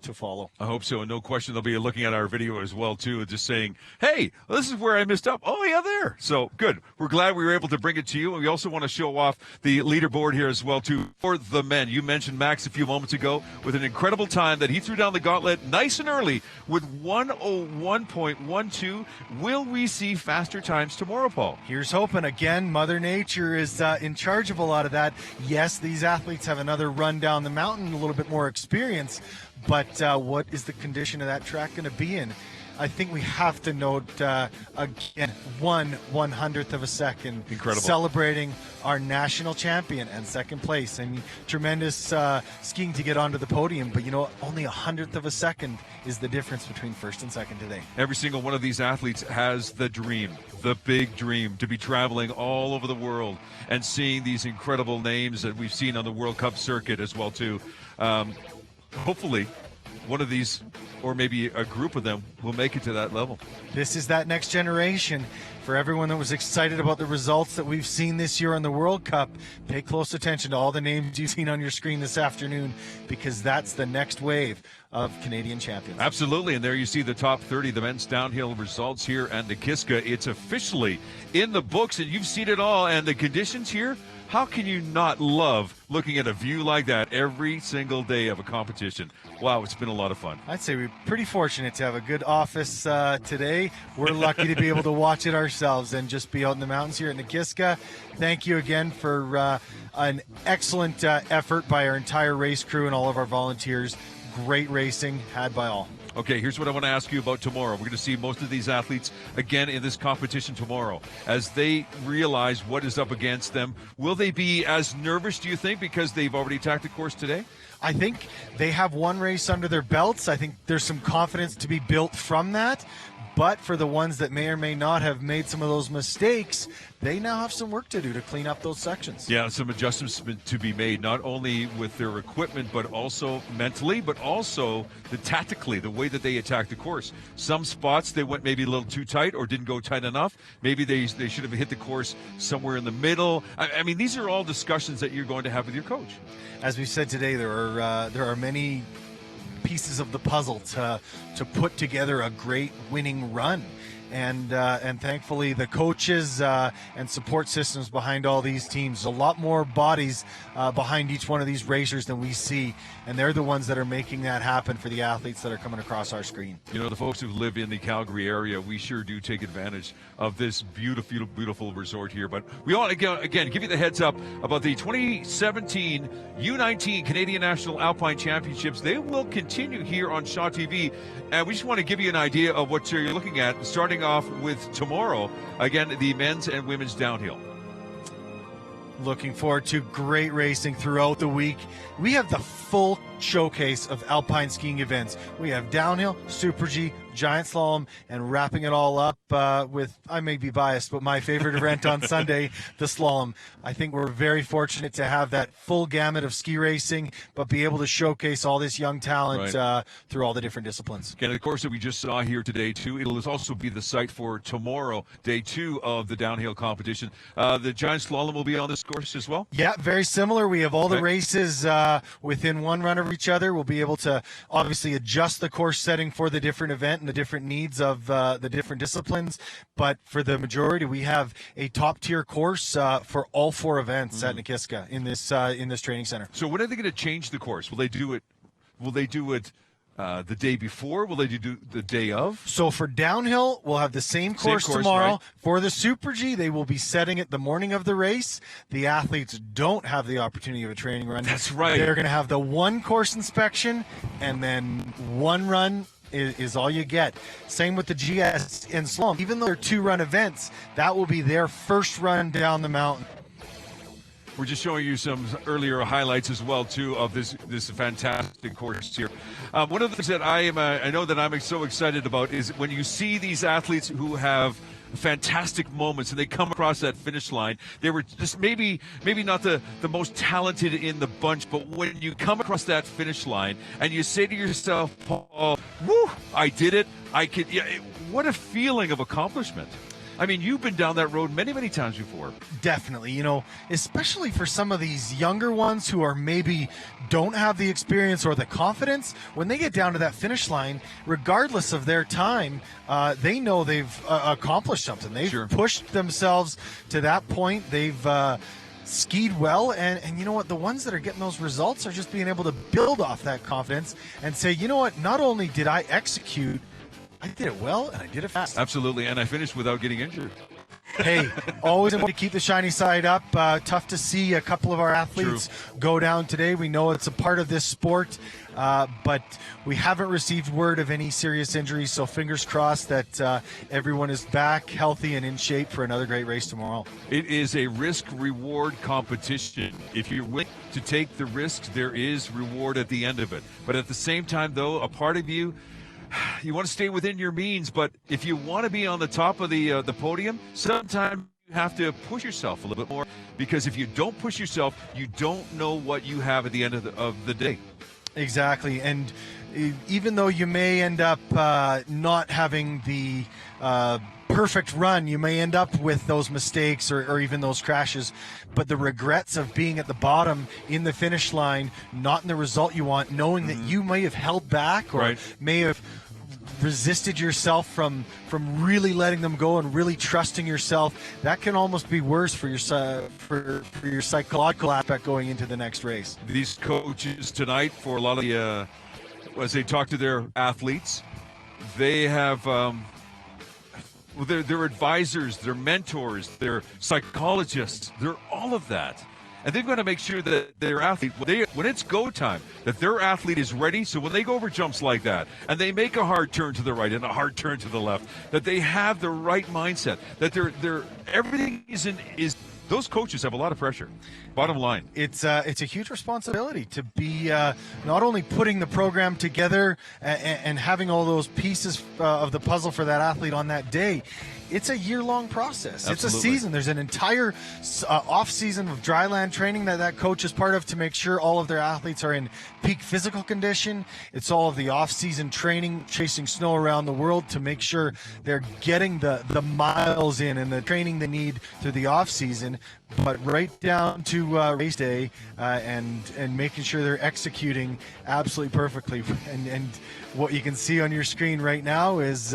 to follow. I hope so, and no question they'll be looking at our video as well too, just saying, hey, this is where I messed up. Oh yeah, there. So good. We're glad we were able to bring it to you, and we also want to show off the leaderboard here as well too for the men. You mentioned Max a few moments ago with an incredible time that he threw down the gauntlet nice and early with 1:01.12. Will we see faster times tomorrow, Paul? Here's hoping. Again, Mother Nature is in charge of a lot of that. Yes, these athletes have another run down the mountain, a little bit more experience. But what is the condition of that track going to be in? I think we have to note, again, 1/100th of a second. Incredible. Celebrating our national champion and second place. I mean, tremendous skiing to get onto the podium. But, you know, only 100th of a second is the difference between first and second today. Every single one of these athletes has the dream, the big dream, to be traveling all over the world and seeing these incredible names that we've seen on the World Cup circuit as well, too. Hopefully, one of these, or maybe a group of them, will make it to that level. This is that next generation. For everyone that was excited about the results that we've seen this year on the World Cup, pay close attention to all the names you've seen on your screen this afternoon, because that's the next wave of Canadian champions. Absolutely, and there you see the top 30, the men's downhill results here at Nakiska. It's officially in the books, and you've seen it all, and the conditions here, how can you not love looking at a view like that every single day of a competition? Wow, it's been a lot of fun. I'd say we're pretty fortunate to have a good office today. We're lucky to be able to watch it ourselves and just be out in the mountains here at Nakiska. Thank you again for an excellent effort by our entire race crew and all of our volunteers. Great racing had by all. Okay, here's what I want to ask you about tomorrow. We're going to see most of these athletes again in this competition tomorrow. As they realize what is up against them, will they be as nervous, do you think, because they've already attacked the course today? I think they have one race under their belts. I think there's some confidence to be built from that. But for the ones that may or may not have made some of those mistakes, they now have some work to do to clean up those sections. Yeah, some adjustments to be made, not only with their equipment, but also mentally, but also tactically, the way that they attack the course. Some spots they went maybe a little too tight or didn't go tight enough. Maybe they should have hit the course somewhere in the middle. I mean, these are all discussions that you're going to have with your coach. As we said today, there are many pieces of the puzzle to put together a great winning run. And thankfully the coaches and support systems behind all these teams, a lot more bodies behind each one of these racers than we see, and they're the ones that are making that happen for the athletes that are coming across our screen. You know, the folks who live in the Calgary area, we sure do take advantage of this beautiful, beautiful resort here. But we all, again, give you the heads up about the 2017 U19 Canadian National Alpine Championships. They will continue here on Shaw TV, and we just want to give you an idea of what you're looking at, starting off with tomorrow, again, the men's and women's downhill. Looking forward to great racing throughout the week. We have the full showcase of alpine skiing events. We have downhill, Super G, giant slalom, and wrapping it all up with, I may be biased, but my favorite event on Sunday, the slalom. I think we're very fortunate to have that full gamut of ski racing, but be able to showcase all this young talent through all the different disciplines. And of course, that we just saw here today too. It'll also be the site for tomorrow, day 2 of the downhill competition. The giant slalom will be on this course as well. Yeah, very similar. We have all the races within one run of each other. We'll be able to obviously adjust the course setting for the different event and the different needs of the different disciplines. But for the majority, we have a top tier course for all 4 events at Nakiska in this training center. So when are they going to change the course? Will they do it? The day before? Will they do the day of? So for downhill, we'll have the same course tomorrow. Right. For the Super G, they will be setting it the morning of the race. The athletes don't have the opportunity of a training run. That's right. They're going to have the one course inspection, and then one run is all you get. Same with the GS and slalom. Even though they're 2-run events, that will be their first run down the mountain. We're just showing you some earlier highlights as well too of this fantastic course here. One of the things that I know that I'm so excited about is when you see these athletes who have fantastic moments and they come across that finish line. They were just maybe not the most talented in the bunch, but when you come across that finish line and you say to yourself, Paul, woo, I did it. What a feeling of accomplishment. I mean, you've been down that road many, many times before. Definitely, especially for some of these younger ones who are maybe don't have the experience or the confidence, when they get down to that finish line, regardless of their time, they know they've accomplished something. They've pushed themselves to that point. They've skied well, and you know what? The ones that are getting those results are just being able to build off that confidence and say, you know what? Not only did I execute, I did it well, and I did it fast. Absolutely, and I finished without getting injured. Hey, always important to keep the shiny side up. Tough to see a couple of our athletes go down today. We know it's a part of this sport, but we haven't received word of any serious injuries, so fingers crossed that everyone is back healthy and in shape for another great race tomorrow. It is a risk-reward competition. If you're willing to take the risks, there is reward at the end of it. But at the same time, though, a part of you want to stay within your means, but if you want to be on the top of the podium, sometimes you have to push yourself a little bit more, because if you don't push yourself, you don't know what you have at the end of the day. Exactly, and even though you may end up not having the perfect run, you may end up with those mistakes or even those crashes, but the regrets of being at the bottom in the finish line, not in the result you want, knowing that you may have held back or may have resisted yourself from really letting them go and really trusting yourself, that can almost be worse for your psychological aspect going into the next race. These coaches tonight, for a lot of the as they talk to their athletes, they have they're advisors, they're mentors, they're psychologists, they're all of that. And they've got to make sure that their athlete, when it's go time, that their athlete is ready. So when they go over jumps like that, and they make a hard turn to the right and a hard turn to the left, that they have the right mindset, that they're everything is. Those coaches have a lot of pressure. Bottom line, it's a huge responsibility to be not only putting the program together and having all those pieces of the puzzle for that athlete on that day. It's a year-long process. Absolutely. It's a season. There's an entire off-season of dryland training that coach is part of to make sure all of their athletes are in peak physical condition. It's all of the off-season training, chasing snow around the world to make sure they're getting the miles in and the training they need through the off-season, but right down to race day and making sure they're executing absolutely perfectly. And what you can see on your screen right now is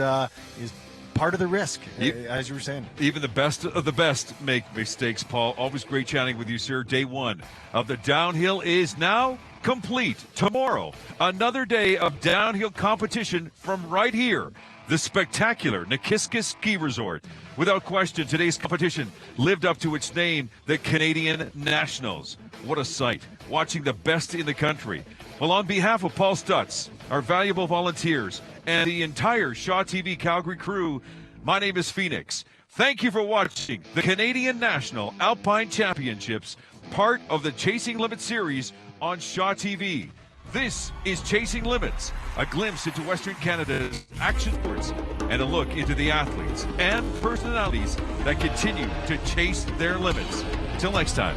part of the risk, as you were saying. Even the best of the best make mistakes, Paul. Always great chatting with you, sir. Day 1 of the downhill is now complete. Tomorrow, another day of downhill competition from right here, the spectacular Nakiska Ski Resort. Without question, today's competition lived up to its name, the Canadian Nationals. What a sight, watching the best in the country. Well, on behalf of Paul Stutz, our valuable volunteers, and the entire Shaw TV Calgary crew, My name is Phoenix. Thank you for watching the Canadian National Alpine Championships, part of the Chasing Limits series on Shaw TV. This is Chasing Limits, a glimpse into Western Canada's action sports and a look into the athletes and personalities that continue to chase their limits. Till next time.